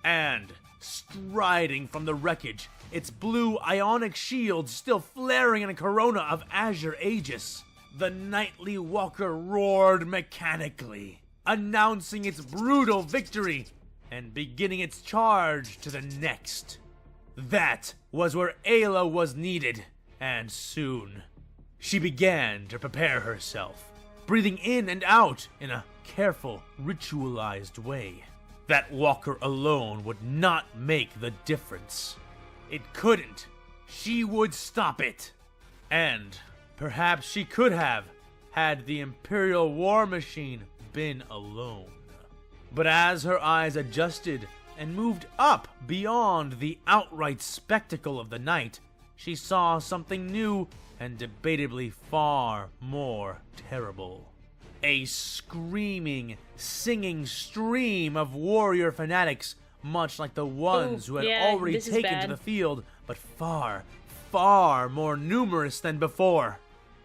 And, striding from the wreckage, its blue ionic shield still flaring in a corona of azure aegis, the knightly walker roared mechanically, announcing its brutal victory and beginning its charge to the next. That was where Ayla was needed, and soon. She began to prepare herself, breathing in and out in a careful, ritualized way. That walker alone would not make the difference. It couldn't. She would stop it. And perhaps she could have, had the Imperial war machine been alone. But as her eyes adjusted and moved up beyond the outright spectacle of the night, she saw something new and debatably far more terrible. A screaming, singing stream of warrior fanatics, much like the ones who had already taken to the field, but far, far more numerous than before.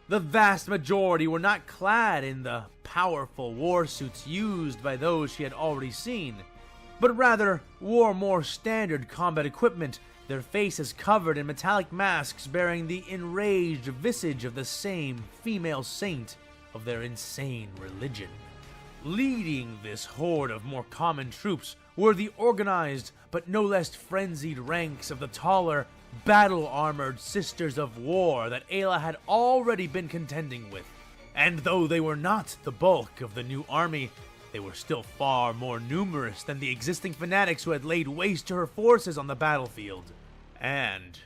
The vast majority were not clad in the powerful war suits used by those she had already seen, but rather wore more standard combat equipment, their faces covered in metallic masks bearing the enraged visage of the same female saint of their insane religion. Leading this horde of more common troops were the organized but no less frenzied ranks of the taller, battle-armored Sisters of War that Ayla had already been contending with. And though they were not the bulk of the new army, they were still far more numerous than the existing fanatics who had laid waste to her forces on the battlefield. And,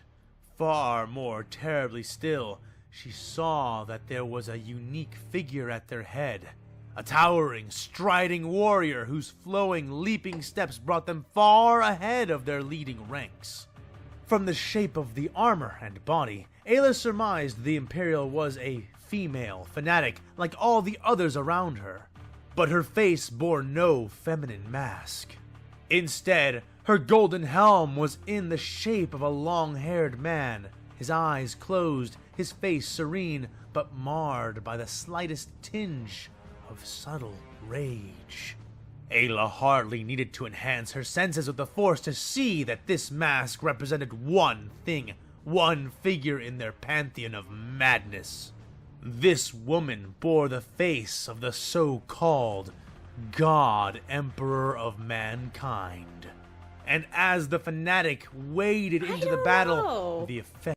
far more terribly still, she saw that there was a unique figure at their head. A towering, striding warrior whose flowing, leaping steps brought them far ahead of their leading ranks. From the shape of the armor and body, Ayla surmised the Imperial was a female fanatic like all the others around her. But her face bore no feminine mask. Instead, her golden helm was in the shape of a long-haired man, his eyes closed, his face serene, but marred by the slightest tinge of subtle rage. Ayla hardly needed to enhance her senses with the Force to see that this mask represented one thing, one figure in their pantheon of madness. This woman bore the face of the so-called God Emperor of Mankind. And as the fanatic waded into the battle, the effect...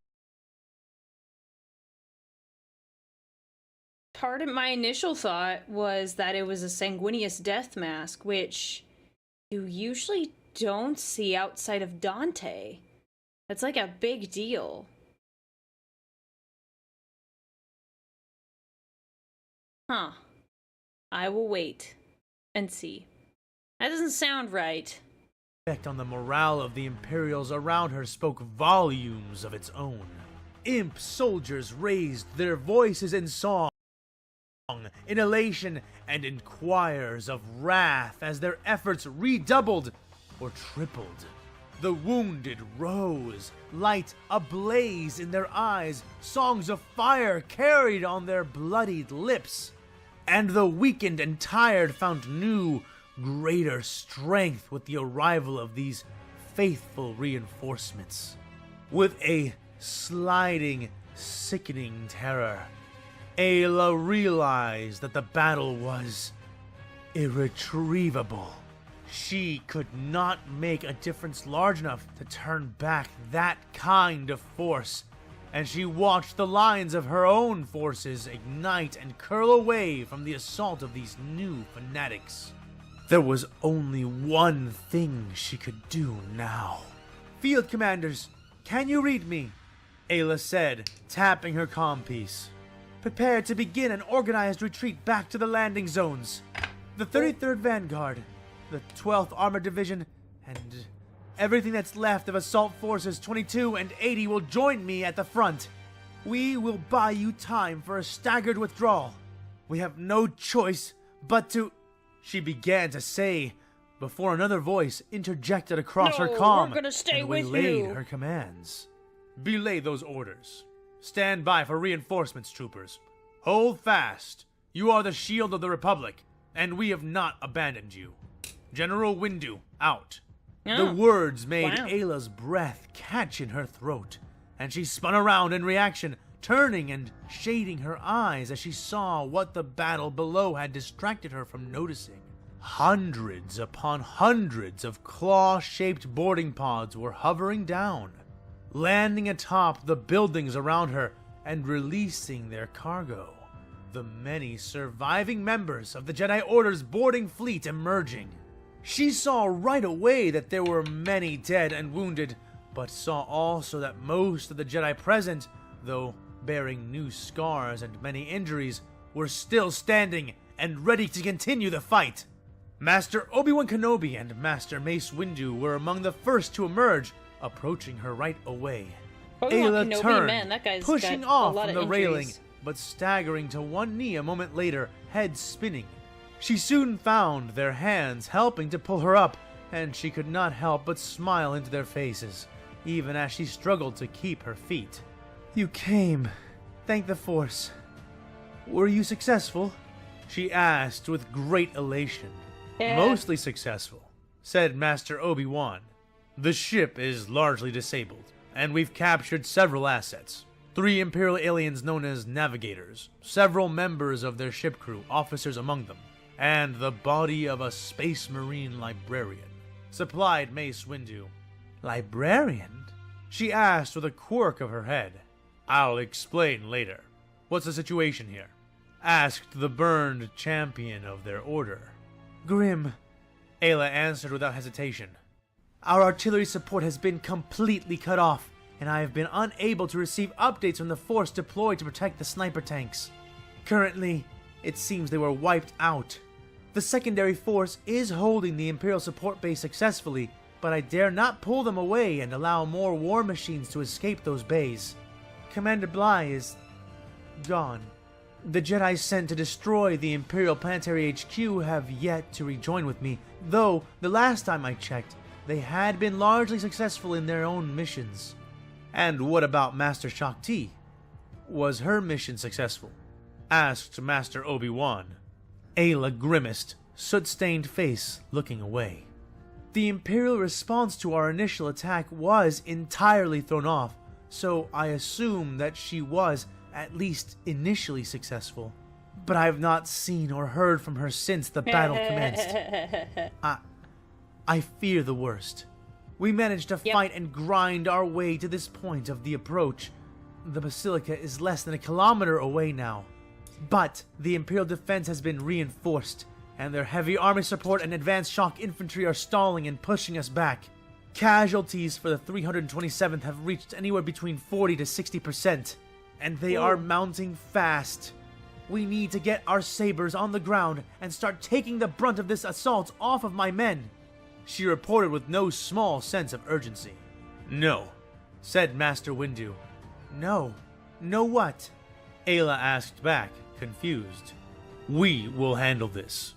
Part of my initial thought was that it was a sanguineous death mask, which you usually don't see outside of Dante. That's like a big deal. Huh. I will wait and see. That doesn't sound right. The effect on the morale of the Imperials around her spoke volumes of its own. Imp soldiers raised their voices in song, in elation, and in choirs of wrath as their efforts redoubled or tripled. The wounded rose, light ablaze in their eyes, songs of fire carried on their bloodied lips. And the weakened and tired found new, greater strength with the arrival of these faithful reinforcements. With a sliding, sickening terror, Ayla realized that the battle was irretrievable. She could not make a difference large enough to turn back that kind of force, and she watched the lines of her own forces ignite and curl away from the assault of these new fanatics. There was only one thing she could do now. "Field commanders, can you read me?" Ayla said, tapping her comm piece. "Prepare to begin an organized retreat back to the landing zones. The 33rd Vanguard, the 12th Armored Division, and everything that's left of Assault Forces 22 and 80 will join me at the front. We will buy you time for a staggered withdrawal. We have no choice but to..." She began to say, before another voice interjected across her comm we're gonna stay and with relayed you. her commands. "Belay those orders. Stand by for reinforcements, troopers. Hold fast. You are the shield of the Republic, and we have not abandoned you. General Windu, out." The words made Ayla's breath catch in her throat, and she spun around in reaction, turning and shading her eyes as she saw what the battle below had distracted her from noticing. Hundreds upon hundreds of claw-shaped boarding pods were hovering down, landing atop the buildings around her and releasing their cargo. The many surviving members of the Jedi Order's boarding fleet emerging. She saw right away that there were many dead and wounded, but saw also that most of the Jedi present, though bearing new scars and many injuries, were still standing and ready to continue the fight. Master Obi-Wan Kenobi and Master Mace Windu were among the first to emerge, approaching her right away. Ayla Kenobi, turned, man, that guy's pushing got off a lot from of the railing, injuries. but staggering to one knee a moment later, head spinning. She soon found their hands helping to pull her up, and she could not help but smile into their faces, even as she struggled to keep her feet. "You came. Thank the Force. Were you successful?" she asked with great elation. "Mostly successful," said Master Obi-Wan. "The ship is largely disabled, and we've captured several assets. 3 Imperial aliens known as navigators, several members of their ship crew, officers among them, and the body of a Space Marine librarian," supplied Mace Windu. "Librarian?" she asked with a quirk of her head. "I'll explain later. What's the situation here?" asked the burned champion of their order. "Grim," Ayla answered without hesitation. "Our artillery support has been completely cut off, and I have been unable to receive updates from the Force deployed to protect the sniper tanks. Currently, it seems they were wiped out. The secondary force is holding the Imperial support base successfully, but I dare not pull them away and allow more war machines to escape those bays. Commander Bly is gone." The Jedi sent to destroy the Imperial Planetary HQ have yet to rejoin with me, though the last time I checked, they had been largely successful in their own missions. And what about Master Shakti? Was her mission successful? Asked Master Obi-Wan. Ayla grimaced, soot-stained face looking away. The Imperial response to our initial attack was entirely thrown off, so I assume that she was, at least initially, successful. But I have not seen or heard from her since the battle commenced. I fear the worst. We managed to fight and grind our way to this point of the approach. The Basilica is less than a kilometer away now. But the Imperial defense has been reinforced, and their heavy army support and advanced shock infantry are stalling and pushing us back. Casualties for the 327th have reached anywhere between 40 to 60%, and they are mounting fast. We need to get our sabers on the ground and start taking the brunt of this assault off of my men. She reported with no small sense of urgency. No, said Master Windu. No what? Ayla asked back, confused. We will handle this.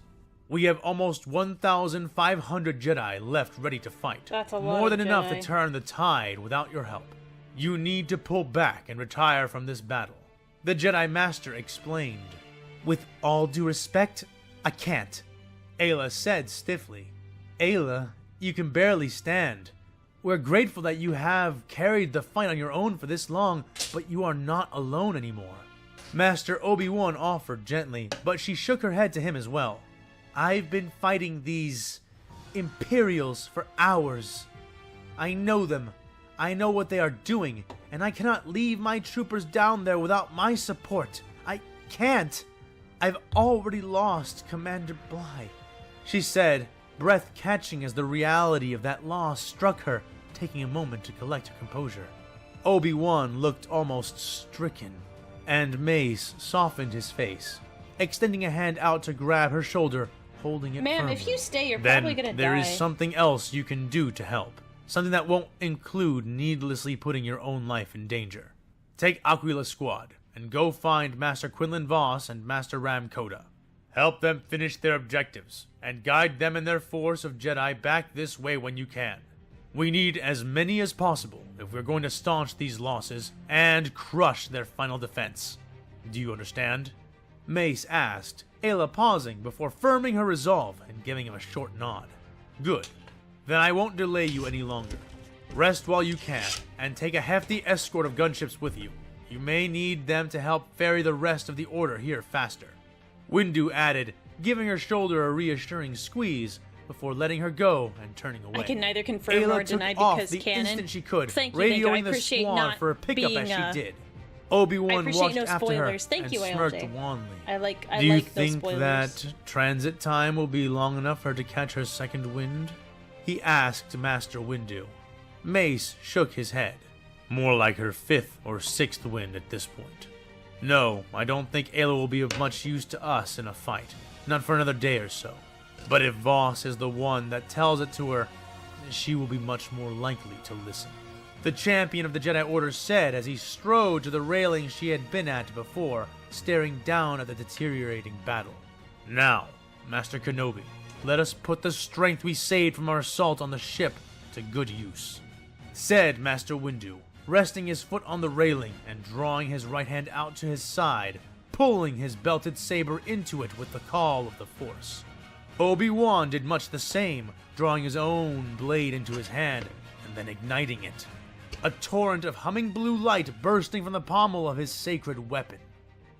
We have almost 1,500 Jedi left ready to fight. That's a lot More than of enough Jedi. to turn the tide without your help. You need to pull back and retire from this battle. The Jedi Master explained. With all due respect, I can't, Ayla said stiffly. Ayla, you can barely stand. We're grateful that you have carried the fight on your own for this long, but you are not alone anymore. Master Obi-Wan offered gently, but she shook her head to him as well. I've been fighting these Imperials for hours. I know them. I know what they are doing, and I cannot leave my troopers down there without my support. I can't. I've already lost Commander Bly, she said, breath catching as the reality of that loss struck her, taking a moment to collect her composure. Obi-Wan looked almost stricken, and Mace softened his face, extending a hand out to grab her shoulder, holding it Ma'am, firmly. if you stay, you're Then probably gonna die. there is something else you can do to help. Something that won't include needlessly putting your own life in danger. Take Aquila's squad and go find Master Quinlan Voss and Master Ram Koda. Help them finish their objectives and guide them and their force of Jedi back this way when you can. We need as many as possible if we're going to staunch these losses and crush their final defense. Do you understand? Mace asked, Ayla pausing before firming her resolve and giving him a short nod. Good. Then I won't delay you any longer. Rest while you can, and take a hefty escort of gunships with you. You may need them to help ferry the rest of the Order here faster. Windu added, giving her shoulder a reassuring squeeze before letting her go and turning away. I can neither confirm Ayla nor took deny off because the canon. instant she could, Thank you, radioing I the appreciate squad not for a pickup being, as she did. I Obi-Wan appreciate watched no after her spoilers. Thank and you, smirked ALJ. wanly. I like Do you those think spoilers. that transit time will be long enough for her to catch her second wind? He asked Master Windu. Mace shook his head. More like her fifth or sixth wind at this point. No, I don't think Ayla will be of much use to us in a fight. Not for another day or so. But if Voss is the one that tells it to her, she will be much more likely to listen. The champion of the Jedi Order said as he strode to the railing she had been at before, staring down at the deteriorating battle. Now, Master Kenobi, let us put the strength we saved from our assault on the ship to good use, said Master Windu, resting his foot on the railing and drawing his right hand out to his side, pulling his belted saber into it with the call of the Force. Obi-Wan did much the same, drawing his own blade into his hand and then igniting it. A torrent of humming blue light bursting from the pommel of his sacred weapon.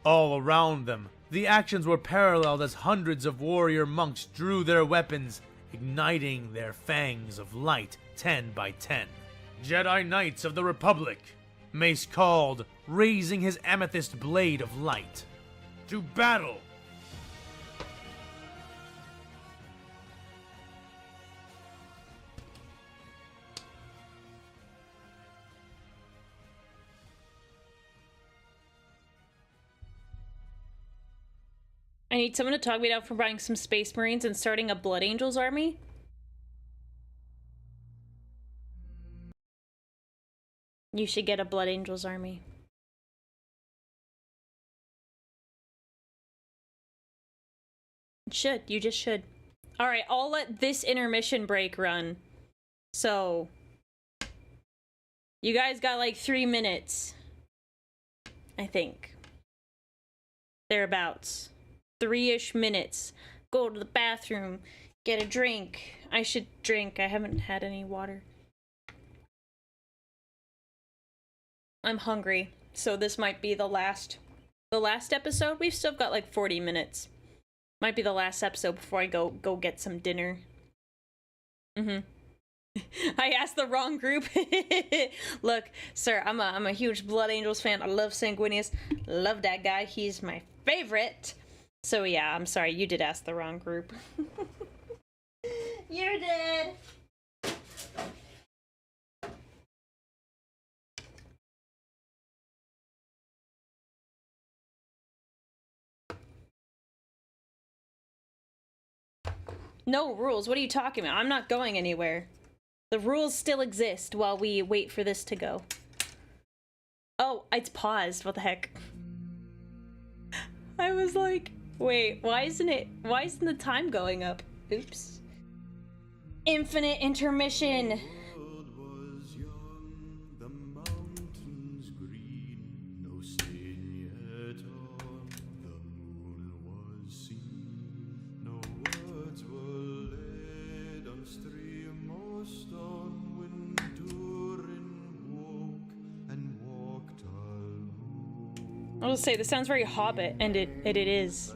All around them, the actions were paralleled as hundreds of warrior monks drew their weapons, igniting their fangs of light 10 by 10. Jedi Knights of the Republic, Mace called, raising his amethyst blade of light. To battle! I need someone to talk me down from buying some Space Marines and starting a Blood Angels army. You should get a Blood Angels army. Should. You just should. Alright, I'll let this intermission break run. So, you guys got like 3 minutes. I think. Thereabouts. 3-ish minutes. Go to the bathroom. Get a drink. I should drink. I haven't had any water. I'm hungry. So this might be the last episode. We've still got like 40 minutes. Might be the last episode before I go get some dinner. I asked the wrong group. Look, sir, I'm a huge Blood Angels fan. I love Sanguinius. Love that guy. He's my favorite. So yeah, I'm sorry, you did ask the wrong group. You did. No rules. What are you talking about? I'm not going anywhere. The rules still exist while we wait for this to go. Oh, it's paused. What the heck? I was like, wait, why isn't the time going up? Oops. Infinite intermission. I will say, this sounds very Hobbit, and it is.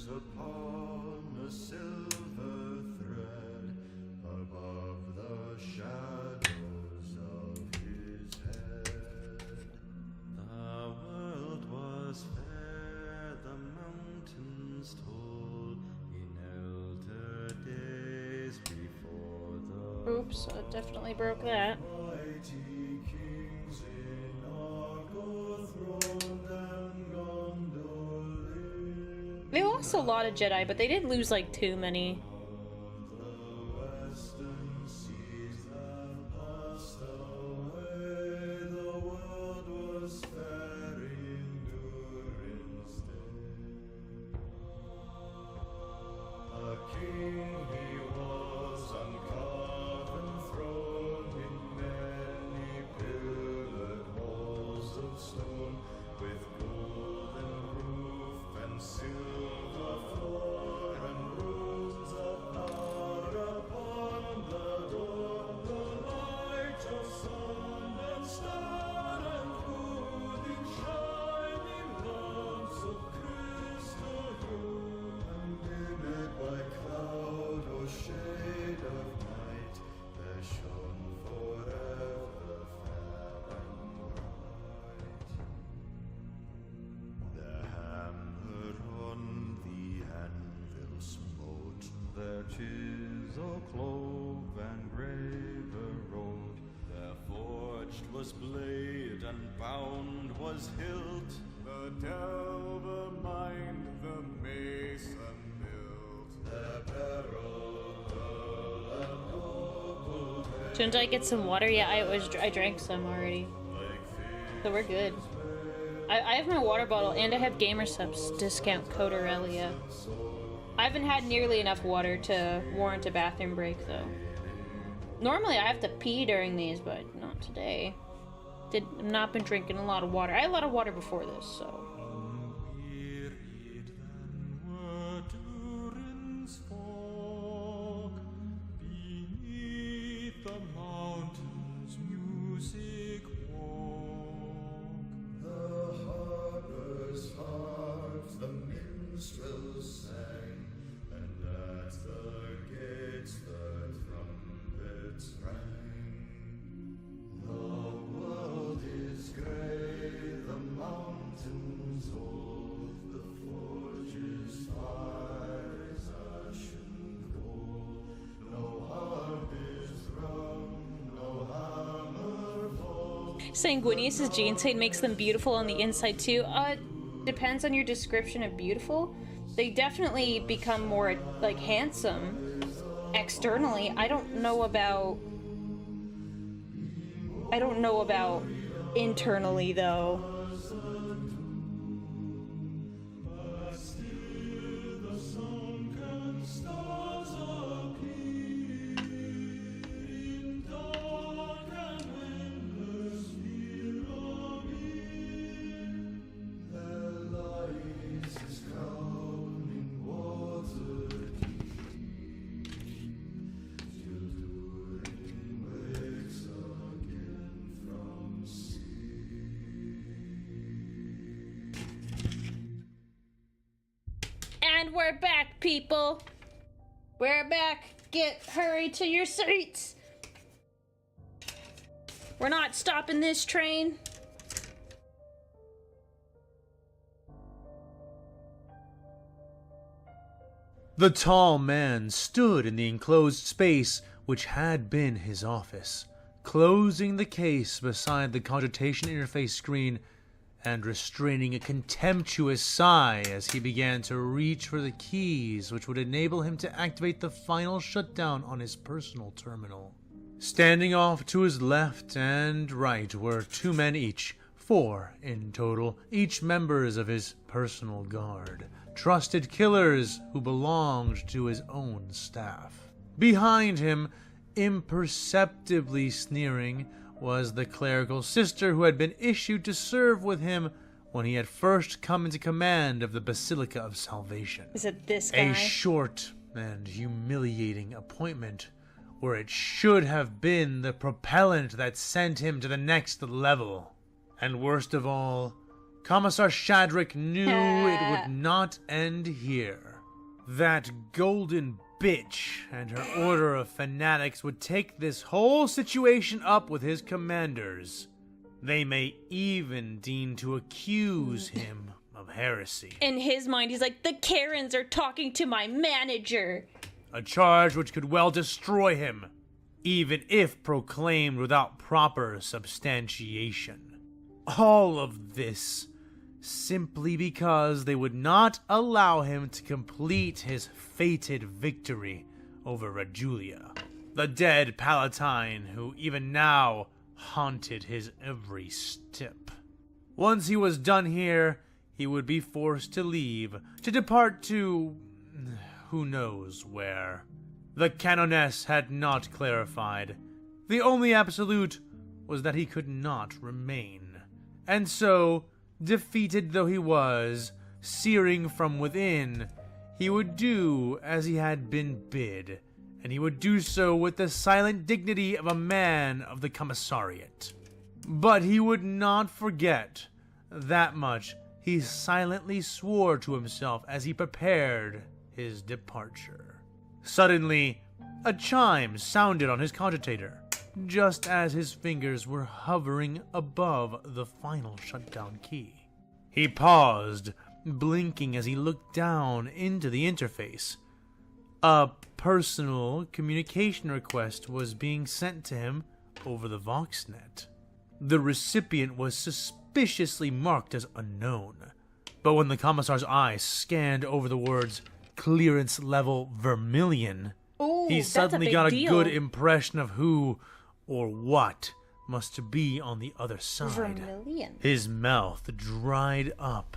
Upon a silver thread above the shadows of his head. The world was fair, the mountains tall, in elder days before the Oops, I definitely broke that. mighty kings in Argo throned and Gondolin. They lost a lot of Jedi, but they didn't lose like too many. Chisel, clove, and graver wrote. There forged was blade, and bound was hilt. The delver mined, the mason built. The barrel and noble. Shouldn't I get some water? Yeah, I drank some already. So we're good. I have my water bottle, and I have GamerSupps discount code Aurelia. I haven't had nearly enough water to warrant a bathroom break, though. Normally I have to pee during these, but not today. I've not been drinking a lot of water. I had a lot of water before this, so. Sanguinius' Ginseng makes them beautiful on the inside too. Depends on your description of beautiful. They definitely become more, like, handsome externally. I don't know about internally, though. And we're back, people. We're back. Hurry to your seats. We're not stopping this train. The tall man stood in the enclosed space which had been his office, closing the case beside the cogitation interface screen and restraining a contemptuous sigh as he began to reach for the keys which would enable him to activate the final shutdown on his personal terminal. Standing off to his left and right were 2 men each, 4 in total, each members of his personal guard, trusted killers who belonged to his own staff. Behind him, imperceptibly sneering, was the clerical sister who had been issued to serve with him when he had first come into command of the Basilica of Salvation. Is it this guy? A short and humiliating appointment, where it should have been the propellant that sent him to the next level. And worst of all, Commissar Shadrick knew it would not end here. That golden bitch and her order of fanatics would take this whole situation up with his commanders. They may even deign to accuse him of heresy. In his mind, he's like, the Karens are talking to my manager. A charge which could well destroy him, even if proclaimed without proper substantiation. All of this simply because they would not allow him to complete his fated victory over Rajulia, the dead Palatine who even now haunted his every step. Once he was done here, he would be forced to leave, to depart to who knows where. The Canoness had not clarified. The only absolute was that he could not remain. And so, defeated though he was, searing from within, he would do as he had been bid, and he would do so with the silent dignity of a man of the commissariat. But he would not forget. That much he silently swore to himself as he prepared his departure. Suddenly, a chime sounded on his cogitator, just as his fingers were hovering above the final shutdown key. He paused, blinking as he looked down into the interface. A personal communication request was being sent to him over the Voxnet. The recipient was suspiciously marked as unknown, but when the commissar's eye scanned over the words "clearance level Vermilion," he suddenly got a good impression of who or what must be on the other side. Vermilion. His mouth dried up,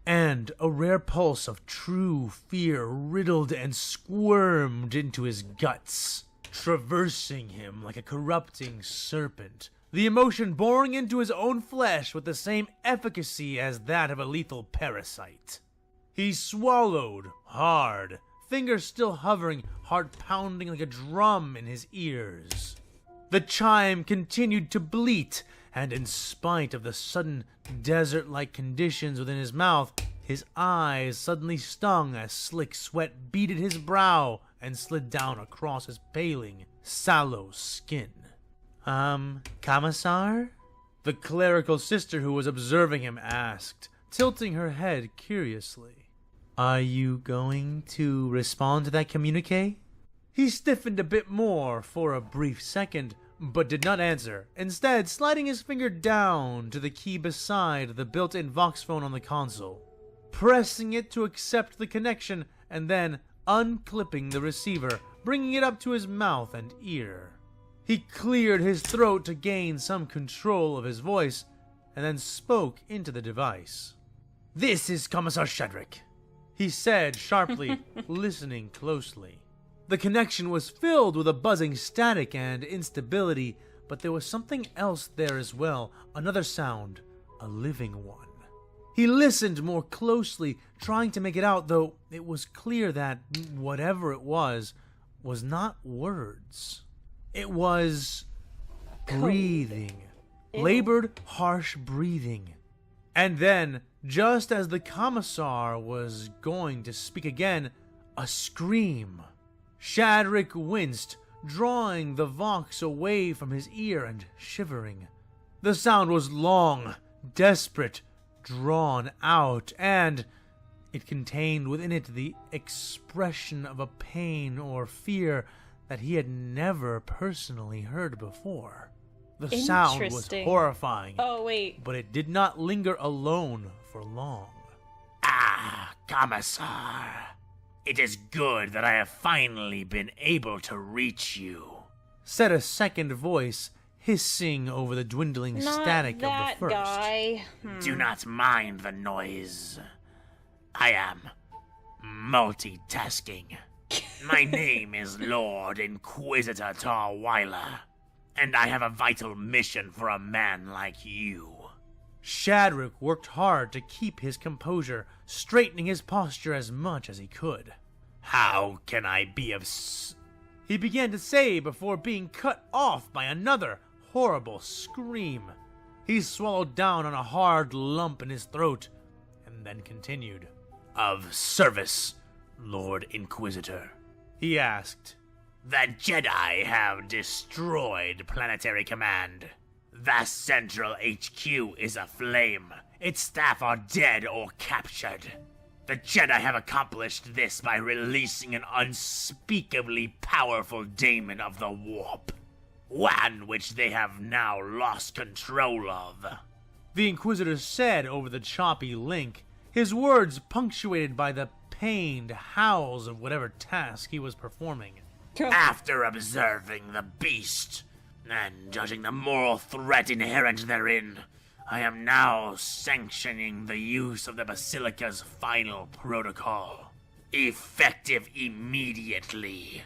and a rare pulse of true fear riddled and squirmed into his guts, traversing him like a corrupting serpent, the emotion boring into his own flesh with the same efficacy as that of a lethal parasite. He swallowed hard, fingers still hovering, heart pounding like a drum in his ears. The chime continued to bleat, and in spite of the sudden desert-like conditions within his mouth, his eyes suddenly stung as slick sweat beaded his brow and slid down across his paling, sallow skin. Commissar? The clerical sister who was observing him asked, tilting her head curiously. Are you going to respond to that communique? He stiffened a bit more for a brief second, but did not answer, instead sliding his finger down to the key beside the built-in Vox phone on the console, pressing it to accept the connection, and then unclipping the receiver, bringing it up to his mouth and ear. He cleared his throat to gain some control of his voice, and then spoke into the device. "This is Commissar Shadrick," he said sharply, listening closely. The connection was filled with a buzzing static and instability, but there was something else there as well, another sound, a living one. He listened more closely, trying to make it out, though it was clear that whatever it was not words. It was breathing. Labored, harsh breathing. And then, just as the Commissar was going to speak again, a scream. Shadrick winced, drawing the Vox away from his ear and shivering. The sound was long, desperate, drawn out, and it contained within it the expression of a pain or fear that he had never personally heard before. The sound was horrifying. Oh, wait. But it did not linger alone for long. "Ah, Commissar. It is good that I have finally been able to reach you," said a second voice, hissing over the dwindling static of the first. Guy. Do not mind the noise. I am multitasking. My name is Lord Inquisitor Tarweiler, and I have a vital mission for a man like you. Shadrick worked hard to keep his composure, straightening his posture as much as he could. "How can I be of he began to say before being cut off by another horrible scream. He swallowed down on a hard lump in his throat, and then continued. "Of service, Lord Inquisitor?" he asked. "The Jedi have destroyed Planetary Command. The Central HQ is aflame. Its staff are dead or captured. The Jedi have accomplished this by releasing an unspeakably powerful daemon of the warp, one which they have now lost control of," the Inquisitor said over the choppy link, his words punctuated by the pained howls of whatever task he was performing. "After observing the beast and judging the moral threat inherent therein, I am now sanctioning the use of the Basilica's final protocol, effective immediately."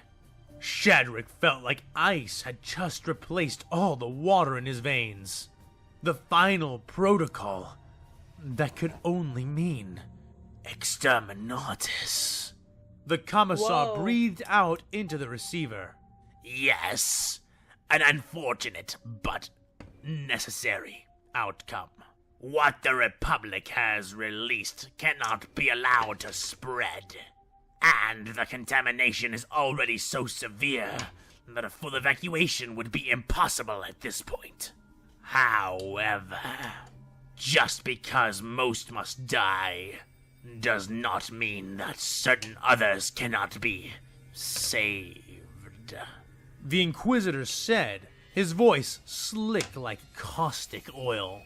Shadrick felt like ice had just replaced all the water in his veins. The final protocol. That could only mean exterminatus. The Commissar breathed out into the receiver. "Yes, an unfortunate but necessary outcome. What the Republic has released cannot be allowed to spread, and the contamination is already so severe that a full evacuation would be impossible at this point. However, just because most must die does not mean that certain others cannot be saved," the Inquisitor said, his voice slick like caustic oil.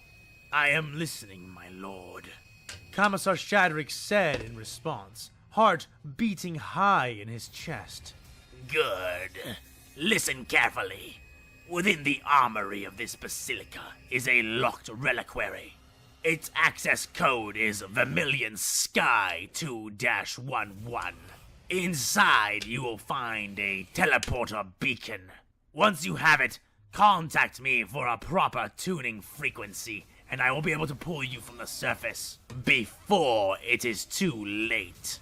"I am listening, my lord," Commissar Shadrick said in response, heart beating high in his chest. "Good. Listen carefully. Within the armory of this basilica is a locked reliquary. Its access code is Vermilion Sky 2-11. Inside, you will find a teleporter beacon. Once you have it, contact me for a proper tuning frequency, and I will be able to pull you from the surface before it is too late.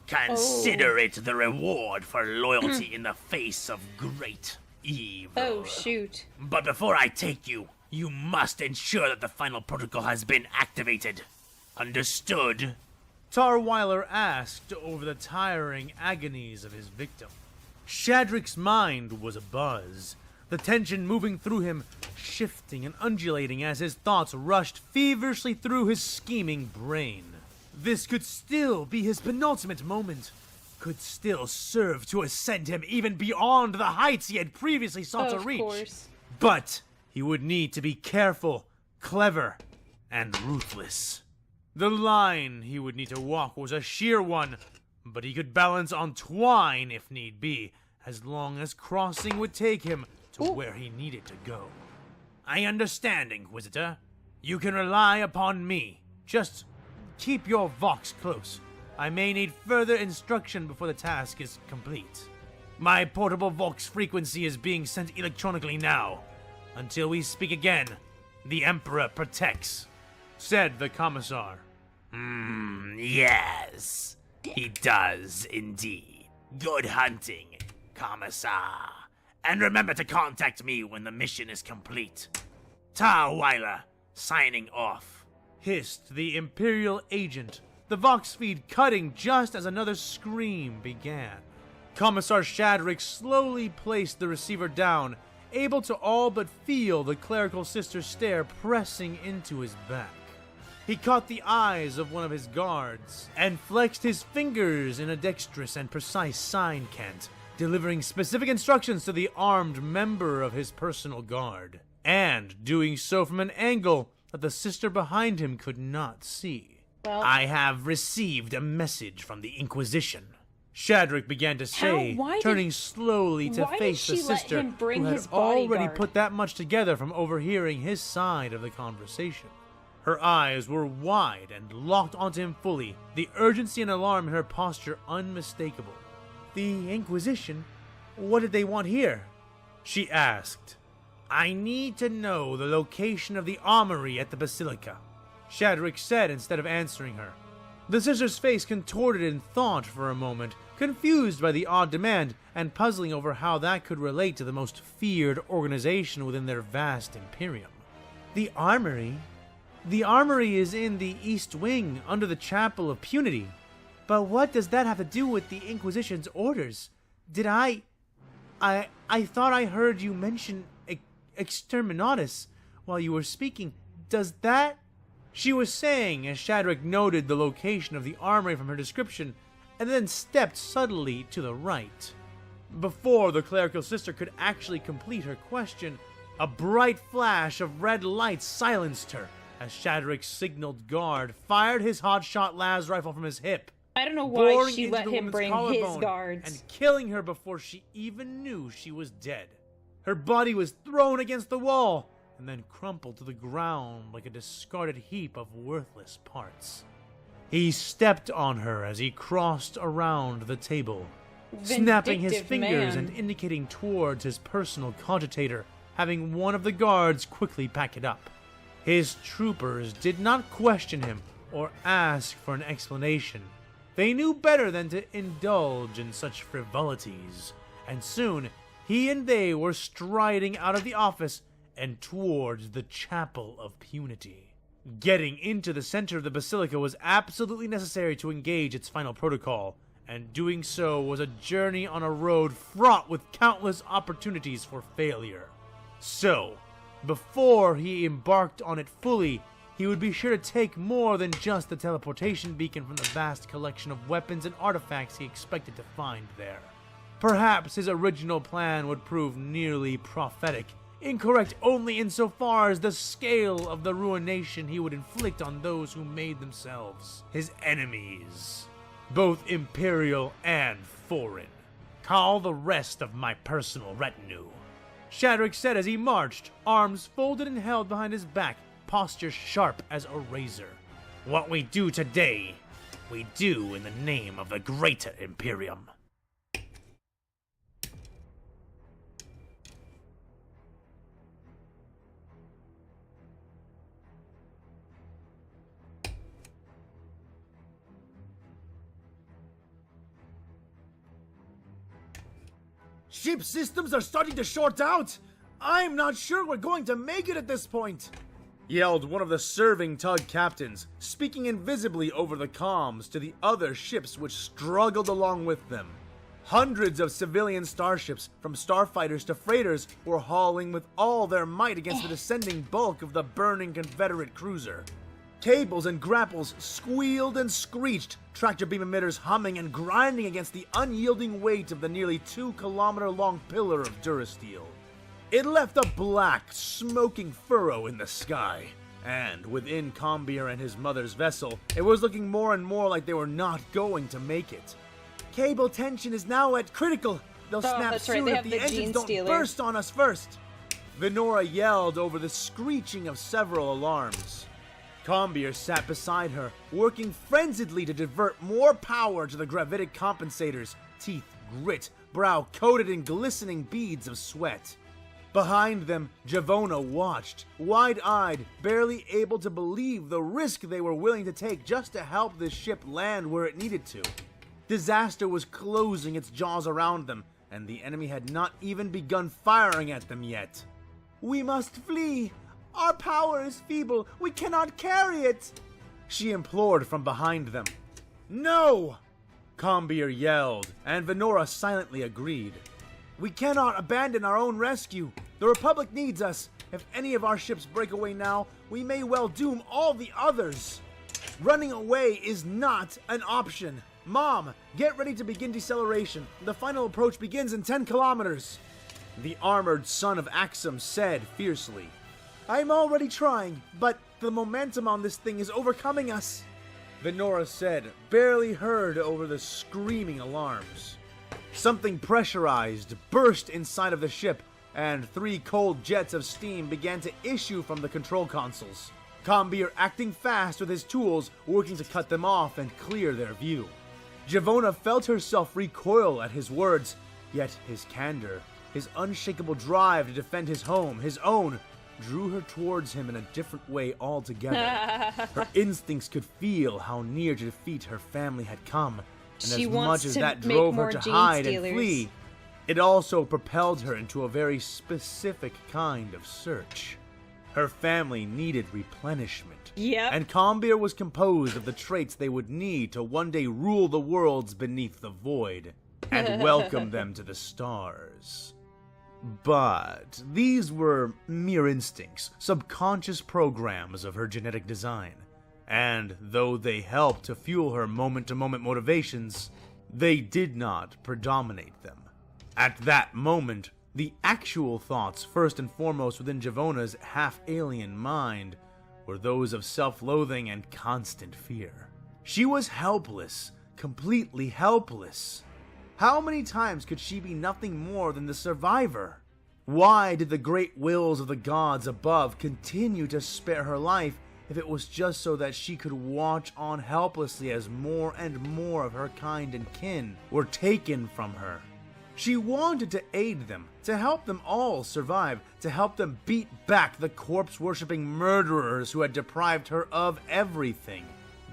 Consider it the reward for loyalty in the face of great evil." Oh, shoot. "But before I take you, you must ensure that the final protocol has been activated. Understood?" Tarweiler asked over the tiring agonies of his victim. Shadrick's mind was abuzz, the tension moving through him, shifting and undulating as his thoughts rushed feverishly through his scheming brain. This could still be his penultimate moment, could still serve to ascend him even beyond the heights he had previously sought to reach. Course. But he would need to be careful, clever, and ruthless. The line he would need to walk was a sheer one, but he could balance on twine if need be, as long as crossing would take him to where he needed to go. I understand, Inquisitor. You can rely upon me. Just keep your Vox close. I may need further instruction before the task is complete. My portable Vox frequency is being sent electronically now. Until we speak again, the Emperor protects, said the Commissar. Yes, he does indeed. Good hunting, Commissar. And remember to contact me when the mission is complete. Tarweiler, signing off. Hissed the Imperial agent, the Vox feed cutting just as another scream began. Commissar Shadrick slowly placed the receiver down, able to all but feel the clerical sister's stare pressing into his back. He caught the eyes of one of his guards and flexed his fingers in a dexterous and precise sign cant, delivering specific instructions to the armed member of his personal guard, and doing so from an angle that the sister behind him could not see. Well, I have received a message from the Inquisition, Shadrick began to say, turning slowly to face the sister who had already put that much together from overhearing his side of the conversation. Her eyes were wide and locked onto him fully, the urgency and alarm in her posture unmistakable. The Inquisition? What did they want here? She asked. I need to know the location of the armory at the Basilica, Shadrick said instead of answering her. The sister's face contorted in thought for a moment, confused by the odd demand and puzzling over how that could relate to the most feared organization within their vast Imperium. The armory? The armory is in the East Wing, under the Chapel of Punity. But what does that have to do with the Inquisition's orders? Did I thought I heard you mention exterminatus while you were speaking. Does that... She was saying as Shadrick noted the location of the armory from her description, and then stepped subtly to the right. Before the clerical sister could actually complete her question, a bright flash of red light silenced her, as Shadrick's signaled guard fired his hotshot las rifle from his hip. I don't know why she let him bring his guards. And killing her before she even knew she was dead. Her body was thrown against the wall, and then crumpled to the ground like a discarded heap of worthless parts. He stepped on her as he crossed around the table, snapping his fingers and indicating towards his personal cogitator, having one of the guards quickly pack it up. His troopers did not question him or ask for an explanation. They knew better than to indulge in such frivolities, and soon he and they were striding out of the office and towards the Chapel of Punity. Getting into the center of the Basilica was absolutely necessary to engage its final protocol, and doing so was a journey on a road fraught with countless opportunities for failure. So, before he embarked on it fully, he would be sure to take more than just the teleportation beacon from the vast collection of weapons and artifacts he expected to find there. Perhaps his original plan would prove nearly prophetic, incorrect only insofar as the scale of the ruination he would inflict on those who made themselves his enemies, both imperial and foreign. Call the rest of my personal retinue, Shadrick said as he marched, arms folded and held behind his back, posture sharp as a razor. What we do today, we do in the name of the greater Imperium. Ship systems are starting to short out! I'm not sure we're going to make it at this point! Yelled one of the serving tug captains, speaking invisibly over the comms to the other ships which struggled along with them. Hundreds of civilian starships, from starfighters to freighters, were hauling with all their might against the descending bulk of the burning Confederate cruiser. Cables and grapples squealed and screeched, tractor beam emitters humming and grinding against the unyielding weight of the nearly 2-kilometer-long pillar of durasteel. It left a black, smoking furrow in the sky, and within Combeer and his mother's vessel, it was looking more and more like they were not going to make it. Cable tension is now at critical. They'll snap soon if the engines don't burst on us first. Venora yelled over the screeching of several alarms. Combeer sat beside her, working frenziedly to divert more power to the gravitic compensators, teeth grit, brow coated in glistening beads of sweat. Behind them, Javona watched, wide-eyed, barely able to believe the risk they were willing to take just to help this ship land where it needed to. Disaster was closing its jaws around them, and the enemy had not even begun firing at them yet. "We must flee! Our power is feeble! We cannot carry it!" she implored from behind them. "No!" Combeer yelled, and Venora silently agreed. "We cannot abandon our own rescue. The Republic needs us. If any of our ships break away now, we may well doom all the others. Running away is not an option. Mom, get ready to begin deceleration. The final approach begins in 10 kilometers. The armored son of Axum said fiercely. "I'm already trying, but the momentum on this thing is overcoming us," Venora said, barely heard over the screaming alarms. Something pressurized burst inside of the ship, and 3 cold jets of steam began to issue from the control consoles. Combeer acting fast with his tools, working to cut them off and clear their view. Javona felt herself recoil at his words, yet his candor, his unshakable drive to defend his home, his own, drew her towards him in a different way altogether. Her instincts could feel how near to defeat her family had come, and as much as that drove her to hide and flee, it also propelled her into a very specific kind of search. Her family needed replenishment. Yep. And Combeer was composed of the traits they would need to one day rule the worlds beneath the void and welcome them to the stars. But these were mere instincts, subconscious programs of her genetic design. And though they helped to fuel her moment-to-moment motivations, they did not predominate them. At that moment, the actual thoughts first and foremost within Javona's half-alien mind were those of self-loathing and constant fear. She was helpless, completely helpless. How many times could she be nothing more than the survivor? Why did the great wills of the gods above continue to spare her life if it was just so that she could watch on helplessly as more and more of her kind and kin were taken from her? She wanted to aid them, to help them all survive, to help them beat back the corpse-worshipping murderers who had deprived her of everything.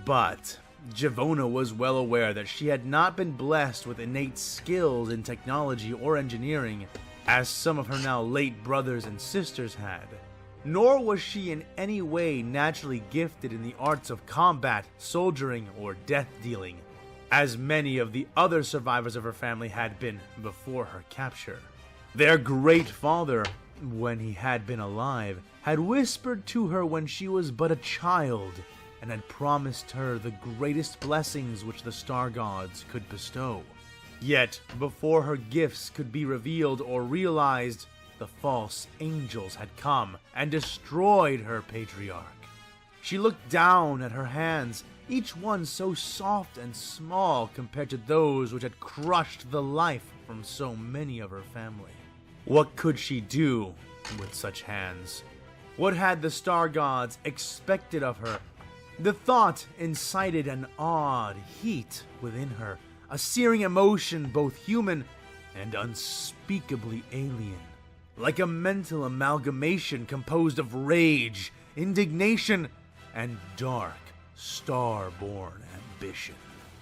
But Javona was well aware that she had not been blessed with innate skills in technology or engineering, as some of her now late brothers and sisters had. Nor was she in any way naturally gifted in the arts of combat, soldiering, or death-dealing, as many of the other survivors of her family had been before her capture. Their great father, when he had been alive, had whispered to her when she was but a child, and had promised her the greatest blessings which the star gods could bestow. Yet, before her gifts could be revealed or realized, the false angels had come and destroyed her patriarch. She looked down at her hands, each one so soft and small compared to those which had crushed the life from so many of her family. What could she do with such hands? What had the star gods expected of her? The thought incited an odd heat within her, a searing emotion both human and unspeakably alien, like a mental amalgamation composed of rage, indignation, and dark, star-born ambition.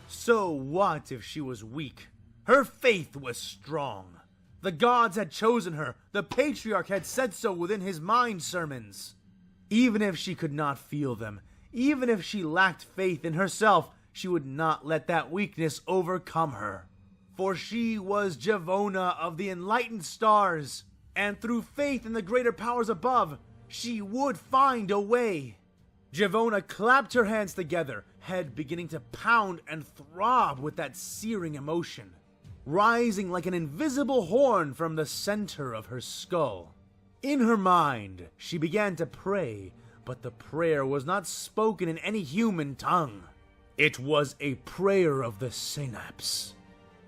So what if she was weak? Her faith was strong. The gods had chosen her. The patriarch had said so within his mind sermons. Even if she could not feel them, even if she lacked faith in herself, she would not let that weakness overcome her. For she was Javona of the enlightened stars, and through faith in the greater powers above, she would find a way. Javona clapped her hands together, head beginning to pound and throb with that searing emotion, rising like an invisible horn from the center of her skull. In her mind, she began to pray, but the prayer was not spoken in any human tongue. It was a prayer of the synapse,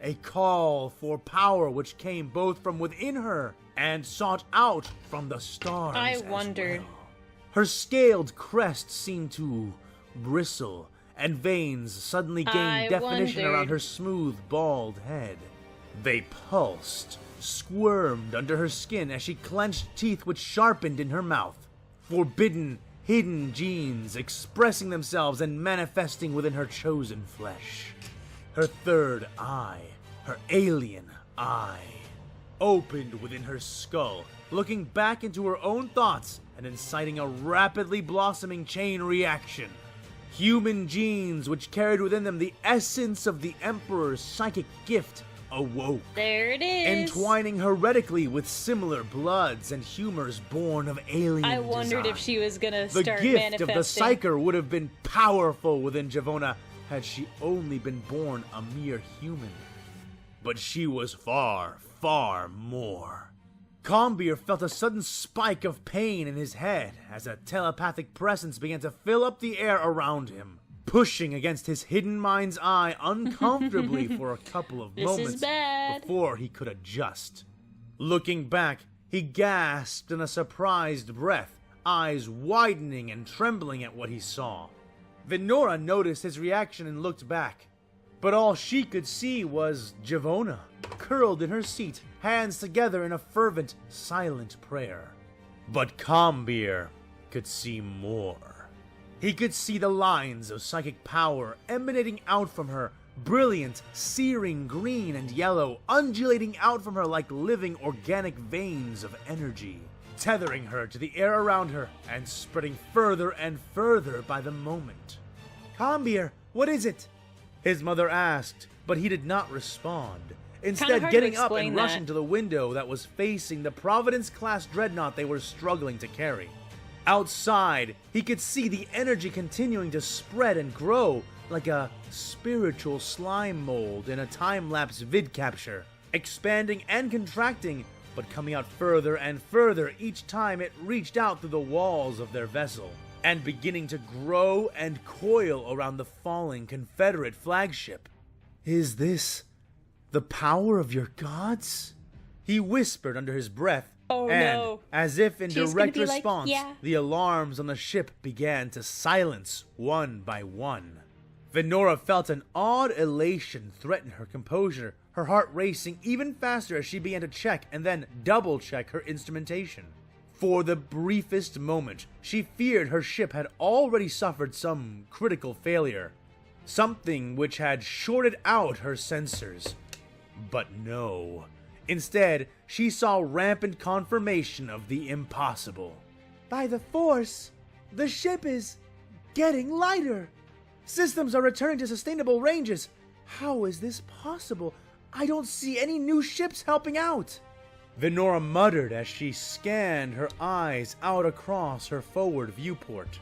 a call for power which came both from within her and sought out from the stars. I wondered. Well. Her scaled crest seemed to bristle, and veins suddenly gained definition around her smooth, bald head. They pulsed, squirmed under her skin as she clenched teeth which sharpened in her mouth. Forbidden, hidden genes expressing themselves and manifesting within her chosen flesh. Her third eye, her alien eye, opened within her skull, looking back into her own thoughts and inciting a rapidly blossoming chain reaction. Human genes which carried within them the essence of the Emperor's psychic gift awoke. There it is. Entwining heretically with similar bloods and humors born of alien I wondered design. if she was gonna start manifesting. The gift manifesting. of the Psyker would have been powerful within Javona had she only been born a mere human. But she was far, far more. Combeer felt a sudden spike of pain in his head as a telepathic presence began to fill up the air around him, pushing against his hidden mind's eye uncomfortably for a couple of moments before he could adjust. Looking back, he gasped in a surprised breath, eyes widening and trembling at what he saw. Venora noticed his reaction and looked back, but all she could see was Javona, curled in her seat, hands together in a fervent, silent prayer. But Combeer could see more. He could see the lines of psychic power emanating out from her, brilliant, searing green and yellow, undulating out from her like living organic veins of energy, tethering her to the air around her and spreading further and further by the moment. Combeer, what is it? His mother asked, but he did not respond. Instead, getting up and rushing to the window that was facing the Providence-class dreadnought they were struggling to carry. Outside, he could see the energy continuing to spread and grow like a spiritual slime mold in a time-lapse vid capture, expanding and contracting, but coming out further and further each time it reached out through the walls of their vessel, and beginning to grow and coil around the falling Confederate flagship. Is this the power of your gods? He whispered under his breath, as if in direct response, the alarms on the ship began to silence one by one. Venora felt an odd elation threaten her composure, her heart racing even faster as she began to check and then double-check her instrumentation. For the briefest moment, she feared her ship had already suffered some critical failure, something which had shorted out her sensors. But no. Instead, she saw rampant confirmation of the impossible. By the Force, the ship is getting lighter. Systems are returning to sustainable ranges. How is this possible? I don't see any new ships helping out. Venora muttered as she scanned her eyes out across her forward viewport.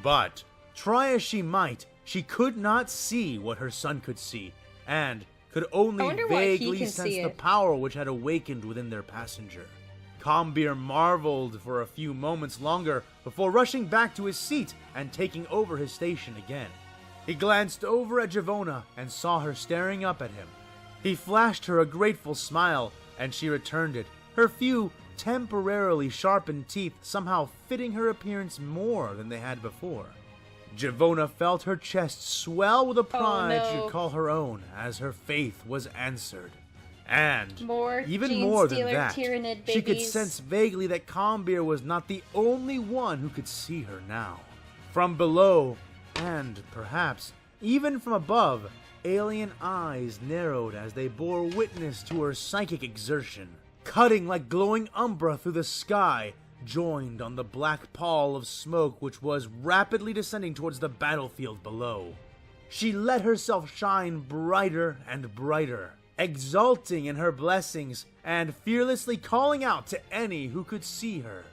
But, try as she might, she could not see what her son could see, and could only vaguely sense the power which had awakened within their passenger. Combeer marveled for a few moments longer before rushing back to his seat and taking over his station again. He glanced over at Javona and saw her staring up at him. He flashed her a grateful smile, and she returned it, her few temporarily sharpened teeth somehow fitting her appearance more than they had before. Javona felt her chest swell with a pride she could call her own as her faith was answered. And, even more than that, she could sense vaguely that Combeer was not the only one who could see her now. From below, and perhaps even from above, alien eyes narrowed as they bore witness to her psychic exertion, cutting like glowing umbra through the sky, joined on the black pall of smoke which was rapidly descending towards the battlefield below. She let herself shine brighter and brighter, exulting in her blessings and fearlessly calling out to any who could see her.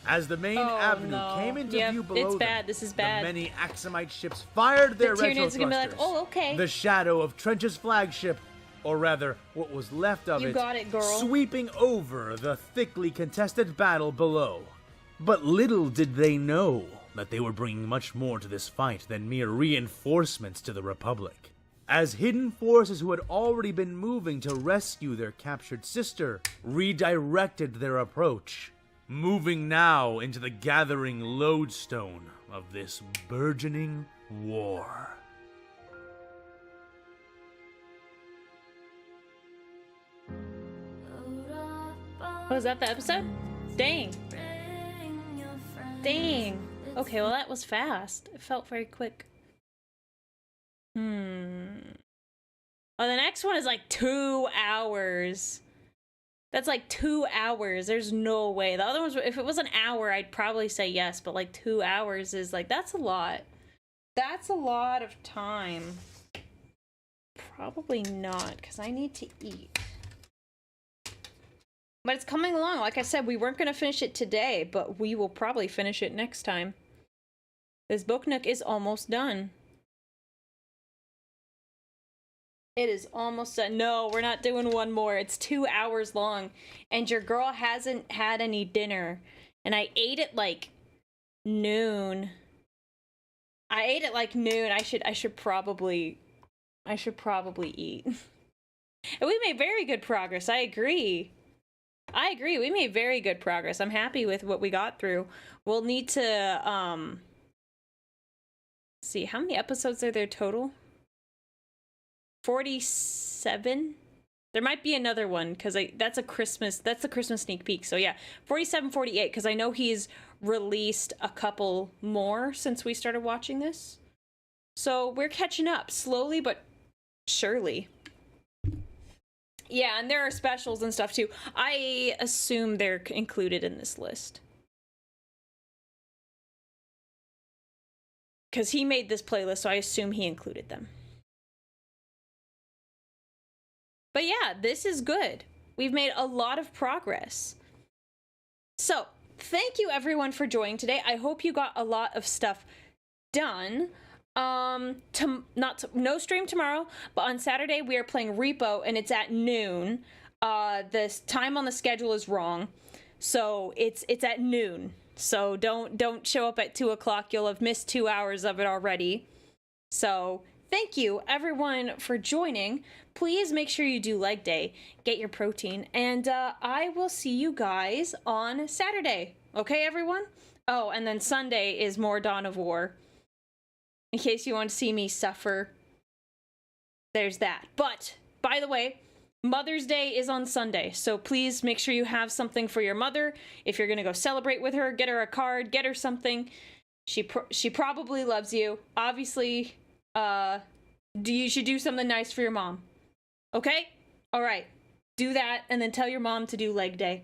As the main avenue came into view below them, the many Axumite ships fired their retro thrusters. The shadow of Trench's flagship or rather, what was left of You got it, girl. sweeping over the thickly contested battle below. But little did they know that they were bringing much more to this fight than mere reinforcements to the Republic. As hidden forces who had already been moving to rescue their captured sister redirected their approach, moving now into the gathering lodestone of this burgeoning war. Was that the episode? Dang. Dang. Okay, well that was fast. It felt very quick. Oh, the next one is like 2 hours. That's like 2 hours. There's no way. The other ones, if it was an hour, I'd probably say yes, but like 2 hours is like, that's a lot. That's a lot of time. Probably not, because I need to eat. But it's coming along. Like I said, we weren't going to finish it today, but we will probably finish it next time. This book nook is almost done. It is almost done. No, we're not doing one more. It's 2 hours long. And your girl hasn't had any dinner. And I ate at like noon. I ate at like noon. I should probably eat. And we made very good progress. I agree. We made very good progress. I'm happy with what we got through. We'll need to see how many episodes are there total? 47. There might be another one because that's the Christmas sneak peek. So yeah, 47, 48, because I know he's released a couple more since we started watching this. So we're catching up slowly but surely. Yeah, and there are specials and stuff too. I assume they're included in this list. Because he made this playlist, so I assume he included them. But yeah, this is good. We've made a lot of progress. So, thank you everyone for joining today. I hope you got a lot of stuff done. No stream tomorrow, but on Saturday we are playing Repo and it's at noon. The time on the schedule is wrong, so it's at noon. So don't show up at 2 o'clock. You'll have missed 2 hours of it already. So thank you everyone for joining. Please make sure you do leg day, get your protein, and I will see you guys on Saturday. Okay, everyone? Oh, and then Sunday is more Dawn of War. In case you want to see me suffer, there's that. But, by the way, Mother's Day is on Sunday, so please make sure you have something for your mother. If you're going to go celebrate with her, get her a card, get her something. She probably loves you. Obviously, you should do something nice for your mom. Okay? All right. Do that, and then tell your mom to do leg day.